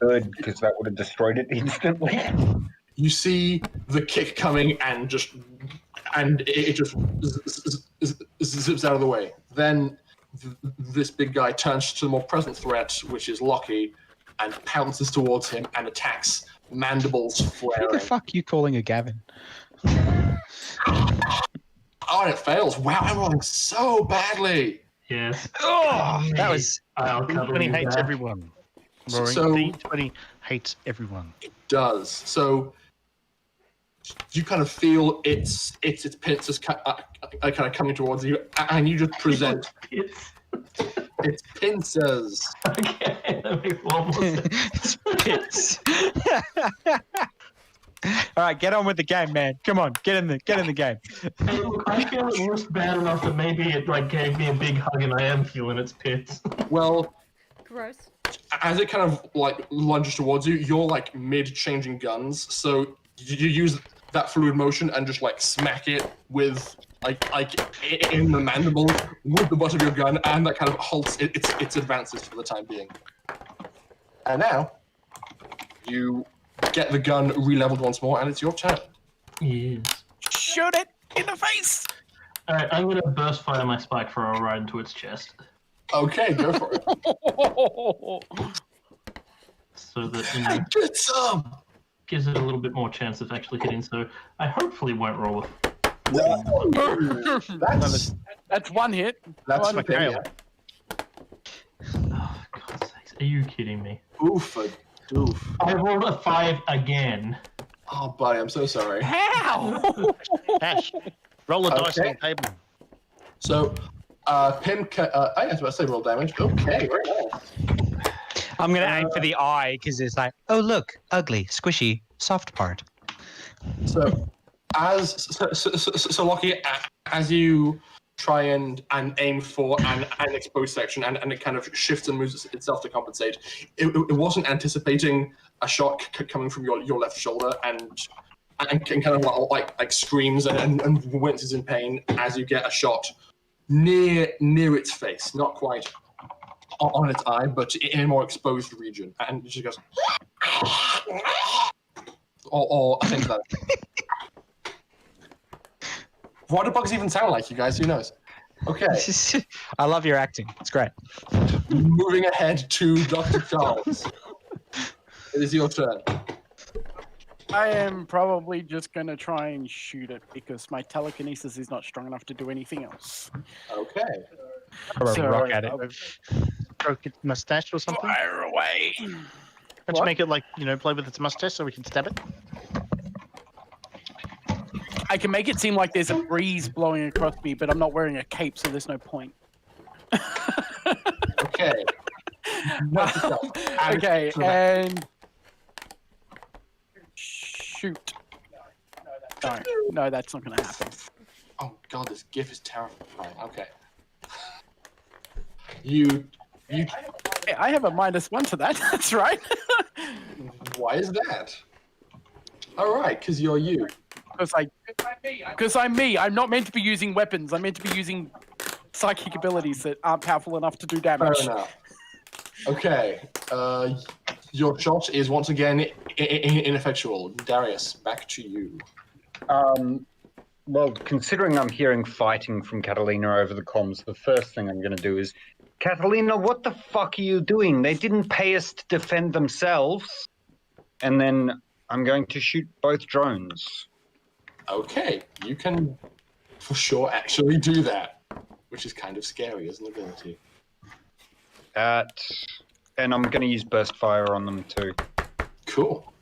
Speaker 6: Good, because that would have destroyed it instantly.
Speaker 1: You see the kick coming and it just zips out of the way. Then this big guy turns to the more present threat, which is Lockie, and pounces towards him and attacks, mandibles
Speaker 9: Who the
Speaker 1: flaring.
Speaker 9: fuck are you calling a Gavin?
Speaker 1: Oh, and it fails. Wow, I'm rolling so badly.
Speaker 7: Yes.
Speaker 9: Oh, that was.
Speaker 7: I'll cover
Speaker 3: D20
Speaker 7: you
Speaker 3: hates
Speaker 7: back.
Speaker 3: everyone. Rory,
Speaker 1: So-
Speaker 3: D20 hates everyone.
Speaker 1: It does. So you kind of feel its pincers kind of coming towards you, and you just present
Speaker 7: It's
Speaker 1: its pincers.
Speaker 7: okay. That makes one more sense.
Speaker 9: Pits. All right, get on with the game, man. Come on, get in the game.
Speaker 7: Hey, look, I feel it was bad enough that maybe it like gave me a big hug, and I am feeling its pits.
Speaker 1: Well,
Speaker 2: Gross.
Speaker 1: as it kind of like lunges towards you, you're like mid changing guns, so you use that fluid motion and just like smack it with like in the mandible with the butt of your gun, and that kind of halts its advances for the time being. And now you get the gun re-leveled once more, and it's your turn.
Speaker 7: Yes.
Speaker 9: Shoot it in the face.
Speaker 7: All right, I'm gonna burst fire my spike thrower right into its chest,
Speaker 1: Okay, go for it.
Speaker 7: so that
Speaker 1: Get some.
Speaker 7: gives it a little bit more chance of actually hitting. So I hopefully won't roll
Speaker 1: That's
Speaker 5: That's one hit.
Speaker 1: that's
Speaker 3: One
Speaker 1: okay,
Speaker 3: fail.
Speaker 1: yeah.
Speaker 7: Are you kidding me?
Speaker 1: Oof a doof.
Speaker 7: I rolled a 5 again.
Speaker 1: Oh, buddy, I'm so sorry.
Speaker 5: How?
Speaker 3: Ash, roll a dice on
Speaker 1: Okay.
Speaker 3: the table.
Speaker 1: So, Pim, I was about to say roll damage. Okay, very nice.
Speaker 9: I'm going to aim for the eye because it's like, oh, look, ugly, squishy, soft part.
Speaker 1: So, Lockie, as you try and aim for an exposed section, and it kind of shifts and moves itself to compensate, it wasn't anticipating a shot coming from your left shoulder, and kind of like screams and winces in pain as you get a shot near its face, not quite on its eye, but in a more exposed region, and she goes, or I think that. What do bugs even sound like, you guys? Who knows? Okay.
Speaker 9: I love your acting. It's great.
Speaker 1: Moving ahead to Dr. Charles. It is your turn.
Speaker 5: I am probably just gonna try and shoot it because my telekinesis is not strong enough to do anything else.
Speaker 1: Okay.
Speaker 3: So,
Speaker 9: rock at it.
Speaker 3: Stroke its mustache or something?
Speaker 5: Fire away.
Speaker 3: Let's make it like, play with its mustache so we can stab it.
Speaker 5: I can make it seem like there's a breeze blowing across me, but I'm not wearing a cape, so there's no point.
Speaker 1: Okay.
Speaker 5: Okay, and shoot. No, that's not gonna happen.
Speaker 1: Oh god, this GIF is terrifying. Okay. You.
Speaker 5: Hey, I have a -1 to that. That's right.
Speaker 1: Why is that? All right, because you're you.
Speaker 5: Because I'm me. I'm not meant to be using weapons. I'm meant to be using psychic abilities that aren't powerful enough to do damage.
Speaker 1: Fair enough. Okay. Your shot is once again ineffectual. Darius, back to you.
Speaker 6: Well, considering I'm hearing fighting from Catalina over the comms, the first thing I'm going to do is, Catalina, what the fuck are you doing? They didn't pay us to defend themselves. And then I'm going to shoot both drones.
Speaker 1: Okay, you can for sure actually do that, which is kind of scary as an ability.
Speaker 6: And I'm going to use burst fire on them too.
Speaker 1: Cool.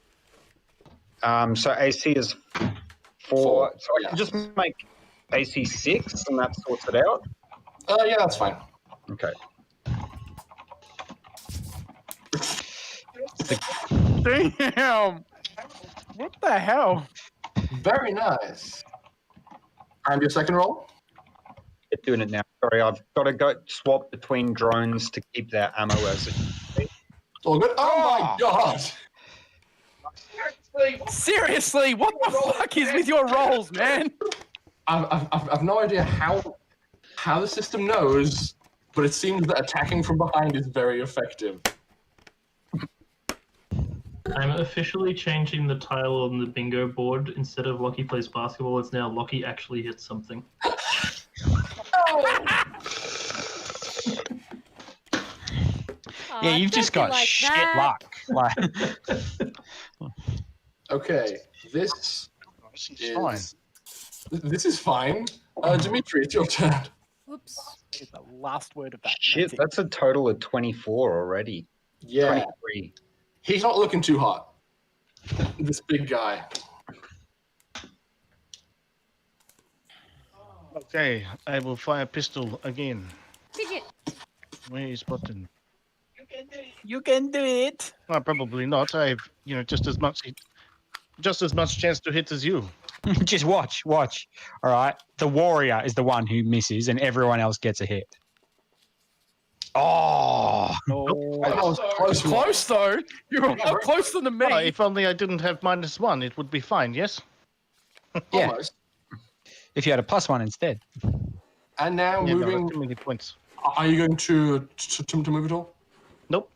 Speaker 6: So AC is 4.
Speaker 1: Four,
Speaker 6: So I can just make AC 6 and that sorts it out.
Speaker 1: Yeah, that's fine.
Speaker 6: Okay.
Speaker 5: Damn! What the hell?
Speaker 1: Very nice. And your second roll?
Speaker 6: It's doing it now. Sorry, I've got to go swap between drones to keep their ammo as it.
Speaker 1: It's all good. Oh my god!
Speaker 5: Seriously, what the fuck is with your rolls, man?
Speaker 1: I've no idea how the system knows, but it seems that attacking from behind is very effective.
Speaker 7: I'm officially changing the title on the bingo board. Instead of Lockie plays basketball, it's now Lockie actually hits something.
Speaker 9: Yeah, you've just got
Speaker 2: like
Speaker 9: shit
Speaker 2: that.
Speaker 9: luck.
Speaker 1: Okay, this
Speaker 3: fine.
Speaker 1: This is fine. Dimitri, it's your turn.
Speaker 2: Whoops.
Speaker 5: Get the last word of that.
Speaker 6: Shit, that's a total of 24 already.
Speaker 1: Yeah,
Speaker 6: 23.
Speaker 1: he's not looking too hot. This big guy.
Speaker 3: Okay, I will fire pistol again.
Speaker 2: Fidget.
Speaker 3: Where is button?
Speaker 5: You can do it.
Speaker 3: Well, probably not. I've, just as much chance to hit as you.
Speaker 9: Just watch. All right. The warrior is the one who misses, and everyone else gets a hit. Oh,
Speaker 1: That was close.
Speaker 5: Close though. You're a lot closer than me.
Speaker 3: Well, if only I didn't have -1, it would be fine. Yes.
Speaker 9: Yeah.
Speaker 1: Almost.
Speaker 9: if you had a +1 instead.
Speaker 1: And now
Speaker 3: Yeah, no,
Speaker 1: moving.
Speaker 3: that's too many points.
Speaker 1: Are you going to move at all?
Speaker 3: Nope.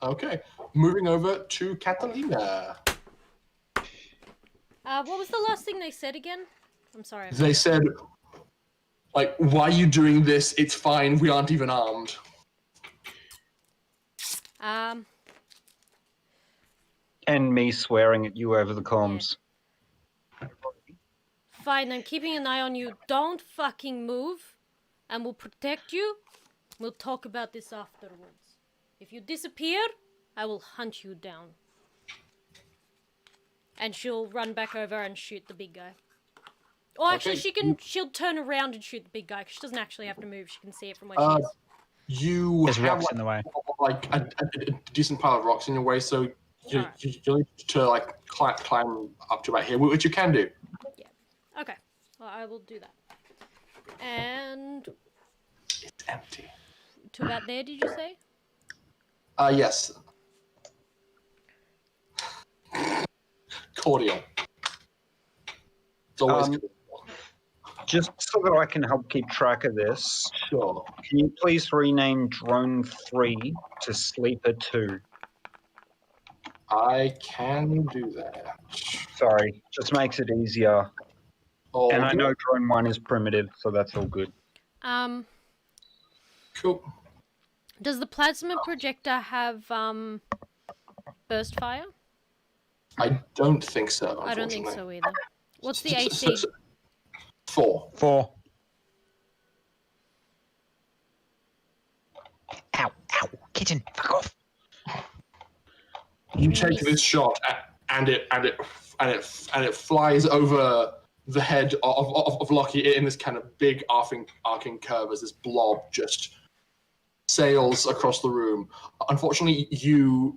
Speaker 1: Okay. Moving over to Catalina.
Speaker 2: What was the last thing they said again? I'm sorry.
Speaker 1: They said, like, why are you doing this? It's fine. We aren't even armed.
Speaker 6: And me swearing at you over the comms.
Speaker 2: Fine, I'm keeping an eye on you. Don't fucking move, and we'll protect you. We'll talk about this afterwards. If you disappear, I will hunt you down. And she'll run back over and shoot the big guy. Or actually, she'll turn around and shoot the big guy, because she doesn't actually have to move. She can see it from where she is.
Speaker 1: You
Speaker 9: There's
Speaker 1: have
Speaker 9: rocks in the way.
Speaker 1: like a decent pile of rocks in your way, so you need to like climb up to about here, which you can do.
Speaker 2: Yeah. Okay. Well, I will do that. And
Speaker 1: It's empty.
Speaker 2: to about there, did you say?
Speaker 1: Yes. Cordial. It's always good.
Speaker 6: Just so that I can help keep track of this,
Speaker 1: Sure.
Speaker 6: can you please rename Drone 3 to Sleeper 2?
Speaker 1: I can do that.
Speaker 6: Sorry, just makes it easier.
Speaker 1: Oh,
Speaker 6: And I know Drone 1 is primitive, so that's all good.
Speaker 1: Cool.
Speaker 2: Does the plasma projector have burst fire?
Speaker 1: I don't think so.
Speaker 2: I don't think so either. What's the
Speaker 1: So-
Speaker 2: AC?
Speaker 1: 4.
Speaker 9: 4. Ow, ow, kitchen, fuck off.
Speaker 1: You take this shot, and it flies over the head of Lockie in this kind of big arcing curve as this blob just sails across the room. Unfortunately, you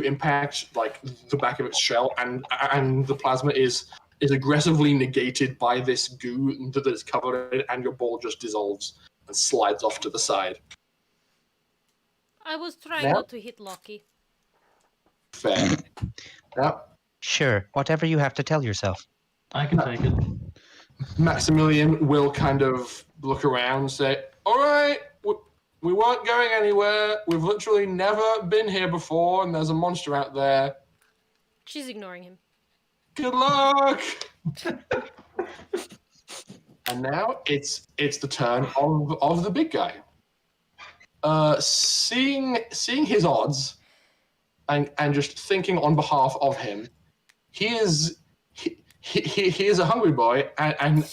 Speaker 1: impact like the back of its shell, and the plasma is aggressively negated by this goo that is covered in it, and your ball just dissolves and slides off to the side.
Speaker 2: I was trying
Speaker 1: Yeah.
Speaker 2: not to hit Lockie.
Speaker 1: Fair. Yeah.
Speaker 8: Sure, whatever you have to tell yourself.
Speaker 7: I can take it.
Speaker 1: Maximilian will kind of look around and say, all right, we weren't going anywhere. We've literally never been here before, and there's a monster out there.
Speaker 2: She's ignoring him.
Speaker 1: Good luck! And now it's the turn of the big guy. Seeing his odds and just thinking on behalf of him, he is a hungry boy and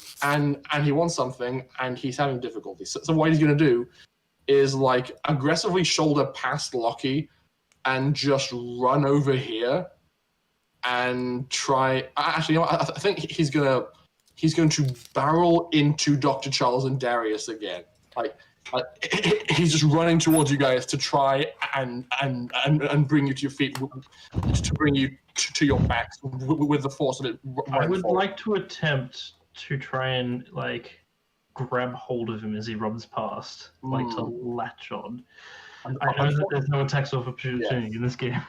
Speaker 1: he wants something and he's having difficulty. So what he's gonna do is like aggressively shoulder past Lockie and just run over here and try. Actually, you know what? I think he's going to barrel into Dr. Charles and Darius again. Like he's just running towards you guys to try and bring you to your feet, to bring you to your backs with the force of it.
Speaker 7: I would like to attempt to try and like grab hold of him as he runs past, like to latch on. I know that there's no attacks of opportunity in this game.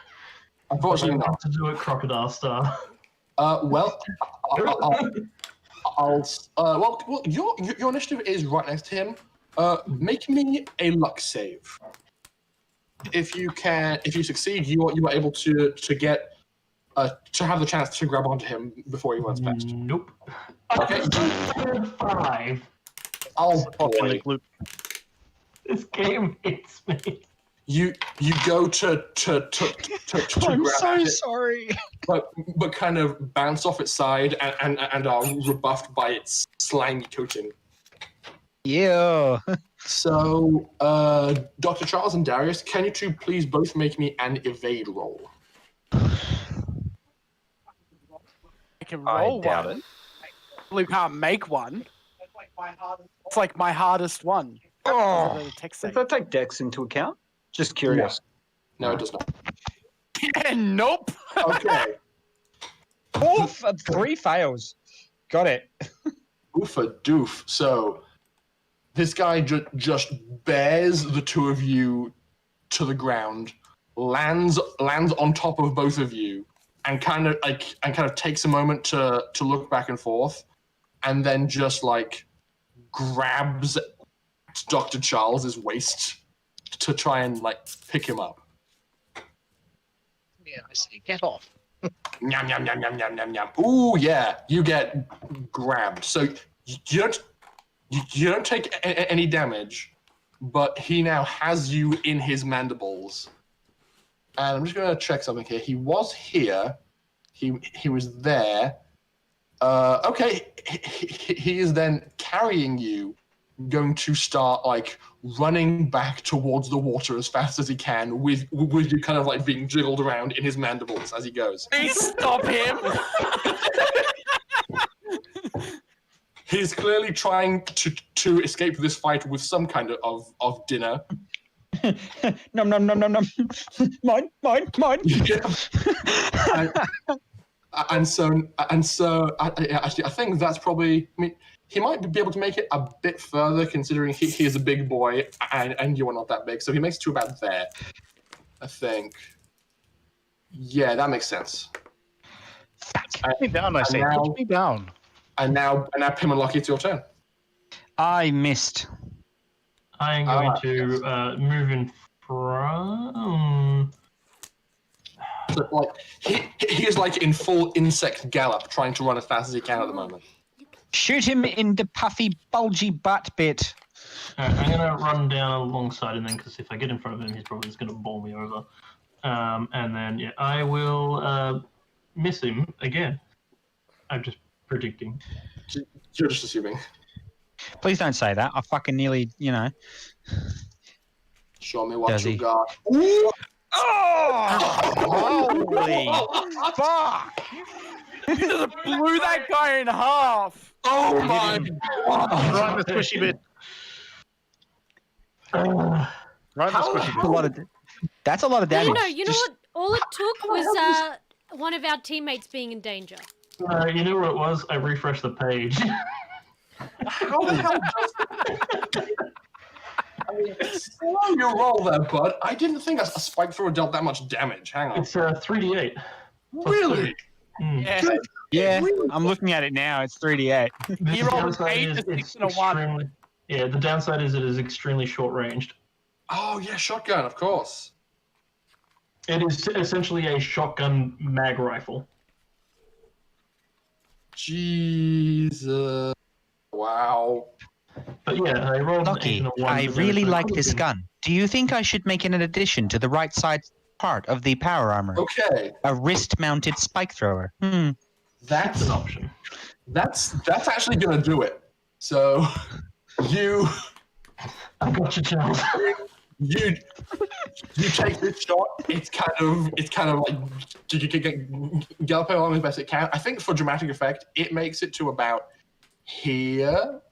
Speaker 1: Unfortunately,
Speaker 7: I
Speaker 1: not.
Speaker 7: want to do it crocodile style.
Speaker 1: Well, your initiative is right next to him. Make me a luck save. If you succeed, you are able to get to have the chance to grab onto him before he runs past.
Speaker 7: Nope.
Speaker 1: Okay.
Speaker 7: 5.
Speaker 1: Oh boy.
Speaker 7: This game hates me.
Speaker 1: You go to
Speaker 9: I'm
Speaker 1: grab
Speaker 9: so
Speaker 1: at it,
Speaker 9: sorry.
Speaker 1: but kind of bounce off its side and are rebuffed by its slimy coating.
Speaker 9: Yeah.
Speaker 1: So, Dr. Charles and Darius, can you two please both make me an evade roll?
Speaker 5: I can roll
Speaker 10: doubt
Speaker 5: one.
Speaker 10: it.
Speaker 5: Well, you can't make one. It's like my hardest one.
Speaker 6: Oh,
Speaker 5: The text
Speaker 6: does
Speaker 5: save.
Speaker 6: that take Dex into account? Just curious.
Speaker 1: No, it does not.
Speaker 5: Nope.
Speaker 1: Okay.
Speaker 9: 3 fails. Got it.
Speaker 1: Oofa doof. So, this guy just bears the two of you to the ground, lands on top of both of you, and kind of takes a moment to look back and forth, and then just like grabs Dr. Charles's waist to try and like pick him up.
Speaker 9: Yeah, I say, get off.
Speaker 1: Nyam nyam nyam nyam nyam nyam nyam. Ooh yeah, you get grabbed. So you don't take any damage, but he now has you in his mandibles. And I'm just gonna check something here. He was here. He was there. Okay, he is then carrying you going to start like running back towards the water as fast as he can, with you kind of like being jiggled around in his mandibles as he goes.
Speaker 4: Please stop him!
Speaker 1: He's clearly trying to escape this fight with some kind of dinner.
Speaker 9: Nom nom nom nom nom. Mine.
Speaker 1: And so I think that's probably. I mean, he might be able to make it a bit further, considering he is a big boy and you are not that big. So he makes it to about there, I think. Yeah, that makes sense.
Speaker 3: Put me down, I say. Put me down.
Speaker 1: And now, Pim and Lucky, it's your turn.
Speaker 9: I missed.
Speaker 7: I'm going to move in front.
Speaker 1: So, like he is like in full insect gallop, trying to run as fast as he can at the moment.
Speaker 9: Shoot him in the puffy, bulgy butt bit.
Speaker 7: I'm going to run down alongside him then, because if I get in front of him, he's probably just going to bowl me over. And then, yeah, I will miss him again. I'm just predicting.
Speaker 1: You're just assuming.
Speaker 9: Please don't say that. I fucking nearly,
Speaker 1: Show me what
Speaker 9: Does
Speaker 1: you
Speaker 9: he?
Speaker 1: got.
Speaker 9: Oh! Holy fuck!
Speaker 5: You just blew that guy in half.
Speaker 1: Oh my god!
Speaker 3: Right in the squishy bit. Right in the squishy bit.
Speaker 9: That's a lot of damage.
Speaker 2: You know what? All it took was one of our teammates being in danger.
Speaker 7: You know what it was? I refreshed the page.
Speaker 1: How the hell does I mean, slow your roll there, bud. I didn't think a spike thrower dealt that much damage. Hang on.
Speaker 7: It's 3d8.
Speaker 1: Really?
Speaker 5: Yeah.
Speaker 9: Yeah, I'm looking at it now. It's 3d8.
Speaker 5: He rolled an 8, a 6, and a 1.
Speaker 7: Yeah, the downside is it is extremely short-ranged.
Speaker 1: Oh, yeah, shotgun, of course.
Speaker 7: It is essentially a shotgun mag rifle.
Speaker 1: Jesus. Wow.
Speaker 7: But yeah, I rolled an 8
Speaker 8: Lucky,
Speaker 7: and a 1.
Speaker 8: I
Speaker 7: but
Speaker 8: really
Speaker 7: then
Speaker 8: like
Speaker 7: could've
Speaker 8: this
Speaker 7: been-
Speaker 8: gun. Do you think I should make an addition to the right side part of the power armor?
Speaker 1: Okay,
Speaker 8: A wrist-mounted spike thrower.
Speaker 7: That's
Speaker 1: that's
Speaker 7: an option.
Speaker 1: that's actually gonna do it. So, you
Speaker 7: I got you, Charles.
Speaker 1: you take this shot. It's kind of like galloping along as best it can. I think for dramatic effect, it makes it to about here.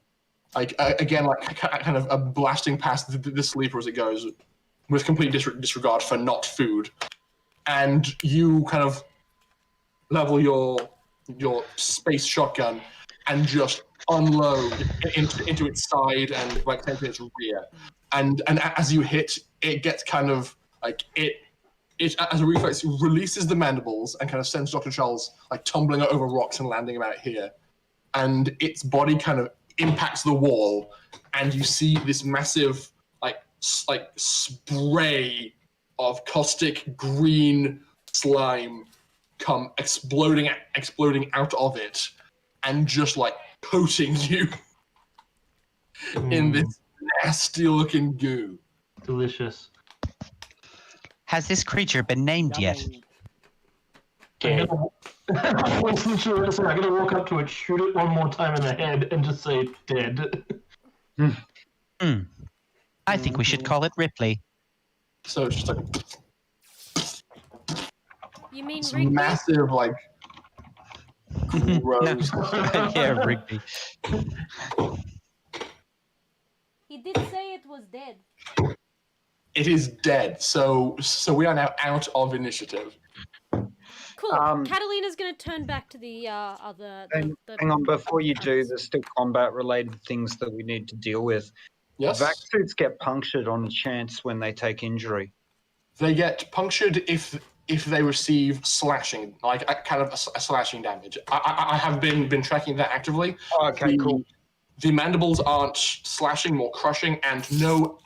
Speaker 1: Like again, like kind of a blasting past the sleeper as it goes, with complete disregard for not food, and you kind of level your space shotgun and just unload into its side and like into its rear, and as you hit, it gets kind of like it as a reflex releases the mandibles and kind of sends Dr. Charles like tumbling over rocks and landing about here, and its body kind of impacts the wall, and you see this massive like spray of caustic green slime come exploding out of it, and just like coating you in this nasty looking goo.
Speaker 7: Delicious.
Speaker 8: Has this creature been named yet?
Speaker 7: I'm gonna walk up to it, shoot it one more time in the head, and just say dead.
Speaker 8: I think we should call it Ripley.
Speaker 1: So it's just like
Speaker 2: You mean
Speaker 1: this
Speaker 2: Rigby?
Speaker 1: massive like gross.
Speaker 8: Yeah, Rigby.
Speaker 2: He did say it was dead.
Speaker 1: It is dead. So we are now out of initiative.
Speaker 2: Cool. Catalina's gonna turn back to the other.
Speaker 6: Hang on, before you do, there's still combat-related things that we need to deal with.
Speaker 1: Yes.
Speaker 6: Vac suits get punctured on a chance when they take injury.
Speaker 1: They get punctured if they receive slashing, like kind of a slashing damage. I have been tracking that actively.
Speaker 6: Oh, okay, cool.
Speaker 1: The mandibles aren't slashing, more crushing, and no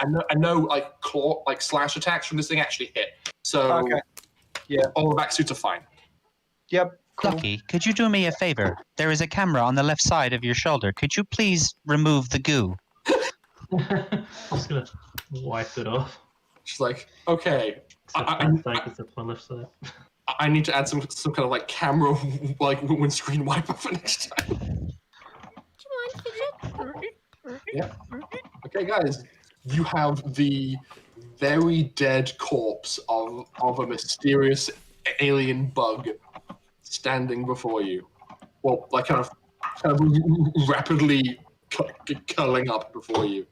Speaker 1: like claw, like slash attacks from this thing actually hit. So
Speaker 6: Okay. Yeah.
Speaker 1: all the back suits are fine.
Speaker 6: Yep. Cool.
Speaker 8: Lucky, could you do me a favor? There is a camera on the left side of your shoulder. Could you please remove the goo?
Speaker 7: I'm just gonna wipe it off.
Speaker 1: She's like, okay,
Speaker 7: Except that side, except my left side.
Speaker 1: I need to add some kind of like camera like windscreen wiper for next time.
Speaker 2: Do you mind, Fidget?
Speaker 1: Yeah. Okay, guys, you have the very dead corpse of a mysterious alien bug standing before you. Well, like kind of rapidly curling up before you.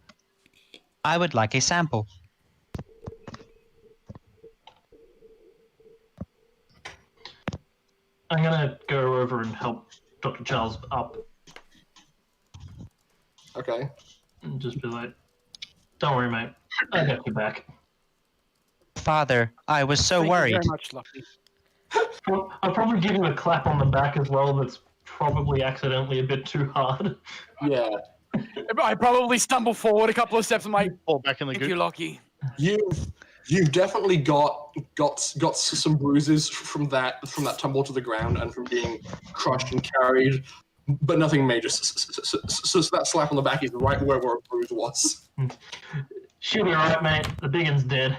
Speaker 9: I would like a sample.
Speaker 7: I'm gonna go over and help Dr. Charles up
Speaker 1: Okay.
Speaker 7: and just be like, "Don't worry, mate. I got your back."
Speaker 9: Father, I was so
Speaker 5: Thank
Speaker 9: worried.
Speaker 5: you very much, Lucky.
Speaker 7: I'll probably give him a clap on the back as well. That's probably accidentally a bit too hard.
Speaker 1: Yeah.
Speaker 5: I probably stumble forward a couple of steps. I'm like,
Speaker 3: Fall back in the
Speaker 5: thank you,
Speaker 3: goop.
Speaker 5: Lucky.
Speaker 1: You've definitely got some bruises from that tumble to the ground and from being crushed and carried, but nothing major. So that slap on the back is right where a bruise was.
Speaker 7: She'll be alright, mate. The big one's dead.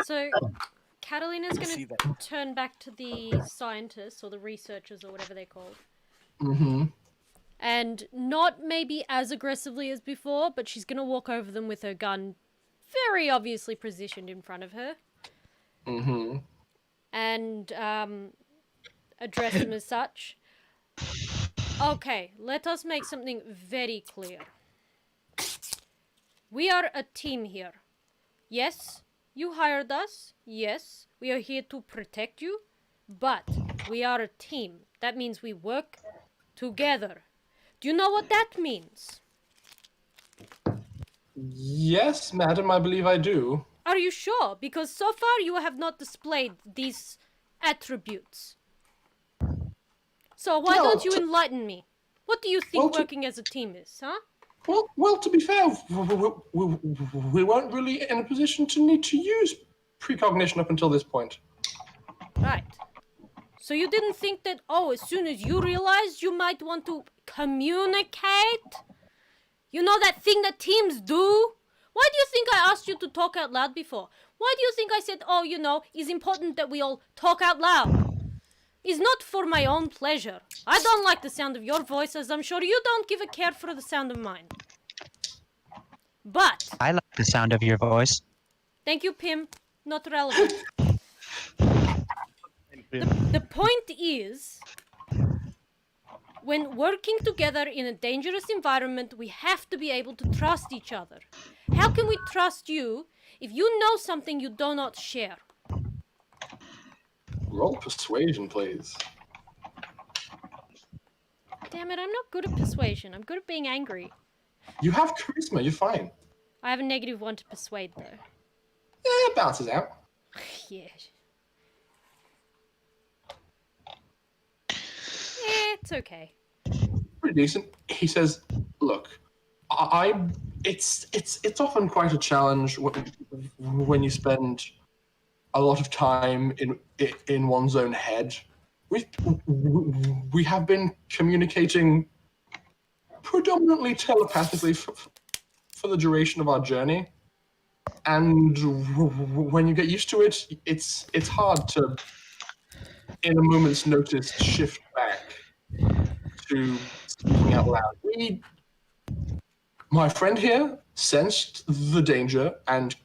Speaker 2: So Catalina's
Speaker 5: See
Speaker 2: gonna
Speaker 5: that.
Speaker 2: turn back to the scientists or the researchers or whatever they're called.
Speaker 1: Mm-hmm.
Speaker 2: And not maybe as aggressively as before, but she's gonna walk over them with her gun very obviously positioned in front of her.
Speaker 1: Mm-hmm.
Speaker 2: And address them as such. Okay, let us make something very clear. We are a team here. Yes, you hired us. Yes, we are here to protect you. But we are a team. That means we work together. Do you know what that means?
Speaker 1: Yes, madam, I believe I do.
Speaker 2: Are you sure? Because so far you have not displayed these attributes. So why don't you enlighten me? What do you think working as a team is, huh?
Speaker 1: Well, to be fair, we weren't really in a position to need to use precognition up until this point.
Speaker 2: Right. So you didn't think that, as soon as you realized you might want to communicate? You know that thing that teams do? Why do you think I asked you to talk out loud before? Why do you think I said, it's important that we all talk out loud? It's not for my own pleasure. I don't like the sound of your voice, as I'm sure you don't give a care for the sound of mine. But...
Speaker 9: I like the sound of your voice.
Speaker 2: Thank you, Pim. Not relevant. The point is, when working together in a dangerous environment, we have to be able to trust each other. How can we trust you if you know something you do not share?
Speaker 1: Roll persuasion, please.
Speaker 2: Damn it, I'm not good at persuasion. I'm good at being angry.
Speaker 1: You have charisma, you're fine.
Speaker 2: I have a -1 to persuade, though.
Speaker 1: Yeah, it bounces out.
Speaker 2: Yeah. It's okay.
Speaker 1: Pretty decent. He says, "Look, it's often quite a challenge when you spend a lot of time in one's own head. We have been communicating predominantly telepathically for the duration of our journey, and when you get used to it, it's hard to, in a moment's notice, shift back to speaking out loud. My friend here sensed the danger and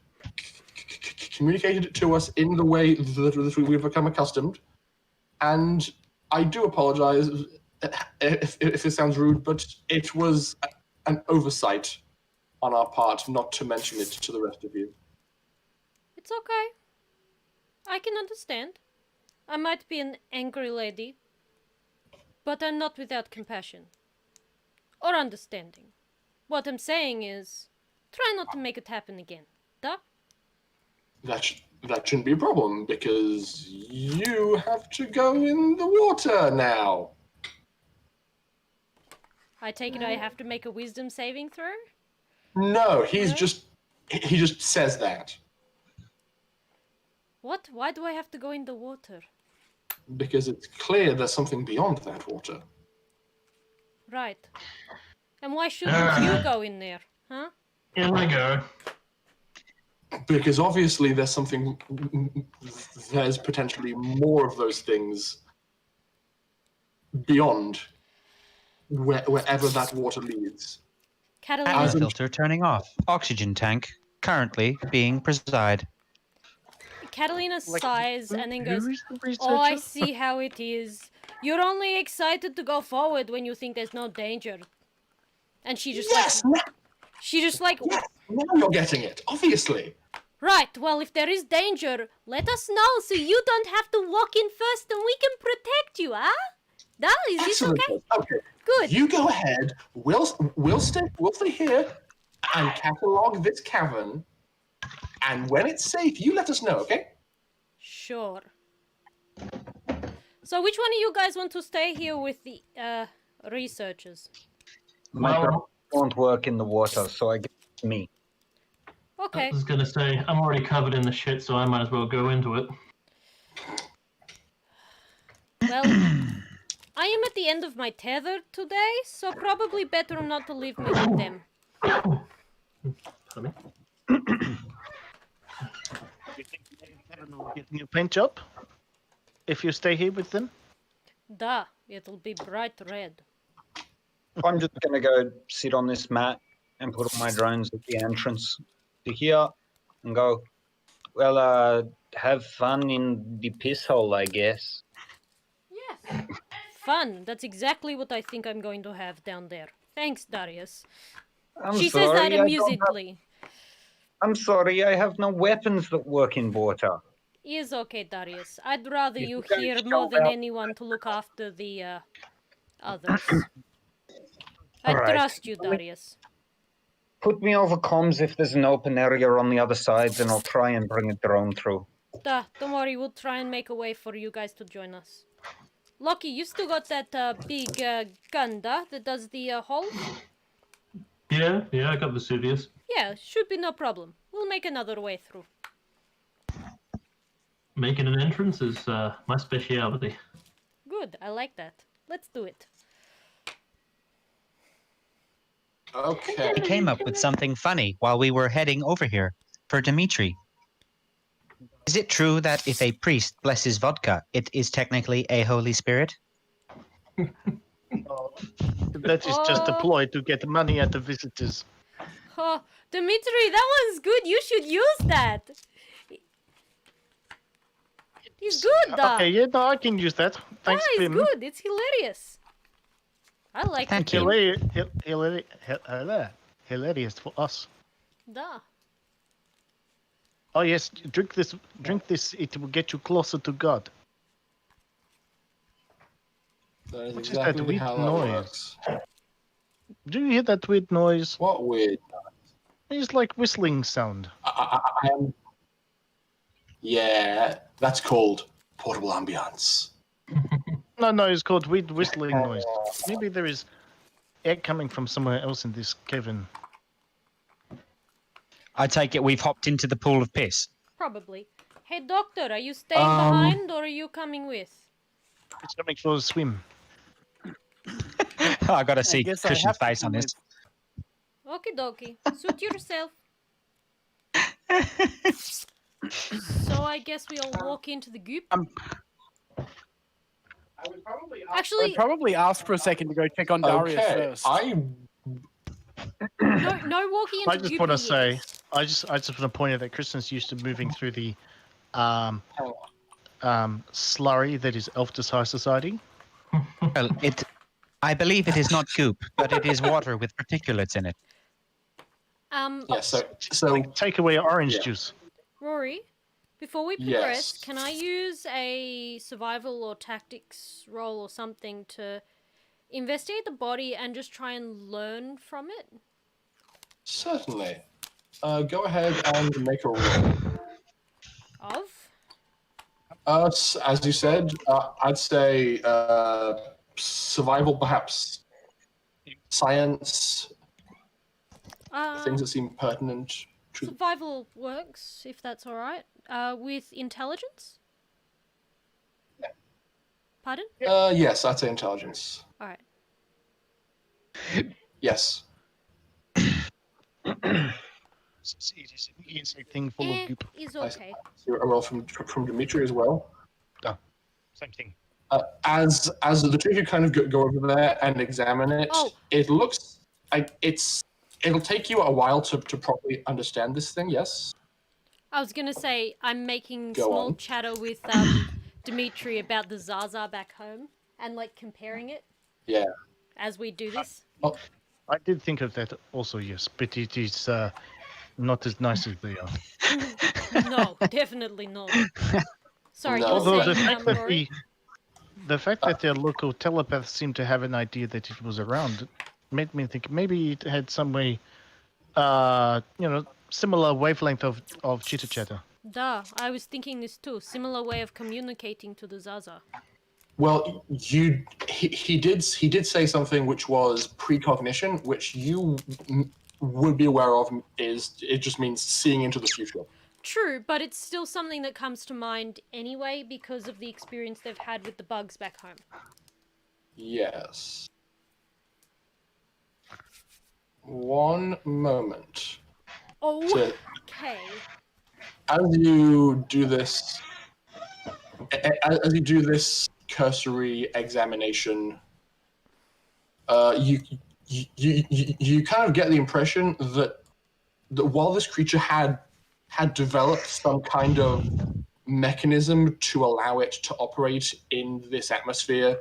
Speaker 1: communicated it to us in the way that we've become accustomed. And I do apologize if it sounds rude, but it was an oversight on our part not to mention it to the rest of you."
Speaker 2: It's okay. I can understand. I might be an angry lady, but I'm not without compassion. Or understanding. What I'm saying is, try not to make it happen again. Duh?
Speaker 1: That shouldn't be a problem, because you have to go in the water now.
Speaker 2: I take it I have to make a wisdom saving throw?
Speaker 1: No, he just says that.
Speaker 2: What? Why do I have to go in the water?
Speaker 1: Because it's clear there's something beyond that water.
Speaker 2: Right. And why shouldn't you go in there, huh?
Speaker 7: In I go.
Speaker 1: Because obviously there's potentially more of those things beyond wherever that water leads.
Speaker 2: Catalina,
Speaker 8: Atmosphere filter turning off. Oxygen tank currently being preside.
Speaker 2: Catalina sighs and then goes,
Speaker 3: Who is the
Speaker 2: "Oh, I
Speaker 3: researcher?
Speaker 2: see how it is. You're only excited to go forward when you think there's no danger." And she just
Speaker 1: Yes,
Speaker 2: like,
Speaker 1: yes. Now you're getting it. Obviously.
Speaker 2: "Right, well, if there is danger, let us know so you don't have to walk in first and we can protect you, huh? That is this
Speaker 1: Excellent.
Speaker 2: okay?
Speaker 1: Okay.
Speaker 2: Good.
Speaker 1: You go ahead. We'll stay here and catalog this cavern. And when it's safe, you let us know, okay?
Speaker 2: Sure. So which one of you guys want to stay here with the researchers?
Speaker 6: My
Speaker 7: Well-
Speaker 6: brain won't work in the water, so I guess it's me.
Speaker 7: I
Speaker 2: Okay.
Speaker 7: was gonna say, I'm already covered in the shit, so I might as well go into it.
Speaker 2: Well, I am at the end of my tether today, so probably better not to leave me with them.
Speaker 7: Pardon me.
Speaker 3: You think Kevin will get a new paint job if you stay here with them?
Speaker 2: Duh, it'll be bright red.
Speaker 6: I'm just going to go sit on this mat and put all my drones at the entrance to here and go, well, have fun in the piss hole, I guess.
Speaker 2: Yes. Fun. That's exactly what I think I'm going to have down there. Thanks, Darius.
Speaker 6: I'm
Speaker 2: She
Speaker 6: sorry,
Speaker 2: says that
Speaker 6: I don't have-
Speaker 2: amusedly.
Speaker 6: I'm sorry, I have no weapons that work in water.
Speaker 2: Is okay, Darius. I'd rather
Speaker 6: If
Speaker 2: you
Speaker 6: you don't
Speaker 2: here
Speaker 6: show
Speaker 2: more than
Speaker 6: up-
Speaker 2: anyone to look after the others. I
Speaker 6: Alright.
Speaker 2: trust you, Darius.
Speaker 6: Put me over comms if there's an open area on the other side, and I'll try and bring a drone through.
Speaker 2: Duh, don't worry, we'll try and make a way for you guys to join us. Lucky, you still got that big gun, duh, that does the holes?
Speaker 7: Yeah, I got Vesuvius.
Speaker 2: Yeah, should be no problem. We'll make another way through.
Speaker 7: Making an entrance is my speciality.
Speaker 2: Good, I like that. Let's do it.
Speaker 1: Okay.
Speaker 8: I came up with something funny while we were heading over here for Dimitri. Is it true that if a priest blesses vodka, it is technically a holy spirit?
Speaker 3: That is just a ploy to get money at the visitors.
Speaker 2: Oh, Dimitri, that one's good. You should use that. He's good, duh.
Speaker 3: Okay, yeah, no, I can use that. Thanks,
Speaker 2: He's
Speaker 3: Pim.
Speaker 2: good. It's hilarious. I like
Speaker 8: Thank
Speaker 2: it.
Speaker 8: you.
Speaker 3: Hilarious for us.
Speaker 2: Duh.
Speaker 3: Oh yes, drink this. Drink this. It will get you closer to God.
Speaker 1: That is
Speaker 3: What is that
Speaker 1: exactly
Speaker 3: weird
Speaker 1: how that
Speaker 3: noise?
Speaker 1: works.
Speaker 3: Do you hear that weird noise?
Speaker 1: What weird?
Speaker 3: It's like whistling sound.
Speaker 1: I am. Yeah, that's called portable ambience.
Speaker 3: No, it's called weird whistling noise. Maybe there is air coming from somewhere else in this cavern.
Speaker 9: I take it we've hopped into the pool of piss.
Speaker 2: Probably. Hey, doctor, are you staying behind or are you coming with?
Speaker 3: It's coming for a swim.
Speaker 9: I got to see
Speaker 5: guess I
Speaker 9: Christian's
Speaker 5: have to
Speaker 9: face on
Speaker 5: come
Speaker 9: this.
Speaker 2: Okie dokie. Suit yourself. So I guess we all walk into the goop. Actually,
Speaker 5: I'd probably ask for a second to go check on Darius
Speaker 1: Okay,
Speaker 5: first.
Speaker 2: no walking into
Speaker 3: I just
Speaker 2: goop
Speaker 3: want to
Speaker 2: yet.
Speaker 3: say, I just want to point out that Kristen's used to moving through the slurry that is Elftus High Society.
Speaker 8: Well, I believe it is not goop, but it is water with particulates in it.
Speaker 1: Yeah, so
Speaker 3: Take away orange
Speaker 1: Yeah.
Speaker 3: juice.
Speaker 2: Rory, before we progress,
Speaker 1: Yes.
Speaker 2: can I use a survival or tactics roll or something to investigate the body and just try and learn from it?
Speaker 1: certainly. Go ahead and make a roll.
Speaker 2: Of?
Speaker 1: As you said, I'd say survival, perhaps science, things that seem pertinent. To
Speaker 2: Survival works, if that's alright. With intelligence? Pardon?
Speaker 1: yes, I'd say intelligence.
Speaker 2: Alright.
Speaker 1: Yes.
Speaker 3: It is an easy thing full of goop.
Speaker 2: Is okay.
Speaker 1: So a roll from Dimitri as well.
Speaker 3: Same thing.
Speaker 1: As the two of you kind of go over there and examine it,
Speaker 2: Oh.
Speaker 1: it looks like it's it'll take you a while to properly understand this thing. Yes.
Speaker 2: I was gonna say I'm making
Speaker 1: Go
Speaker 2: small
Speaker 1: on.
Speaker 2: chatter with Dimitri about the Zaza back home and like comparing it
Speaker 1: Yeah.
Speaker 2: as we do this.
Speaker 3: I did think of that also, yes, but it is not as nice as they are.
Speaker 2: No, definitely not. Sorry,
Speaker 1: No.
Speaker 2: you were
Speaker 3: Although the
Speaker 2: saying,
Speaker 3: fact that
Speaker 2: Rory?
Speaker 3: the fact that their local telepaths seem to have an idea that it was around made me think maybe it had some way, similar wavelength of chitter chatter.
Speaker 2: Duh, I was thinking this too. Similar way of communicating to the Zaza.
Speaker 1: Well, he did say something which was precognition, which you would be aware of. It just means seeing into the future.
Speaker 2: True, but it's still something that comes to mind anyway because of the experience they've had with the bugs back home.
Speaker 1: Yes. One moment.
Speaker 2: Okay.
Speaker 1: As you do this cursory examination, you kind of get the impression that while this creature had developed some kind of mechanism to allow it to operate in this atmosphere,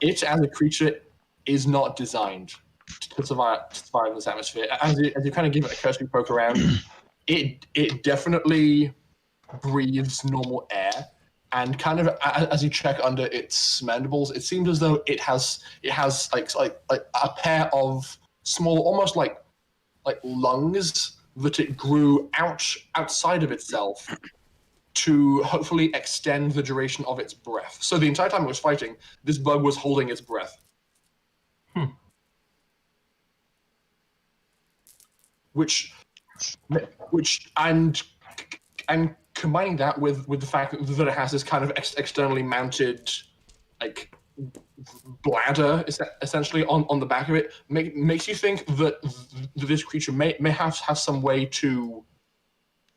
Speaker 1: it as a creature is not designed to survive in this atmosphere. As you kind of give it a cursory poke around, it definitely breathes normal air, and kind of as you check under its mandibles, it seems as though it has like a pair of small, almost like lungs that it grew outside of itself to hopefully extend the duration of its breath. So the entire time it was fighting, this bug was holding its breath. Which and combining that with the fact that it has this kind of externally mounted like bladder essentially on the back of it, makes you think that this creature may have some way to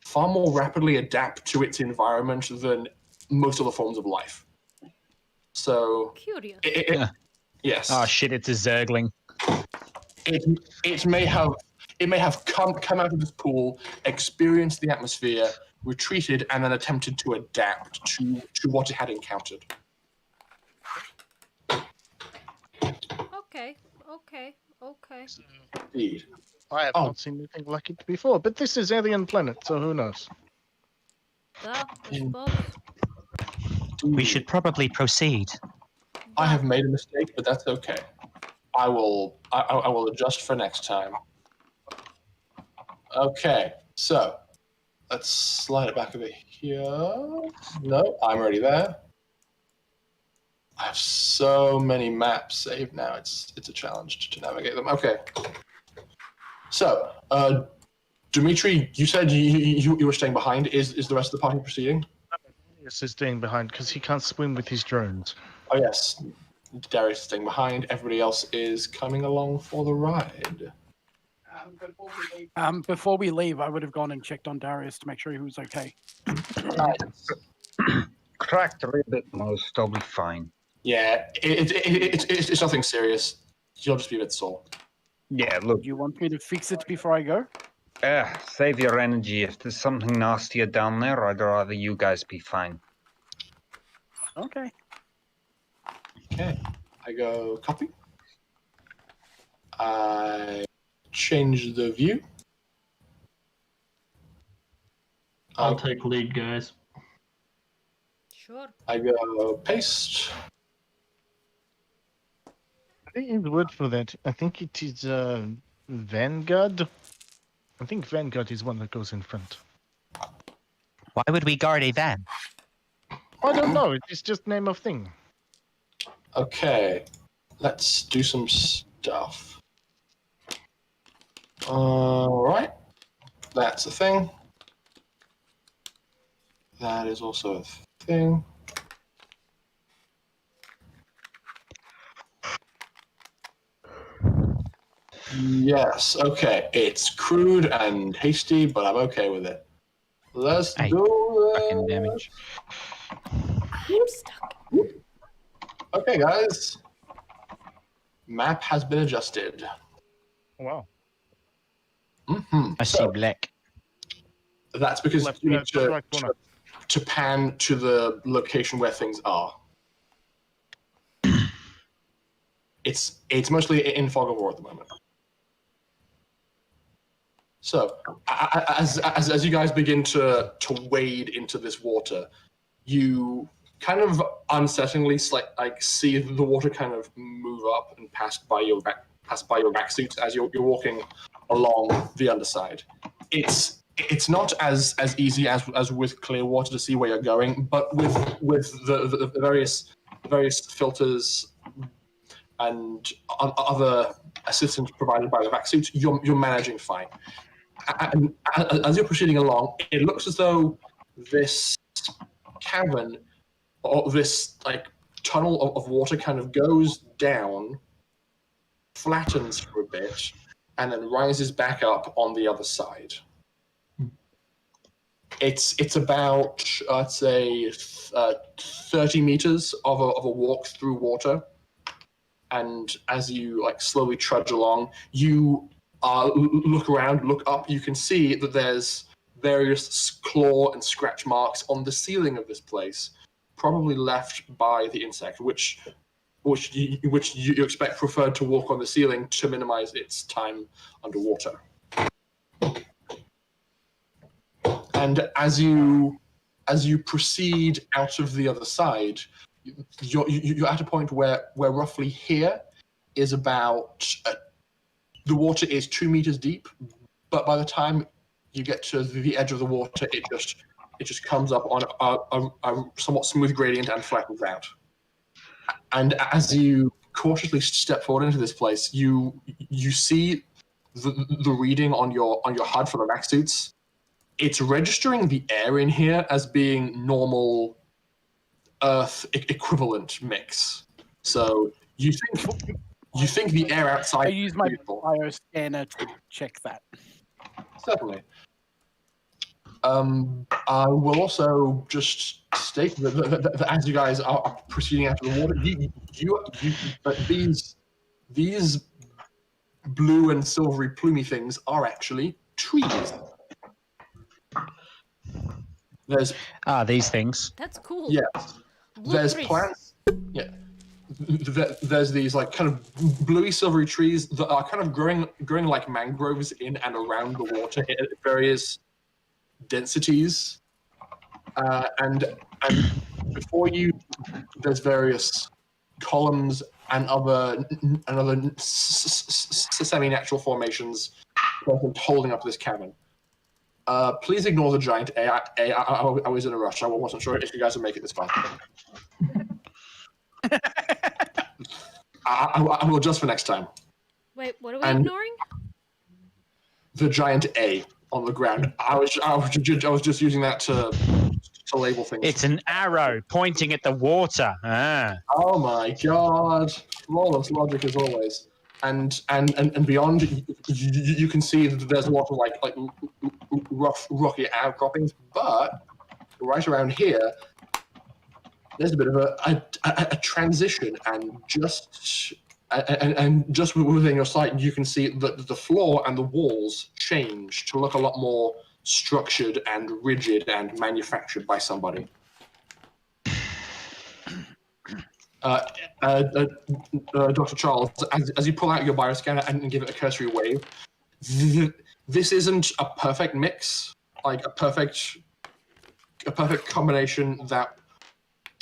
Speaker 1: far more rapidly adapt to its environment than most other forms of life. So
Speaker 2: Curious.
Speaker 1: Yes.
Speaker 9: Oh shit! It's a zergling.
Speaker 1: It may have come out of this pool, experienced the atmosphere, retreated, and then attempted to adapt to what it had encountered.
Speaker 2: Okay.
Speaker 1: Indeed.
Speaker 3: I have not seen anything like it before, but this is alien planet, so who knows?
Speaker 2: Duh, I suppose.
Speaker 8: We should probably proceed.
Speaker 1: I have made a mistake, but that's okay. I will adjust for next time. Okay, so let's slide it back a bit here. No, I'm already there. I have so many maps saved now. It's a challenge to navigate them. Okay. So, Dimitri, you said you were staying behind. Is the rest of the party proceeding?
Speaker 3: Yes, he's staying behind because he can't swim with his drones.
Speaker 1: Oh yes, Darius is staying behind. Everybody else is coming along for the ride.
Speaker 5: Before we leave, I would have gone and checked on Darius to make sure he was okay.
Speaker 6: Cracked a little bit most, I'll be fine.
Speaker 1: Yeah, it's nothing serious. You'll just be a bit sore.
Speaker 6: Yeah, look.
Speaker 5: Do you want me to fix it before I go?
Speaker 6: Save your energy. If there's something nastier down there, I'd rather you guys be fine.
Speaker 5: Okay.
Speaker 1: Okay, I go copy. I change the view.
Speaker 7: I'll take lead, guys.
Speaker 2: Sure.
Speaker 1: I go paste.
Speaker 3: I think the word for that, I think it is Vanguard. I think Vanguard is one that goes in front.
Speaker 8: Why would we guard a van?
Speaker 3: I don't know. It's just name of thing.
Speaker 1: Okay, let's do some stuff. All right, that's a thing. That is also a thing. Yes, okay. It's crude and hasty, but I'm okay with it. Let's do
Speaker 8: Fucking
Speaker 1: it.
Speaker 8: damage.
Speaker 2: I'm stuck.
Speaker 1: Okay, guys. Map has been adjusted.
Speaker 3: Wow.
Speaker 8: I see black.
Speaker 1: That's because
Speaker 3: Left-
Speaker 1: you need
Speaker 3: right corner.
Speaker 1: to pan to the location where things are. It's mostly in fog of war at the moment. So as you guys begin to wade into this water, you kind of unsettlingly see the water kind of move up and pass by your back suits as you're walking along the underside. It's not as easy as with clear water to see where you're going, but with the various filters and other assistance provided by the back suits, you're managing fine. And as you're proceeding along, it looks as though this cavern or this tunnel of water kind of goes down, flattens for a bit, and then rises back up on the other side. It's about, I'd say, 30 meters of a walk through water. And as you slowly trudge along, you look around, look up. You can see that there's various claw and scratch marks on the ceiling of this place, probably left by the insect, which you expect preferred to walk on the ceiling to minimize its time underwater. And as you proceed out of the other side, you're at a point where roughly here is about the water is 2 meters deep, but by the time you get to the edge of the water, it just comes up on a somewhat smooth gradient and flattens out. And as you cautiously step forward into this place, you see the reading on your HUD for the vac suits. It's registering the air in here as being normal Earth equivalent mix. So you think the air outside.
Speaker 5: I use my bioscanner to check that.
Speaker 1: Certainly. I will also just state that as you guys are proceeding out of the water, these blue and silvery plumy things are actually trees. There's
Speaker 8: these things.
Speaker 2: That's cool.
Speaker 1: Yes.
Speaker 2: Blue
Speaker 1: There's
Speaker 2: trees.
Speaker 1: plants. Yeah. There's these kind of bluey silvery trees that are kind of growing like mangroves in and around the water at various densities. And before you, there's various columns and other semi-natural formations holding up this cavern. Please ignore the giant A. I was in a rush. I wasn't sure if you guys would make it this far. I will just for next time.
Speaker 2: Wait, what are we ignoring?
Speaker 1: The giant A on the ground. I was just using that to label things.
Speaker 8: It's an arrow pointing at the water.
Speaker 1: Oh my god! Flawless logic as always. And beyond, you can see that there's a lot of like rough, rocky outcroppings, but right around here, there's a bit of a transition, and just within your sight, you can see that the floor and the walls change to look a lot more structured and rigid and manufactured by somebody. Dr. Charles, as you pull out your bioscanner and give it a cursory wave, this isn't a perfect mix, like a perfect combination that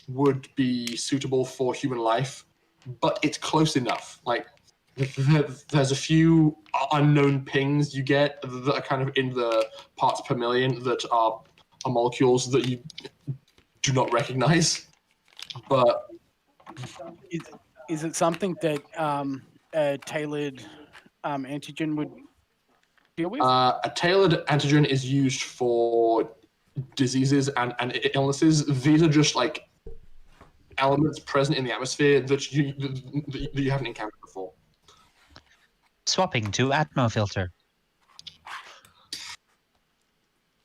Speaker 1: would be suitable for human life, but it's close enough. Like, there's a few unknown pings you get that are kind of in the parts per million that are molecules that you do not recognize, but
Speaker 5: Is it something that a tailored antigen would deal with?
Speaker 1: A tailored antigen is used for diseases and illnesses. These are just like elements present in the atmosphere that you haven't encountered before.
Speaker 8: Swapping to Atmo filter.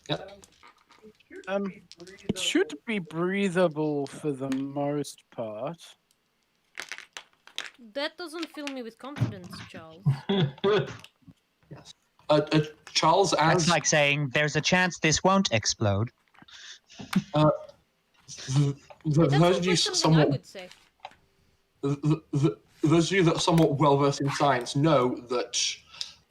Speaker 1: Yep.
Speaker 5: It should be breathable for the most part.
Speaker 2: That doesn't fill me with confidence, Charles.
Speaker 1: Yes. Charles
Speaker 8: That's
Speaker 1: asks,
Speaker 8: like saying there's a chance this won't explode.
Speaker 2: That
Speaker 1: those
Speaker 2: sounds
Speaker 1: of you
Speaker 2: like something I
Speaker 1: somewhat
Speaker 2: would say.
Speaker 1: those of you that are somewhat well versed in science know that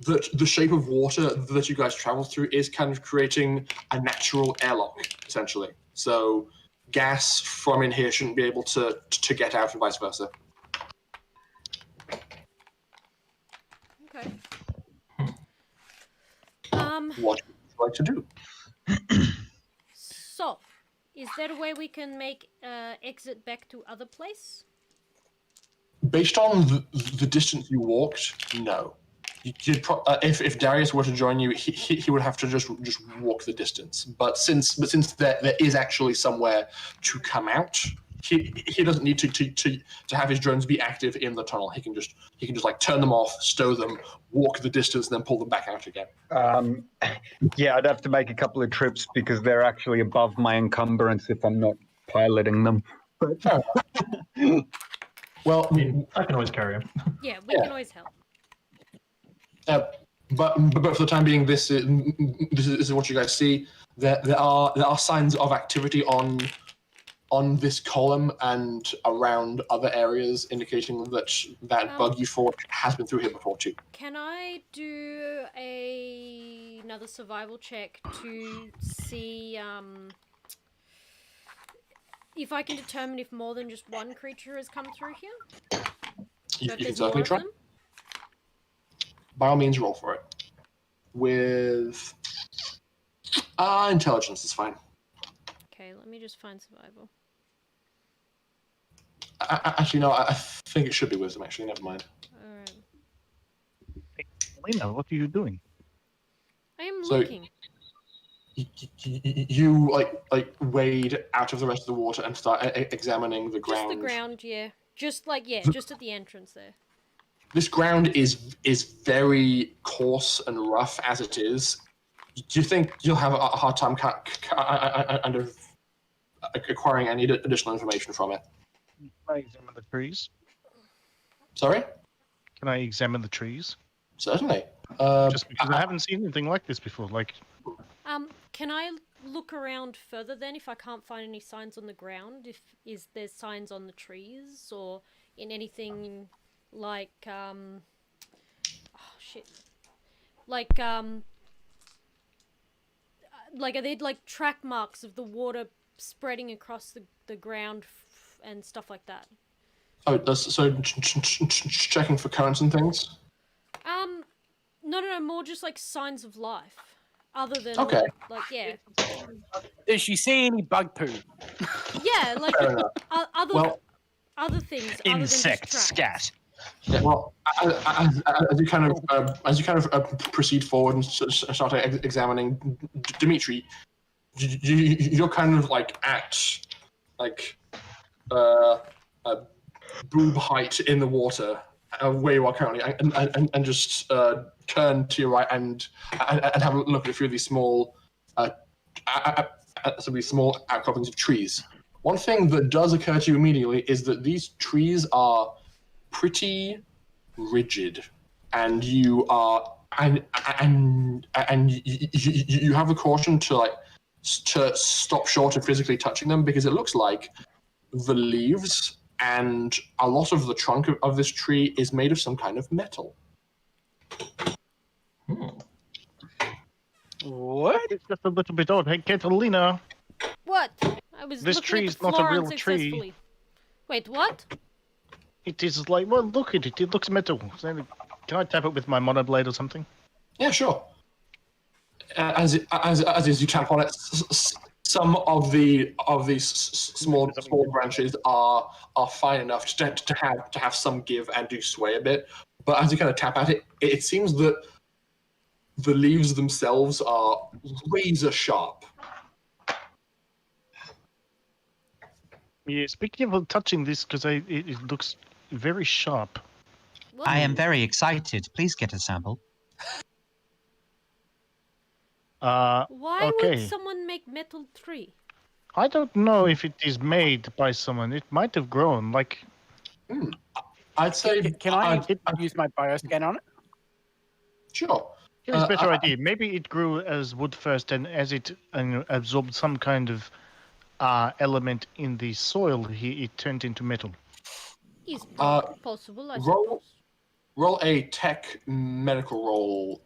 Speaker 1: the shape of water that you guys travel through is kind of creating a natural airlock, essentially. So gas from in here shouldn't be able to get out and vice versa.
Speaker 2: Okay.
Speaker 1: What would you like to do?
Speaker 2: So, is there a way we can make exit back to other place?
Speaker 1: Based on the distance you walked, no. If Darius were to join you, he would have to just walk the distance. But since there is actually somewhere to come out, he doesn't need to have his drones be active in the tunnel. He can just like turn them off, stow them, walk the distance, and then pull them back out again.
Speaker 6: Yeah, I'd have to make a couple of trips because they're actually above my encumbrance if I'm not piloting them. But
Speaker 1: well,
Speaker 7: I mean, I can always carry him.
Speaker 2: Yeah, we can always help.
Speaker 1: But for the time being, this is what you guys see. There are signs of activity on this column and around other areas, indicating that bug you fought has been through here before too.
Speaker 2: Can I do another survival check to see if I can determine if more than just one creature has come through here?
Speaker 1: You
Speaker 2: So if
Speaker 1: can
Speaker 2: there's
Speaker 1: certainly
Speaker 2: more of
Speaker 1: try.
Speaker 2: them?
Speaker 1: By all means, roll for it. With intelligence is fine.
Speaker 2: Okay, let me just find survival.
Speaker 1: Actually, no. I think it should be wisdom. Actually, never mind.
Speaker 2: Alright.
Speaker 3: Lena, what are you doing?
Speaker 2: I am
Speaker 1: So-
Speaker 2: looking.
Speaker 1: You like wade out of the rest of the water and start examining the ground.
Speaker 2: Just the ground, yeah. Just just at the entrance there.
Speaker 1: This ground is very coarse and rough as it is. Do you think you'll have a hard time acquiring any additional information from it?
Speaker 3: Can I examine the trees?
Speaker 1: Sorry?
Speaker 3: Can I examine the trees?
Speaker 1: Certainly.
Speaker 3: Just because I haven't seen anything like this before. Like,
Speaker 2: Can I look around further then if I can't find any signs on the ground? Is there signs on the trees or in anything like like are there like track marks of the water spreading across the ground and stuff like that?
Speaker 1: Oh, so checking for currents and things?
Speaker 2: No, more just like signs of life. Other than
Speaker 1: Okay.
Speaker 2: like yeah.
Speaker 5: Does she see any bug poo?
Speaker 2: Yeah, like
Speaker 1: Fair enough.
Speaker 2: other things
Speaker 9: Insect
Speaker 2: other than just tracks.
Speaker 9: scat.
Speaker 1: Yeah, well, as you kind of proceed forward and start examining Dimitri, you're kind of like at like boob height in the water where you are currently, and just turn to your right and have a look at a few of these small small outcroppings of trees. One thing that does occur to you immediately is that these trees are pretty rigid, and you are and you have a caution to stop short of physically touching them, because it looks like the leaves and a lot of the trunk of this tree is made of some kind of metal.
Speaker 5: What?
Speaker 3: it's just a little bit odd. Hey, Catalina,
Speaker 2: What? I was
Speaker 3: This
Speaker 2: looking
Speaker 3: tree
Speaker 2: at
Speaker 3: is
Speaker 2: the
Speaker 3: not a
Speaker 2: floor
Speaker 3: real
Speaker 2: unsuccessfully.
Speaker 3: tree.
Speaker 2: Wait, what?
Speaker 3: it is like, well, look at it. It looks metal. Can I tap it with my monoblade or something?
Speaker 1: Yeah, sure. As you tap on it, some of these small branches are fine enough to have some give and do sway a bit. But as you kind of tap at it, it seems that the leaves themselves are razor sharp.
Speaker 3: Yeah, speaking of touching this, because it looks very sharp.
Speaker 2: What?
Speaker 8: I am very excited. Please get a sample.
Speaker 2: Why
Speaker 3: okay.
Speaker 2: would someone make metal tree?
Speaker 3: I don't know if it is made by someone. It might have grown. Like,
Speaker 1: I'd say.
Speaker 5: Can I use my bioscan on it?
Speaker 1: Sure.
Speaker 3: Here's a better idea. Maybe it grew as wood first, and as it absorbed some kind of element in the soil, it turned into metal.
Speaker 2: Is possible, I
Speaker 1: roll-
Speaker 2: suppose.
Speaker 1: Roll a tech medical roll,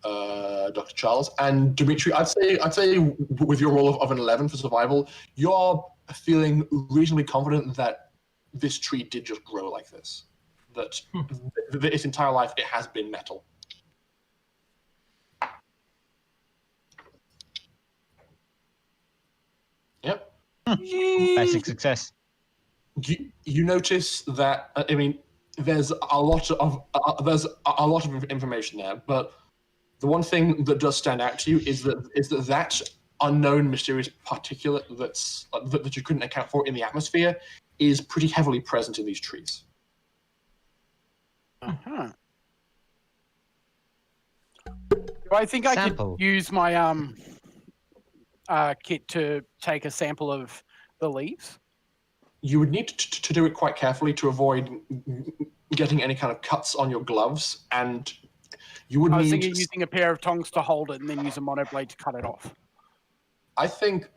Speaker 1: Dr. Charles. And Dimitri, I'd say with your roll of an 11 for survival, you're feeling reasonably confident that this tree did just grow like this. That its entire life it has been metal. Yep.
Speaker 9: Basic success.
Speaker 1: You notice that there's a lot of information there, but the one thing that does stand out to you is that unknown mysterious particulate that you couldn't account for in the atmosphere is pretty heavily present in these trees.
Speaker 5: Uh-huh. Do I think I
Speaker 8: Sample.
Speaker 5: could use my kit to take a sample of the leaves?
Speaker 1: You would need to do it quite carefully to avoid getting any kind of cuts on your gloves, and you would
Speaker 5: I was
Speaker 1: need.
Speaker 5: thinking using a pair of tongs to hold it and then use a monoblade to cut it off.
Speaker 1: I think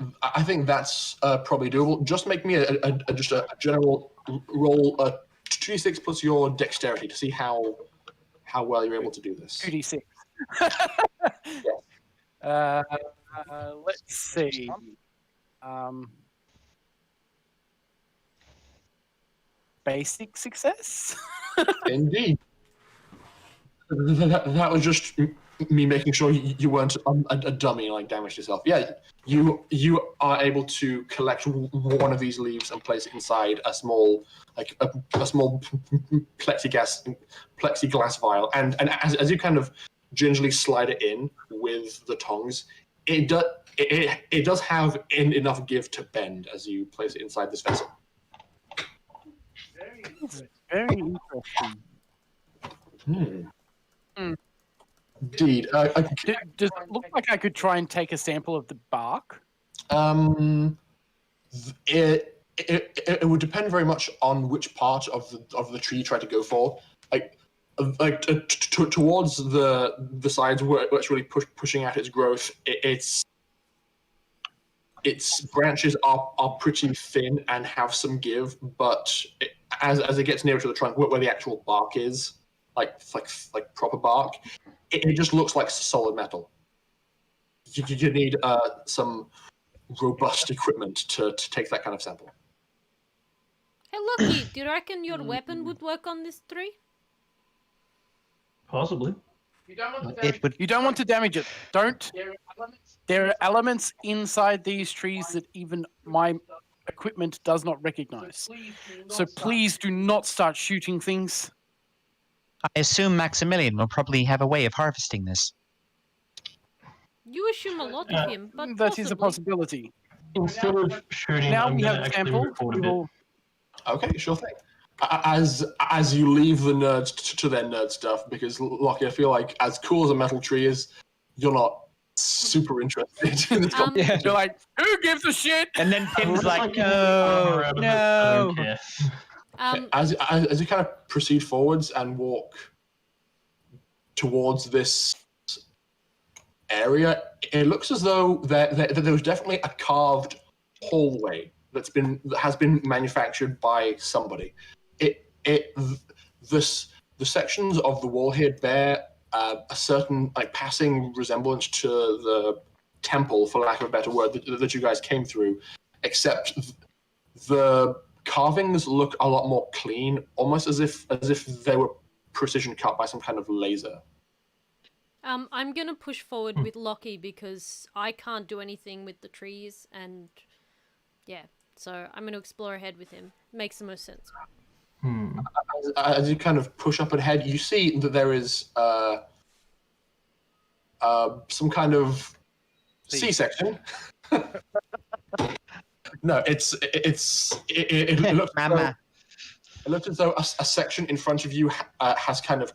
Speaker 1: that's probably doable. Just make me just a general roll, 2d6 plus your dexterity to see how well you're able to do this.
Speaker 5: 2d6. Let's see. Basic success.
Speaker 1: Indeed. That was just me making sure you weren't a dummy like damaged yourself. Yeah, you are able to collect one of these leaves and place it inside a small plexiglass vial, and as you kind of gingerly slide it in with the tongs, it does have enough give to bend as you place it inside this vessel.
Speaker 5: Very interesting.
Speaker 1: Indeed.
Speaker 5: Does it look like I could try and take a sample of the bark?
Speaker 1: It would depend very much on which part of the tree you try to go for. Towards the sides where it's really pushing out its growth, its branches are pretty thin and have some give, but as it gets nearer to the trunk where the actual bark is, like proper bark, it just looks like solid metal. You need some robust equipment to take that kind of sample.
Speaker 2: Hey, Lucky, do you reckon your weapon would work on this tree?
Speaker 7: Possibly.
Speaker 5: You don't want to damage it. Don't. There are elements inside these trees that even my equipment does not recognize. So please do not start shooting things.
Speaker 8: I assume Maximilian will probably have a way of harvesting this.
Speaker 2: You assume a lot of him, but
Speaker 5: That is a
Speaker 2: possibly.
Speaker 5: possibility.
Speaker 7: Instead of shooting,
Speaker 5: Now
Speaker 7: I'm
Speaker 5: we
Speaker 7: going
Speaker 5: have
Speaker 7: to
Speaker 5: a
Speaker 7: actually
Speaker 5: sample.
Speaker 7: record a
Speaker 5: We
Speaker 7: bit.
Speaker 5: will...
Speaker 1: Okay, sure thing. As you leave the nerds to their nerd stuff, because Lockie, I feel like as cool as a metal tree is, you're not super interested in this
Speaker 8: Yeah.
Speaker 5: You're like, who gives a shit?
Speaker 9: And then Tim's like,
Speaker 7: I
Speaker 9: no,
Speaker 7: don't
Speaker 9: no.
Speaker 7: care.
Speaker 1: As you kind of proceed forwards and walk towards this area, it looks as though there was definitely a carved hallway that has been manufactured by somebody. The sections of the wall here bear a certain passing resemblance to the temple, for lack of a better word, that you guys came through, except the carvings look a lot more clean, almost as if they were precision cut by some kind of laser.
Speaker 2: I'm gonna push forward with Lockie because I can't do anything with the trees, and yeah, so I'm gonna explore ahead with him. Makes the most sense.
Speaker 1: As you kind of push up ahead, you see that there is some kind of C-section. No, it looks
Speaker 8: Mama.
Speaker 1: it looks as though a section in front of you has kind of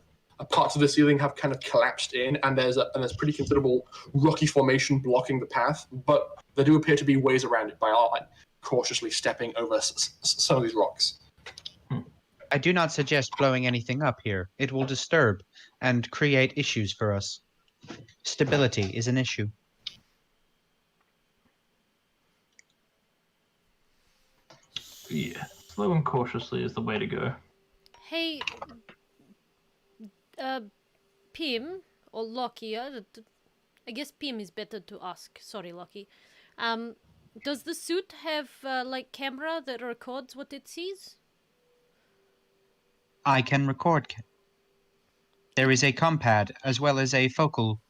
Speaker 1: parts of the ceiling have kind of collapsed in, and there's pretty considerable rocky formation blocking the path. But there do appear to be ways around it by cautiously stepping over some of these rocks.
Speaker 8: I do not suggest blowing anything up here. It will disturb and create issues for us. Stability is an issue.
Speaker 7: Yeah, slow and cautiously is the way to go.
Speaker 2: Hey, Pim or Lockie. I guess Pim is better to ask. Sorry, Lockie. Does the suit have like camera that records what it sees?
Speaker 8: I can record. There is a compad as well as a focal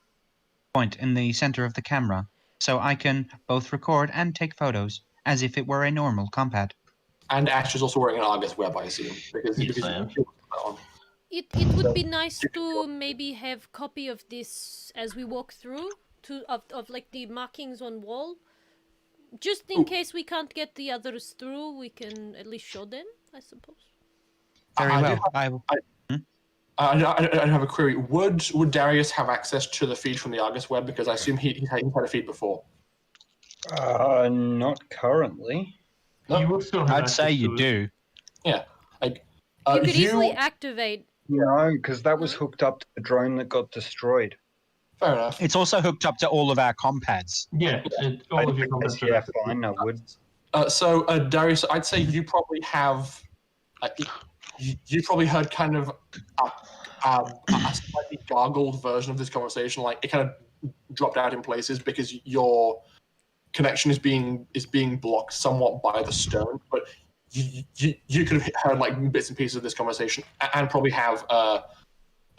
Speaker 8: point in the center of the camera, so I can both record and take photos as if it were a normal compad.
Speaker 1: And Ash is also wearing an Argus web, I assume, because
Speaker 7: Yes, I am.
Speaker 2: It would be nice to maybe have copy of this as we walk through of like the markings on wall. Just in case we can't get the others through, we can at least show them, I suppose.
Speaker 8: Very well.
Speaker 1: I have a query. Would Darius have access to the feed from the Argus web? Because I assume he had a feed before.
Speaker 6: Not currently.
Speaker 7: You would still have
Speaker 9: I'd say
Speaker 7: access
Speaker 9: you
Speaker 7: to it.
Speaker 9: do.
Speaker 1: Yeah.
Speaker 2: You could easily activate.
Speaker 6: No, because that was hooked up to the drone that got destroyed.
Speaker 1: Fair enough.
Speaker 9: It's also hooked up to all of our compads.
Speaker 7: Yeah, all of your comments are
Speaker 6: Yeah,
Speaker 7: active.
Speaker 6: fine, I would.
Speaker 1: So Darius, I'd say you probably have. You probably heard kind of a slightly gargled version of this conversation. Like it kind of dropped out in places because your connection is being blocked somewhat by the stone. But you could have heard like bits and pieces of this conversation and probably have a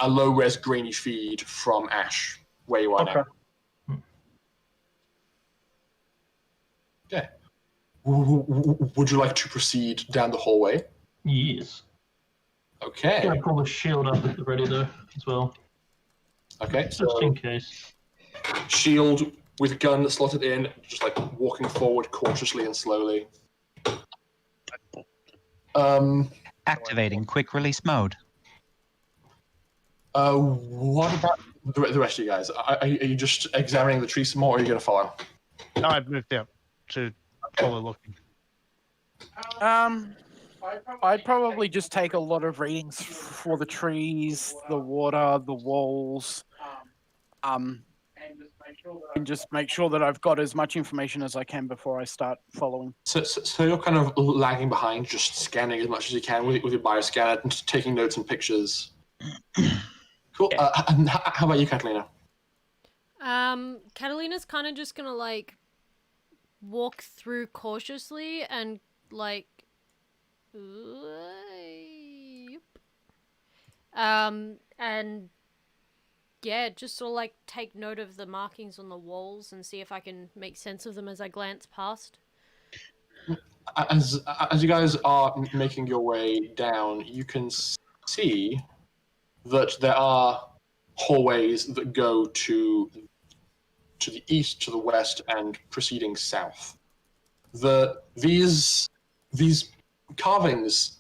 Speaker 1: low res grainy feed from Ash where you are now. Okay. Would you like to proceed down the hallway?
Speaker 7: Yes.
Speaker 1: Okay.
Speaker 7: Yeah, pull the shield up at the ready though as well,
Speaker 1: Okay.
Speaker 7: just
Speaker 1: So
Speaker 7: in case.
Speaker 1: shield with gun slotted in, just like walking forward cautiously and slowly.
Speaker 8: Activating quick release mode.
Speaker 1: What about the rest of you guys? Are you just examining the tree some more, or are you going to follow?
Speaker 3: No, I've moved out to follow looking.
Speaker 5: I'd probably just take a lot of readings for the trees, the water, the walls, and just make sure that I've got as much information as I can before I start following.
Speaker 1: So you're kind of lagging behind, just scanning as much as you can with your bioscanner and taking notes and pictures. Cool. And how about you, Catalina?
Speaker 2: Catalina's kind of just gonna like walk through cautiously and like. And yeah, just sort of like take note of the markings on the walls and see if I can make sense of them as I glance past.
Speaker 1: As you guys are making your way down, you can see that there are hallways that go to the east, to the west, and proceeding south. These carvings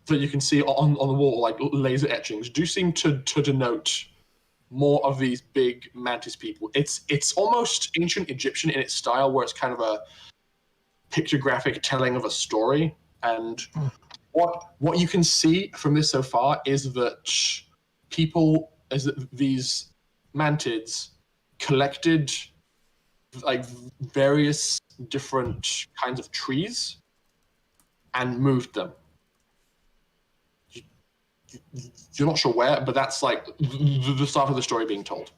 Speaker 1: that you can see on the wall, like laser etchings, do seem to denote more of these big mantis people. It's almost ancient Egyptian in its style, where it's kind of a pictographic telling of a story. And what you can see from this so far is that these mantids collected like various different kinds of trees and moved them. You're not sure where, but that's like the start of the story being told.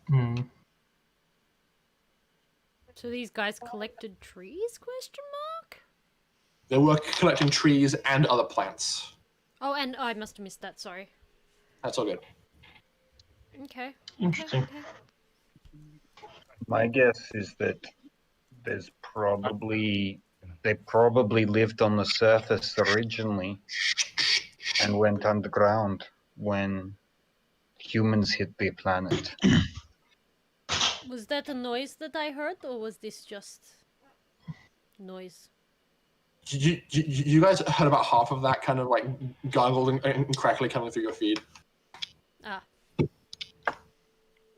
Speaker 2: So these guys collected trees? Question mark?
Speaker 1: They were collecting trees and other plants.
Speaker 2: Oh, and I must have missed that. Sorry.
Speaker 1: That's all good.
Speaker 2: Okay.
Speaker 7: Interesting.
Speaker 2: Okay.
Speaker 6: My guess is that they probably lived on the surface originally and went underground when humans hit the planet.
Speaker 2: Was that a noise that I heard, or was this just noise?
Speaker 1: You guys heard about half of that kind of like gargled and crackly coming through your feed.
Speaker 2: Ah.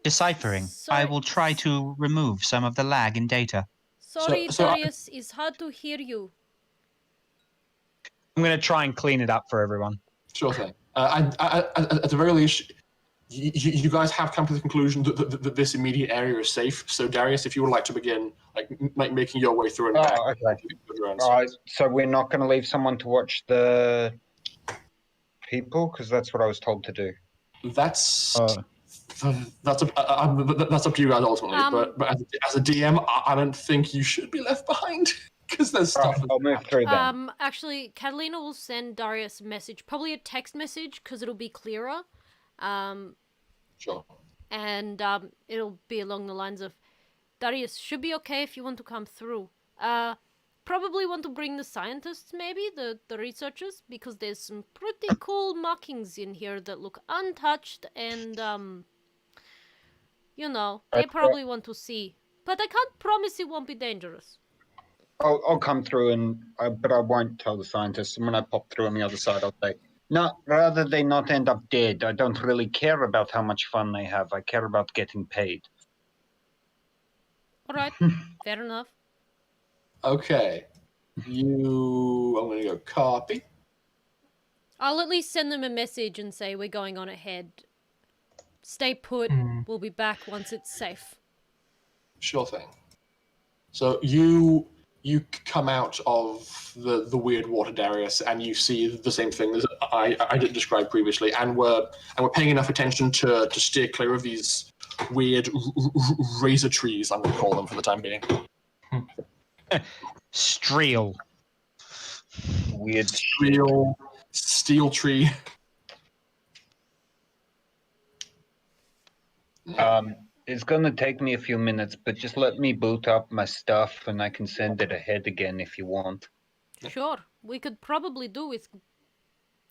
Speaker 8: Deciphering. I will try to remove some of the lag in data.
Speaker 2: Sorry, Darius, it's hard to hear you.
Speaker 9: I'm going to try and clean it up for everyone.
Speaker 1: Sure thing. At the very least, you guys have come to the conclusion that this immediate area is safe. So Darius, if you would like to begin making your way through and back.
Speaker 6: Okay. All right. So we're not going to leave someone to watch the people, because that's what I was told to do.
Speaker 1: That's up to you guys ultimately. But as a DM, I don't think you should be left behind because there's stuff.
Speaker 6: I'll move through them.
Speaker 2: Actually, Catalina will send Darius a message, probably a text message, because it'll be clearer.
Speaker 1: Sure.
Speaker 2: And it'll be along the lines of, Darius, should be okay if you want to come through. Probably want to bring the scientists, maybe, the researchers, because there's some pretty cool markings in here that look untouched, and, you know, they probably want to see. But I can't promise it won't be dangerous.
Speaker 6: I'll come through, but I won't tell the scientists. And when I pop through on the other side, I'll say, no, rather they not end up dead. I don't really care about how much fun they have. I care about getting paid.
Speaker 2: All right, fair enough.
Speaker 1: Okay. I'm going to go copy.
Speaker 2: I'll at least send them a message and say we're going on ahead. Stay put. We'll be back once it's safe.
Speaker 1: Sure thing. So you come out of the weird water, Darius, and you see the same thing as I did describe previously, and we're paying enough attention to steer clear of these weird razor trees, I'm going to call them for the time being.
Speaker 9: Streel.
Speaker 6: Weird
Speaker 1: steel tree.
Speaker 6: It's going to take me a few minutes, but just let me boot up my stuff and I can send it ahead again if you want.
Speaker 2: Sure. We could probably do with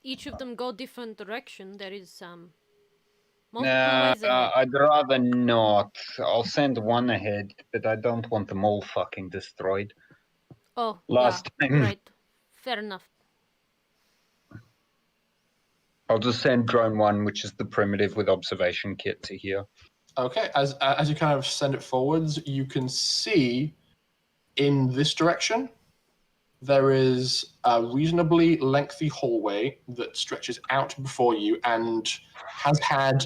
Speaker 2: each of them go different direction. There is multiple ways ahead.
Speaker 6: I'd rather not. I'll send one ahead, but I don't want them all fucking destroyed.
Speaker 2: Oh,
Speaker 6: Last
Speaker 2: yeah,
Speaker 6: time.
Speaker 2: right. Fair enough.
Speaker 6: I'll just send drone 1, which is the primitive with observation kit, to here.
Speaker 1: Okay, as you kind of send it forwards, you can see in this direction there is a reasonably lengthy hallway that stretches out before you and has had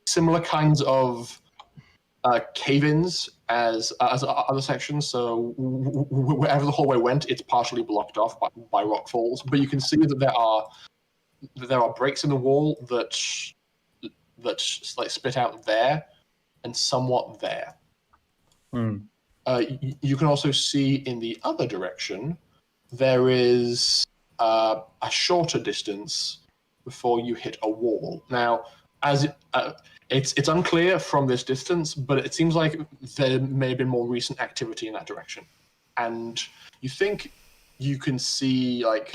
Speaker 1: similar kinds of cave-ins as other sections. So wherever the hallway went, it's partially blocked off by rock falls. But you can see that there are breaks in the wall that like spit out there and somewhat there. You can also see in the other direction there is a shorter distance before you hit a wall. Now, it's unclear from this distance, but it seems like there may have been more recent activity in that direction, and you think you can see like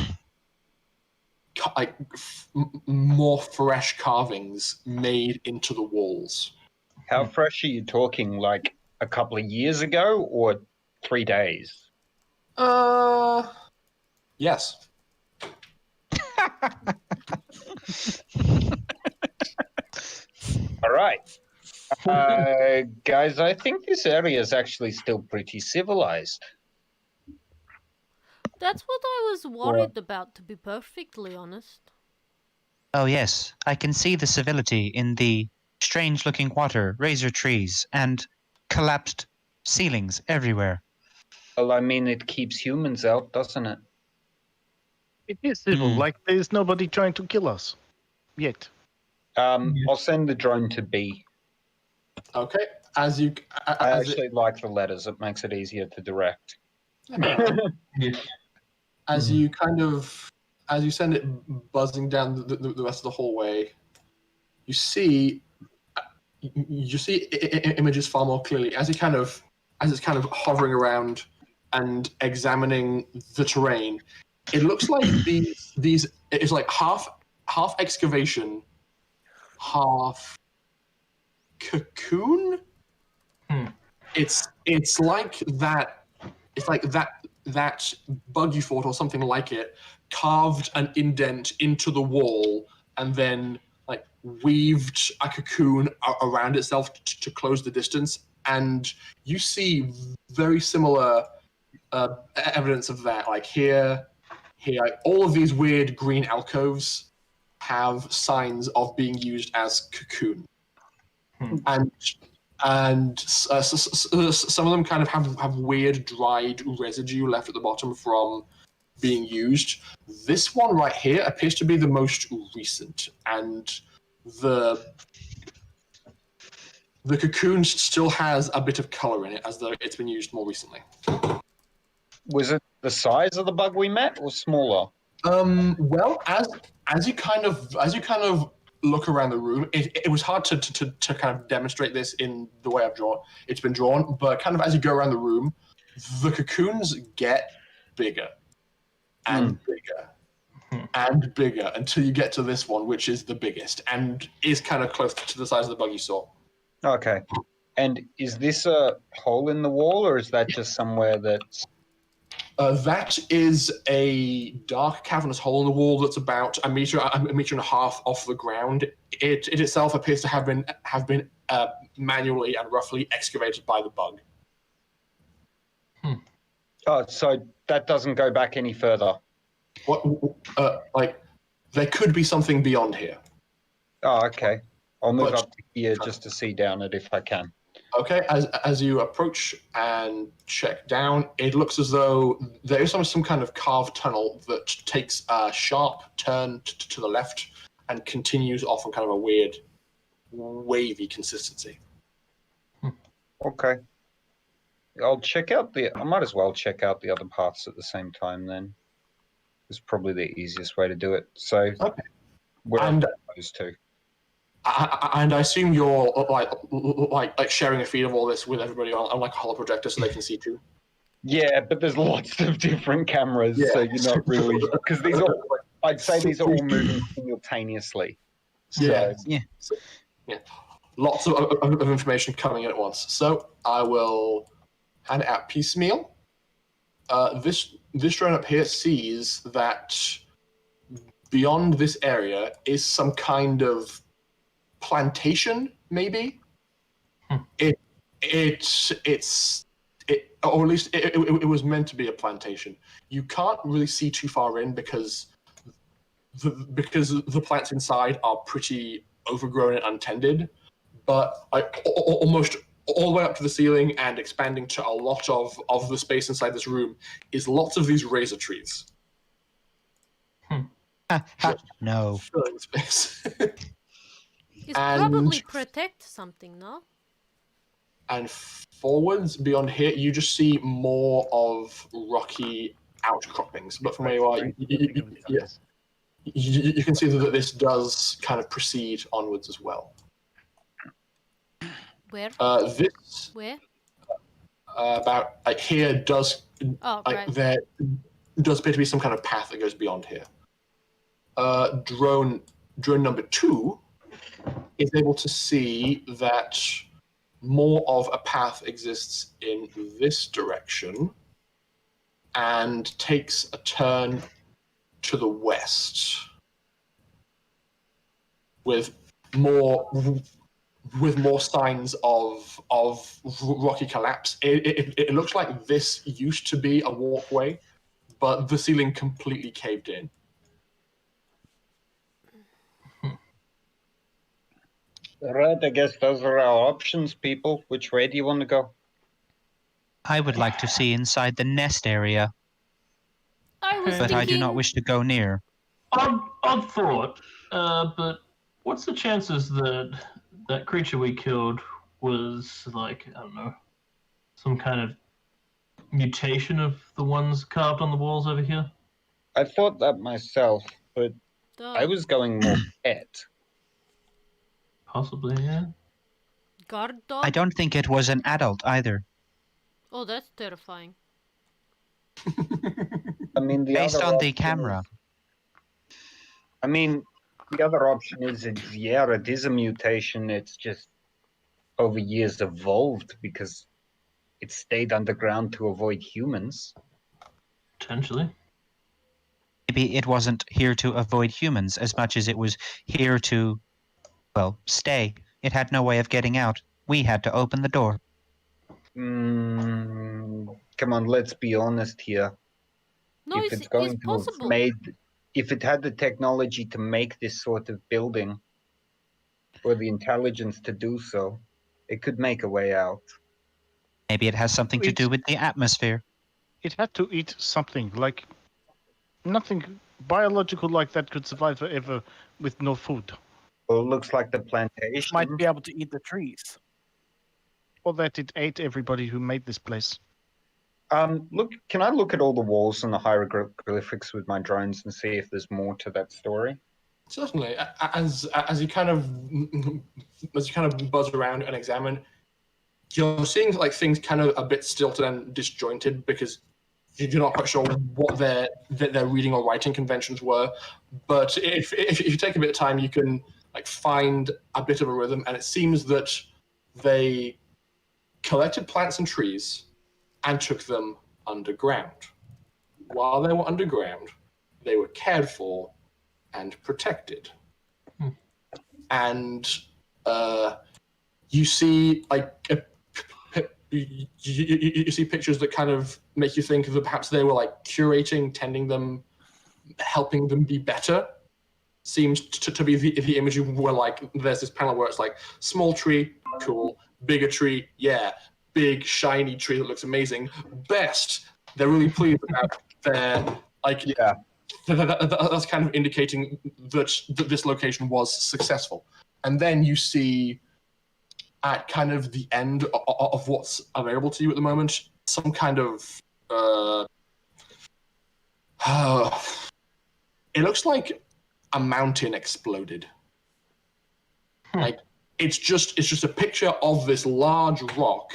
Speaker 1: more fresh carvings made into the walls.
Speaker 6: How fresh are you talking? Like a couple of years ago or 3 days?
Speaker 1: Yes.
Speaker 6: All right. Guys, I think this area is actually still pretty civilized.
Speaker 2: That's what I was worried about, to be perfectly honest.
Speaker 8: Oh yes, I can see the civility in the strange-looking water, razor trees, and collapsed ceilings everywhere.
Speaker 6: Well, I mean, it keeps humans out, doesn't it?
Speaker 3: It is civil, like there's nobody trying to kill us. Yet.
Speaker 6: I'll send the drone to B.
Speaker 1: Okay.
Speaker 6: I actually like the letters. It makes it easier to direct.
Speaker 1: As you send it buzzing down the rest of the hallway, you see images far more clearly as it's kind of hovering around and examining the terrain. It looks like these it's like half excavation, half cocoon. It's like that. It's like that bug you fought or something like it carved an indent into the wall and then like weaved a cocoon around itself to close the distance. And you see very similar evidence of that. Like here, all of these weird green alcoves have signs of being used as cocoon,
Speaker 7: Hmm.
Speaker 1: and some of them kind of have weird dried residue left at the bottom from being used. This one right here appears to be the most recent, and the cocoon still has a bit of color in it, as though it's been used more recently.
Speaker 6: Was it the size of the bug we met, or smaller?
Speaker 1: Well, as you kind of look around the room, it was hard to kind of demonstrate this in the way it's been drawn, but kind of as you go around the room, the cocoons get bigger and bigger and bigger until you get to this one, which is the biggest and is kind of close to the size of the bug you saw.
Speaker 6: Okay. And is this a hole in the wall, or is that just somewhere that's...
Speaker 1: That is a dark cavernous hole in the wall that's about a meter and a half off the ground. It itself appears to have been manually and roughly excavated by the bug.
Speaker 6: Oh, so that doesn't go back any further?
Speaker 1: What? There could be something beyond here.
Speaker 6: Oh, okay. I'll move up to here just to see down it if I can.
Speaker 1: Okay, as you approach and check down, it looks as though there is some kind of carved tunnel that takes a sharp turn to the left and continues off on kind of a weird, wavy consistency.
Speaker 6: Okay. I'll check out I might as well check out the other paths at the same time then. It's probably the easiest way to do it. So,
Speaker 1: okay.
Speaker 6: Where are those two?
Speaker 1: And I assume you're like sharing a feed of all this with everybody on like a holo projector so they can see too.
Speaker 6: Yeah, but there's lots of different cameras, so you're not really, because I'd say these are all moving simultaneously. So.
Speaker 1: Yeah. Lots of information coming in at once. So I will hand it out piecemeal. This drone up here sees that beyond this area is some kind of plantation, maybe. It's or at least it was meant to be a plantation. You can't really see too far in because the plants inside are pretty overgrown and untended, but almost all the way up to the ceiling and expanding to a lot of the space inside this room is lots of these razor trees.
Speaker 8: No.
Speaker 1: Filling space.
Speaker 2: It's probably protect something, no?
Speaker 1: And forwards beyond here, you just see more of rocky outcroppings. But from where you are, you can see that this does kind of proceed onwards as well.
Speaker 2: Where?
Speaker 1: Where? About here does there does appear to be some kind of path that goes beyond here. Drone number 2 is able to see that more of a path exists in this direction and takes a turn to the west with more signs of rocky collapse. It looks like this used to be a walkway, but the ceiling completely caved in.
Speaker 6: Right, I guess those are our options, people. Which way do you want to go?
Speaker 8: I would like to see inside the nest area, but I do not wish to go near.
Speaker 7: Odd thought, but what's the chances that creature we killed was like, I don't know, some kind of mutation of the ones carved on the walls over here?
Speaker 6: I thought that myself, but I was going more pet.
Speaker 7: Possibly, yeah.
Speaker 2: Guard dog?
Speaker 8: I don't think it was an adult either.
Speaker 2: Oh, that's terrifying.
Speaker 6: I mean,
Speaker 8: based on the camera.
Speaker 6: I mean, the other option is, it is a mutation. It's just over years evolved because it stayed underground to avoid humans.
Speaker 7: Potentially.
Speaker 8: Maybe it wasn't here to avoid humans as much as it was here to, well, stay. It had no way of getting out. We had to open the door.
Speaker 6: Come on, let's be honest here.
Speaker 2: No,
Speaker 6: if it's going to
Speaker 2: possible.
Speaker 6: if it had the technology to make this sort of building, or the intelligence to do so, it could make a way out.
Speaker 8: Maybe it has something to do with the atmosphere.
Speaker 3: It had to eat something, like nothing biological like that could survive forever with no food.
Speaker 6: Well, it looks like the
Speaker 5: It
Speaker 6: plantation.
Speaker 5: might be able to eat the trees.
Speaker 3: Or that it ate everybody who made this place.
Speaker 6: Look, can I look at all the walls and the hieroglyphics with my drones and see if there's more to that story?
Speaker 1: Certainly. As you kind of buzz around and examine, you're seeing like things kind of a bit stilted and disjointed because you're not quite sure what their reading or writing conventions were. But if you take a bit of time, you can like find a bit of a rhythm, and it seems that they collected plants and trees and took them underground. While they were underground, they were cared for and protected. And you see like you see pictures that kind of make you think that perhaps they were like curating, tending them, helping them be better. Seems to be the imagery where like there's this panel where it's like small tree, cool, bigger tree, yeah, big shiny tree that looks amazing. Best, they're really pleased about their like
Speaker 6: yeah.
Speaker 1: That's kind of indicating that this location was successful. And then you see at kind of the end of what's available to you at the moment, some kind of it looks like a mountain exploded. Like it's just a picture of this large rock,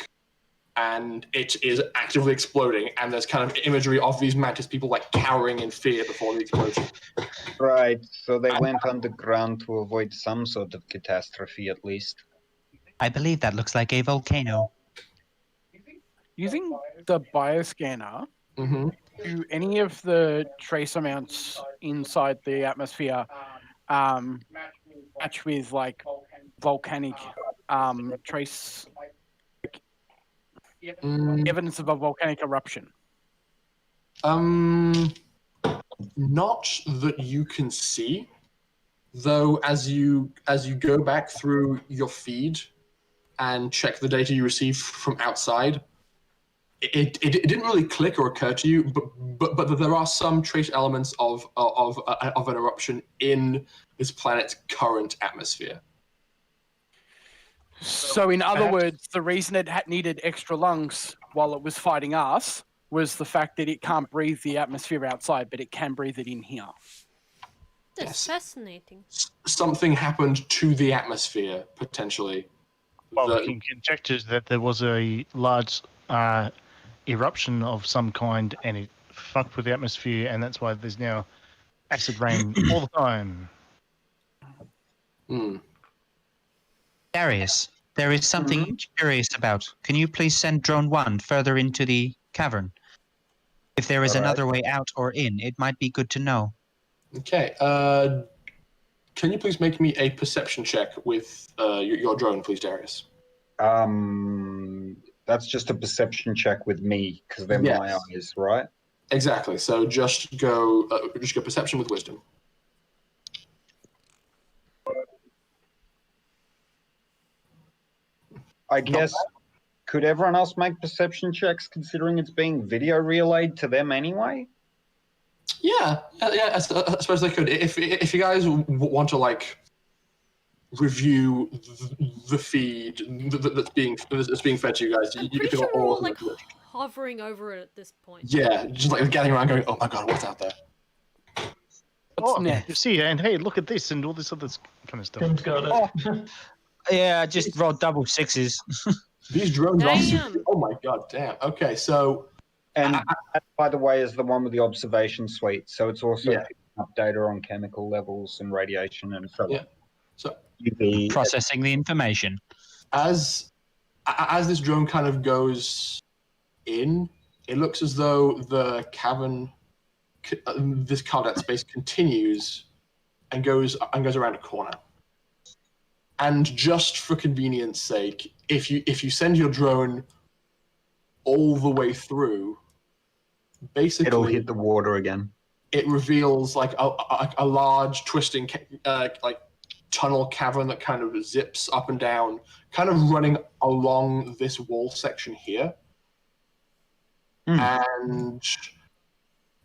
Speaker 1: and it is actively exploding, and there's kind of imagery of these mantis people like cowering in fear before the explosion.
Speaker 6: Right, so they went underground to avoid some sort of catastrophe at least.
Speaker 8: I believe that looks like a volcano.
Speaker 5: Using the bioscanner,
Speaker 1: Mm-hmm.
Speaker 5: do any of the trace amounts inside the atmosphere match with like volcanic trace evidence of a volcanic eruption?
Speaker 1: Not that you can see, though. As you go back through your feed and check the data you received from outside, it didn't really click or occur to you, but there are some trace elements of an eruption in this planet's current atmosphere.
Speaker 5: So, in other words, the reason it needed extra lungs while it was fighting us was the fact that it can't breathe the atmosphere outside, but it can breathe it in here.
Speaker 2: That's fascinating.
Speaker 1: Something happened to the atmosphere, potentially.
Speaker 3: Well, we can conjecture that there was a large eruption of some kind, and it fucked with the atmosphere, and that's why there's now acid rain all the time.
Speaker 8: Darius, there is something curious about. Can you please send drone 1 further into the cavern? If there is another way out or in, it might be good to know.
Speaker 1: Okay. Can you please make me a perception check with your drone, please, Darius?
Speaker 6: That's just a perception check with me because they're my eyes, right?
Speaker 1: Exactly. So just go perception with wisdom.
Speaker 6: I guess, could everyone else make perception checks considering it's being video relayed to them anyway?
Speaker 1: Yeah, I suppose they could. If you guys want to like review the feed that's being fed to you guys,
Speaker 2: I'm pretty sure we're all like hovering over it at this point.
Speaker 1: Yeah, just like gathering around, going, "Oh my god, what's out there?"
Speaker 5: What's next?
Speaker 3: You see, and hey, look at this and all this other kind of stuff.
Speaker 7: Tim's got it.
Speaker 9: Yeah, I just rolled double sixes.
Speaker 1: These drones
Speaker 2: Damn.
Speaker 1: are. Oh my god, damn. Okay, so.
Speaker 6: And that, by the way, is the one with the observation suite. So it's also picking up data on chemical levels and radiation and so on.
Speaker 1: So
Speaker 6: UV.
Speaker 8: Processing the information.
Speaker 1: As this drone kind of goes in, it looks as though the cavern, this cardet space continues and goes around a corner. And just for convenience sake, if you send your drone all the way through, basically
Speaker 6: It'll hit the water again.
Speaker 1: it reveals like a large twisting like tunnel cavern that kind of zips up and down, kind of running along this wall section here. And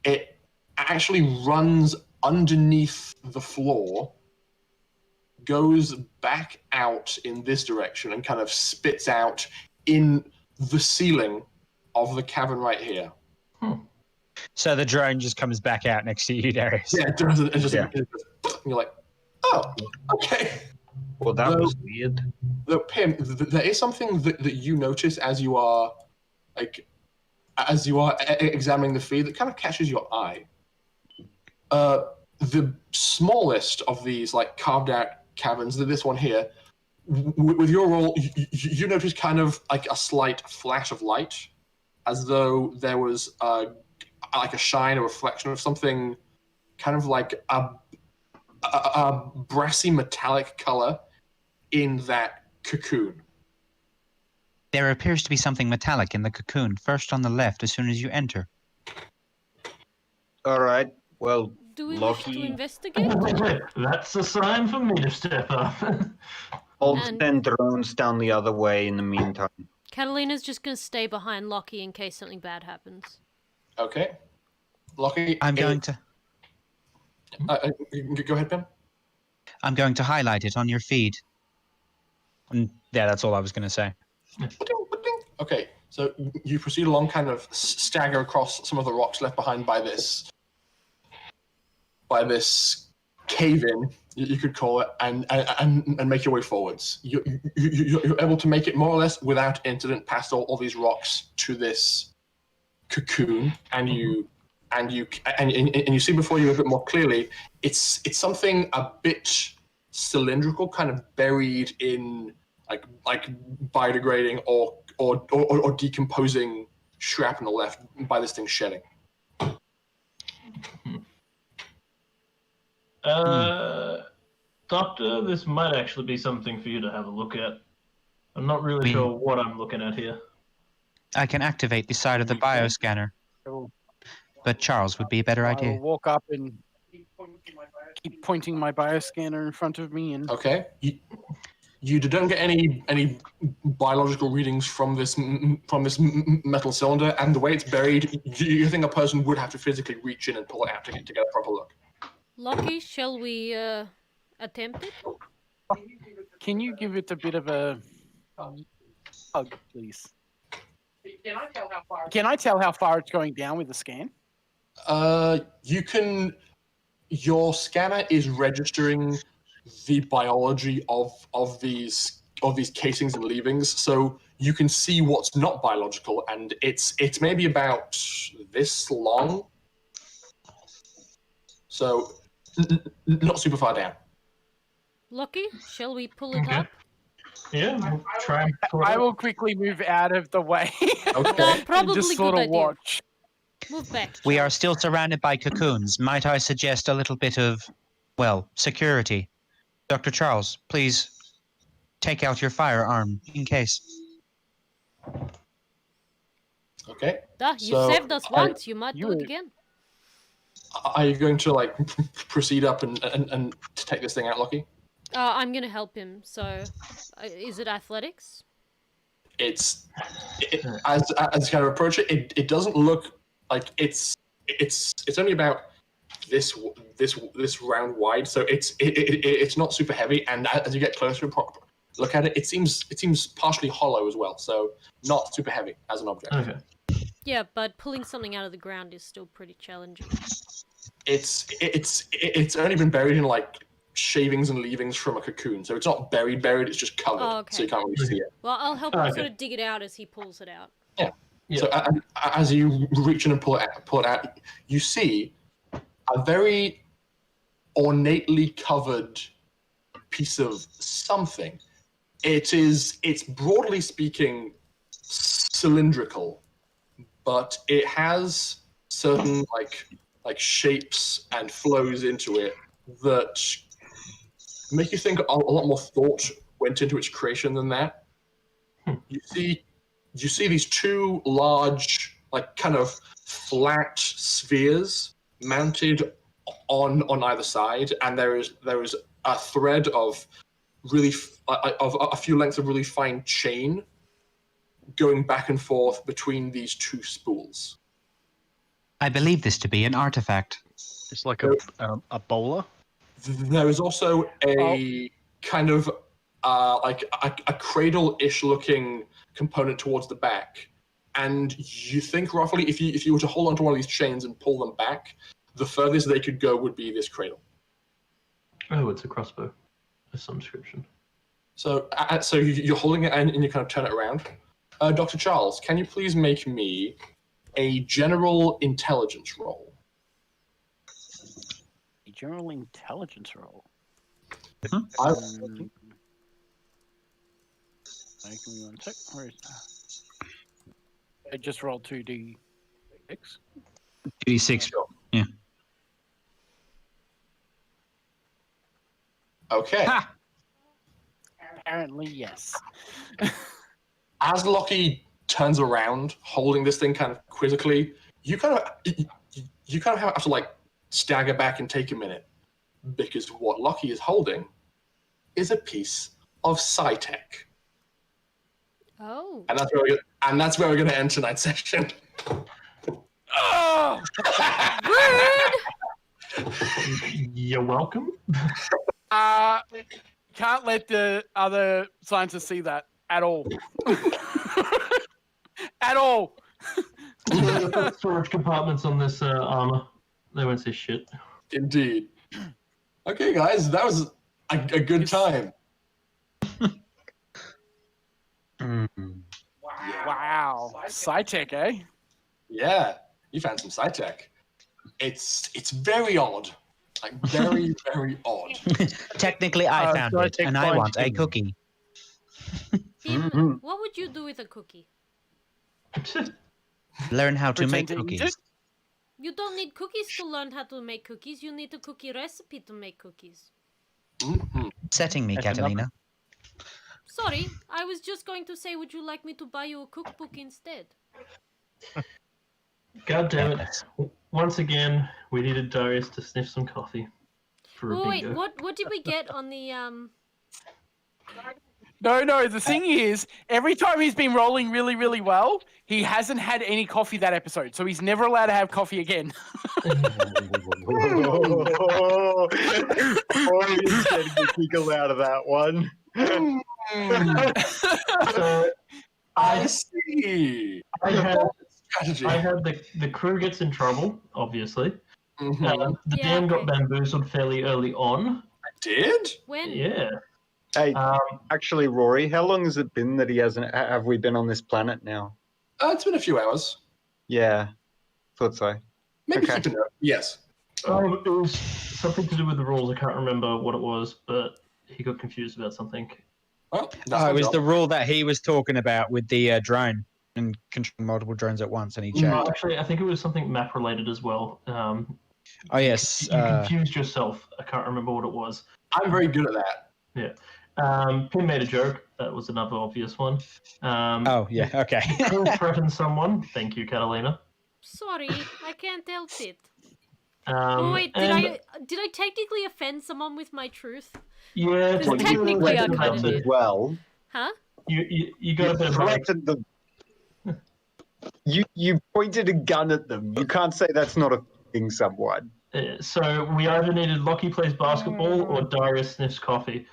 Speaker 1: it actually runs underneath the floor, goes back out in this direction, and kind of spits out in the ceiling of the cavern right here.
Speaker 9: So the drone just comes back out next to you, Darius.
Speaker 1: Yeah, it does. It just, and you're like, oh, okay.
Speaker 6: Well, that was weird.
Speaker 1: Look, Pim, there is something that you notice as you are examining the feed that kind of catches your eye. The smallest of these like carved out caverns, this one here, with your roll, you notice kind of like a slight flash of light, as though there was like a shine, a reflection of something, kind of like a brassy metallic color in that cocoon.
Speaker 8: There appears to be something metallic in the cocoon, first on the left as soon as you enter.
Speaker 6: All right. Well,
Speaker 2: Do we wish
Speaker 6: Loki,
Speaker 2: to investigate?
Speaker 7: That's a sign for me to step up.
Speaker 6: I'll
Speaker 2: And-
Speaker 6: send drones down the other way in the meantime.
Speaker 2: Catalina's just going to stay behind Lockie in case something bad happens.
Speaker 1: Okay. Lockie,
Speaker 8: I'm going to
Speaker 1: go ahead, Pim.
Speaker 8: I'm going to highlight it on your feed.
Speaker 9: And yeah, that's all I was going to say.
Speaker 1: Okay, so you proceed along, kind of stagger across some of the rocks left behind by this cave-in, you could call it, and make your way forwards. You're able to make it more or less without incident past all these rocks to this cocoon, and you see before you a bit more clearly. It's something a bit cylindrical, kind of buried in like biodegrading or decomposing shrapnel left by this thing shedding.
Speaker 7: Doctor, this might actually be something for you to have a look at. I'm not really sure what I'm looking at here.
Speaker 8: I can activate the side of the bioscanner, but Charles would be a better
Speaker 5: I
Speaker 8: idea.
Speaker 5: will walk up and keep pointing my bioscanner in front of me. And
Speaker 1: Okay. You don't get any biological readings from this metal cylinder, and the way it's buried, you think a person would have to physically reach in and pull it out to get a proper look.
Speaker 2: Lockie, shall we attempt it?
Speaker 5: can you give it a bit of a hug, please? Can I tell how far it's going down with the scan?
Speaker 1: You can. Your scanner is registering the biology of these casings and leavings, so you can see what's not biological, and it's maybe about this long. So not super far down.
Speaker 2: Lockie, shall we pull it up?
Speaker 7: Yeah, we'll try and pull it
Speaker 5: I
Speaker 7: up.
Speaker 5: will quickly move out of the way
Speaker 1: Okay.
Speaker 5: and
Speaker 2: Probably
Speaker 5: just
Speaker 2: good
Speaker 5: sort of
Speaker 2: idea.
Speaker 5: watch.
Speaker 2: Move back.
Speaker 8: We are still surrounded by cocoons. Might I suggest a little bit of, well, security? Dr. Charles, please take out your firearm in case.
Speaker 1: Okay.
Speaker 2: Duh, you
Speaker 1: So,
Speaker 2: saved us once. You might do it again.
Speaker 1: Are you going to like proceed up and to take this thing out, Lockie?
Speaker 2: I'm gonna help him. So, is it athletics?
Speaker 1: As you kind of approach it, it doesn't look like it's only about this round wide, so it's not super heavy. And as you get closer and look at it, it seems partially hollow as well, so not super heavy as an object.
Speaker 7: Okay.
Speaker 2: Yeah, but pulling something out of the ground is still pretty challenging.
Speaker 1: It's only been buried in like shavings and leavings from a cocoon, so it's not buried. It's just covered,
Speaker 2: Oh, okay.
Speaker 1: so you can't really see it.
Speaker 2: Well, I'll help him
Speaker 7: Okay.
Speaker 2: sort of dig it out as he pulls it out.
Speaker 1: Yeah.
Speaker 7: Yeah.
Speaker 1: So as you reach in and pull it out, you see a very ornately covered piece of something. It's broadly speaking cylindrical, but it has certain like shapes and flows into it that make you think a lot more thought went into its creation than that. You see these two large, like kind of flat spheres mounted on either side, and there is a thread of of a few lengths of really fine chain going back and forth between these two spools.
Speaker 8: I believe this to be an artifact.
Speaker 3: It's like a bowler.
Speaker 1: There is also a kind of like a cradle-ish looking component towards the back, and you think roughly if you were to hold onto one of these chains and pull them back, the furthest they could go would be this cradle.
Speaker 7: Oh, it's a crossbow of some description.
Speaker 1: So you're holding it and you kind of turn it around. Dr. Charles, can you please make me a general intelligence roll?
Speaker 11: A general intelligence roll.
Speaker 1: I-
Speaker 11: Give me 1 sec. Where is I just rolled 2d6.
Speaker 8: 2d6. Yeah.
Speaker 1: Okay.
Speaker 8: Ha!
Speaker 11: Apparently, yes.
Speaker 1: As Lockie turns around, holding this thing kind of quizzically, you kind of have to like stagger back and take a minute, because what Lockie is holding is a piece of Sci-Tech.
Speaker 2: Oh.
Speaker 1: And that's where we're going to end tonight's session.
Speaker 11: Oh!
Speaker 2: Rude!
Speaker 7: You're welcome.
Speaker 5: Can't let the other scientists see that at all. At all.
Speaker 7: Storage compartments on this armor. They won't say shit.
Speaker 1: Indeed. Okay, guys, that was a good time.
Speaker 5: Wow. Sci-tech, eh?
Speaker 1: Yeah, you found some Sci-Tech. It's very odd. Like, very, very odd.
Speaker 8: Technically, I found
Speaker 3: so I
Speaker 8: it,
Speaker 3: take
Speaker 8: and I want a
Speaker 3: fine-tuning.
Speaker 8: cookie.
Speaker 2: Tim, what would you do with a cookie?
Speaker 8: Learn how to make
Speaker 5: Pretend to eat
Speaker 8: cookies.
Speaker 2: You don't need cookies to learn how to make cookies. You need a cookie recipe to make cookies.
Speaker 8: Setting me,
Speaker 3: That's
Speaker 8: Catalina.
Speaker 2: Sorry, I was just going to say, would you like me to buy you a cookbook instead?
Speaker 7: God damn it. Once again, we needed Darius to sniff some coffee for a
Speaker 2: Oh, wait,
Speaker 7: bingo.
Speaker 2: what did we get on the
Speaker 5: No, the thing is, every time he's been rolling really, really well, he hasn't had any coffee that episode, so he's never allowed to have coffee again.
Speaker 10: He's getting a giggle out of that one.
Speaker 7: So
Speaker 1: I see.
Speaker 7: I had
Speaker 1: Strategy.
Speaker 7: the crew gets in trouble, obviously.
Speaker 1: Mhm.
Speaker 7: The
Speaker 2: Yeah,
Speaker 7: DM got
Speaker 2: okay.
Speaker 7: bamboozled fairly early on.
Speaker 1: I did?
Speaker 2: when?
Speaker 7: Yeah.
Speaker 10: Hey,
Speaker 7: Um,
Speaker 10: actually, Rory, how long has it been that he hasn't? Have we been on this planet now?
Speaker 1: It's been a few hours.
Speaker 10: Yeah, thought so.
Speaker 1: Maybe
Speaker 10: Okay.
Speaker 1: keep a note. Yes.
Speaker 7: it was something to do with the rules. I can't remember what it was, but he got confused about something.
Speaker 1: Well, that's
Speaker 9: Oh,
Speaker 1: my
Speaker 9: it was
Speaker 1: job.
Speaker 9: the rule that he was talking about with the drone and controlling multiple drones at once, and he
Speaker 7: No,
Speaker 9: changed.
Speaker 7: actually, I think it was something map related as well.
Speaker 9: Oh yes,
Speaker 7: You confused yourself. I can't remember what it was.
Speaker 1: I'm very good at that.
Speaker 7: Pim made a joke. That was another obvious one.
Speaker 9: oh yeah, okay.
Speaker 7: Crew threatened someone. Thank you, Catalina.
Speaker 2: Sorry, I can't help it.
Speaker 7: Um,
Speaker 2: Wait, did I technically offend someone with my truth?
Speaker 7: Yeah,
Speaker 2: Because technically I kind of did.
Speaker 10: Well,
Speaker 2: Huh?
Speaker 7: You got a bit of
Speaker 10: threatened them. You pointed a gun at them. You can't say that's not offending someone.
Speaker 7: So we either needed Lockie plays basketball or Darius sniffs coffee.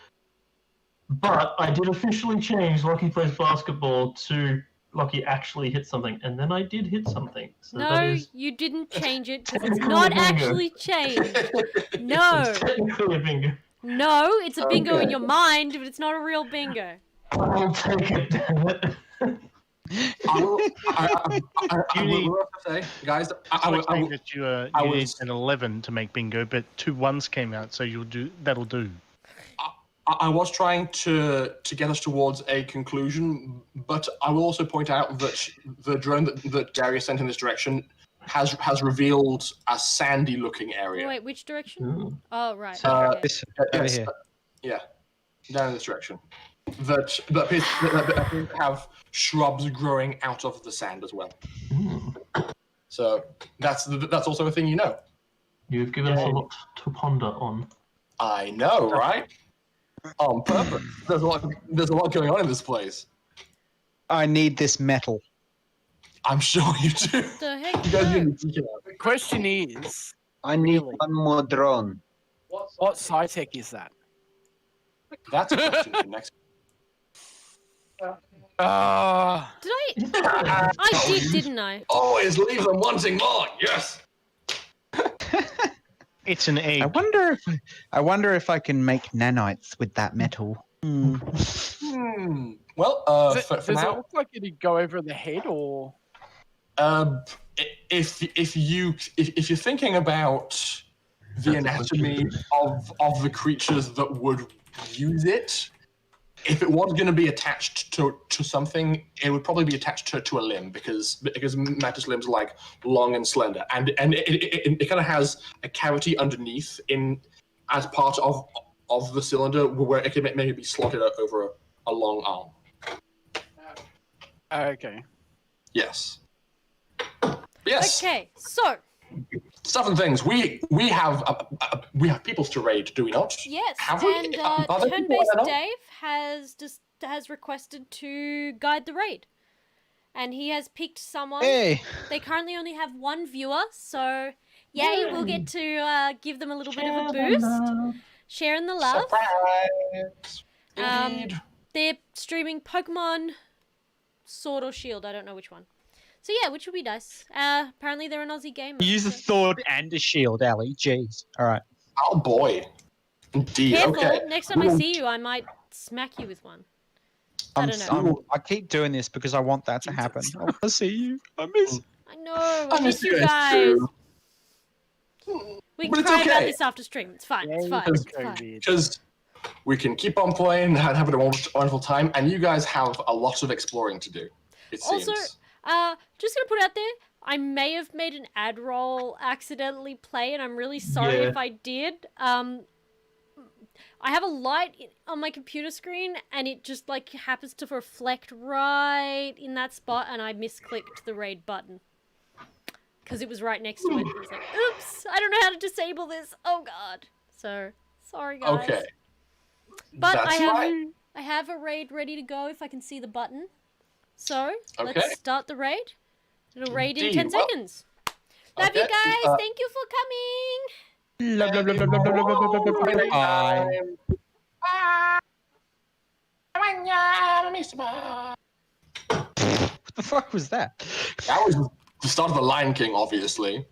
Speaker 7: But I did officially change Lockie plays basketball to Lockie actually hit something, and then I did hit something. So that
Speaker 2: No,
Speaker 7: is
Speaker 2: you didn't change it because it's
Speaker 7: technically
Speaker 2: not
Speaker 7: a bingo.
Speaker 2: actually changed. No,
Speaker 7: It's technically a bingo.
Speaker 2: no, it's a bingo in
Speaker 1: Okay.
Speaker 2: your mind, but it's not a real bingo.
Speaker 7: I'll take it, damn it.
Speaker 1: I will have to say, guys,
Speaker 3: I was saying
Speaker 1: will-
Speaker 3: that you
Speaker 1: I
Speaker 3: need
Speaker 1: was-
Speaker 3: an 11 to make bingo, but 2 1s came out, so that'll do.
Speaker 1: I was trying to get us towards a conclusion, but I will also point out that the drone that Darius sent in this direction has revealed a sandy-looking area.
Speaker 2: Wait, which direction?
Speaker 7: Ooh.
Speaker 2: Oh, right.
Speaker 1: Uh,
Speaker 2: okay.
Speaker 9: This over
Speaker 1: Yes,
Speaker 9: here.
Speaker 1: yeah, down in this direction. That appears to have shrubs growing out of the sand as well.
Speaker 7: Ooh.
Speaker 1: So that's also a thing you know.
Speaker 7: You've given us a lot to ponder on.
Speaker 1: I know, right? On purpose. There's a lot going on in this place.
Speaker 9: I need this metal.
Speaker 1: I'm sure you do.
Speaker 2: The heck?
Speaker 1: You guys
Speaker 2: No.
Speaker 1: need to
Speaker 5: The question is,
Speaker 6: I need
Speaker 5: Really?
Speaker 6: one more drone.
Speaker 5: what Sci-Tech is that?
Speaker 1: That's a question for next.
Speaker 2: Did I? I did, didn't I?
Speaker 1: Always leave them wanting more. Yes.
Speaker 3: It's an egg.
Speaker 8: I wonder if I can make nanites with that metal.
Speaker 1: Well,
Speaker 5: Does
Speaker 1: for
Speaker 5: it
Speaker 1: now,
Speaker 5: look like it'd go over the head, or
Speaker 1: if you're thinking about the anatomy of the creatures that would use it, if it was going to be attached to something, it would probably be attached to a limb because Mantis limbs are like long and slender, and it kind of has a cavity underneath as part of the cylinder where it can maybe be slotted over a long arm.
Speaker 5: okay?
Speaker 1: Yes. Yes.
Speaker 2: Okay, so
Speaker 1: Stuff and things. We have peoples to raid, do we not?
Speaker 2: yes,
Speaker 1: Have we?
Speaker 2: and
Speaker 1: Are there people I
Speaker 2: turn-based
Speaker 1: don't know?
Speaker 2: Dave has requested to guide the raid, and he has picked someone.
Speaker 8: Hey,
Speaker 2: They currently only have one viewer, so yay, we'll get to give them a little bit of a boost. Sharing the love.
Speaker 1: Surprise. Indeed.
Speaker 2: They're streaming Pokemon Sword or Shield. I don't know which one. So yeah, which would be nice. Apparently they're an Aussie gamer.
Speaker 9: Use a
Speaker 2: so-
Speaker 9: sword and a shield, Ali. Jeez. All right.
Speaker 1: Oh boy. Indeed.
Speaker 2: Careful.
Speaker 1: Okay.
Speaker 2: Next time I see you, I might smack you with one. I don't know.
Speaker 9: I keep doing this because I want that to happen. I want to see you. I miss.
Speaker 2: I know. I miss you guys.
Speaker 1: too.
Speaker 2: We
Speaker 1: But
Speaker 2: can
Speaker 1: it's
Speaker 2: cry about
Speaker 1: okay.
Speaker 2: this after stream. It's fine. It's fine.
Speaker 5: It's
Speaker 2: It's fine.
Speaker 5: COVID.
Speaker 1: Because we can keep on playing and having a wonderful time, and you guys have a lot of exploring to do. It seems.
Speaker 2: Also, just gonna put out there, I may have made an ad roll accidentally play, and I'm really sorry
Speaker 7: Yeah.
Speaker 2: if I did. I have a light on my computer screen, and it just like happens to reflect right in that spot, and I misclicked the raid button because it was right next to it. It was like, oops, I don't know how to disable this. Oh god. So sorry, guys.
Speaker 1: Okay.
Speaker 2: But
Speaker 1: That's fine.
Speaker 2: I have a raid ready to go if I can see the button. So
Speaker 1: Okay.
Speaker 2: let's start the raid. It'll raid in
Speaker 1: Indeed.
Speaker 2: 10
Speaker 1: Well,
Speaker 2: seconds. Love you
Speaker 1: okay,
Speaker 2: guys. Thank you for coming.
Speaker 9: Love, love, love, love, love, love, love, love, love, love, love. Bye. What the fuck was that?
Speaker 1: That was the start of the Lion King, obviously.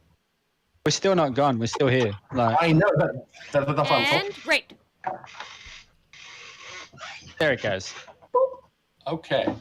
Speaker 9: We're still not gone. We're still here. Like,
Speaker 1: I know that's what I'm talking.
Speaker 2: And raid.
Speaker 9: there it goes.
Speaker 1: Okay.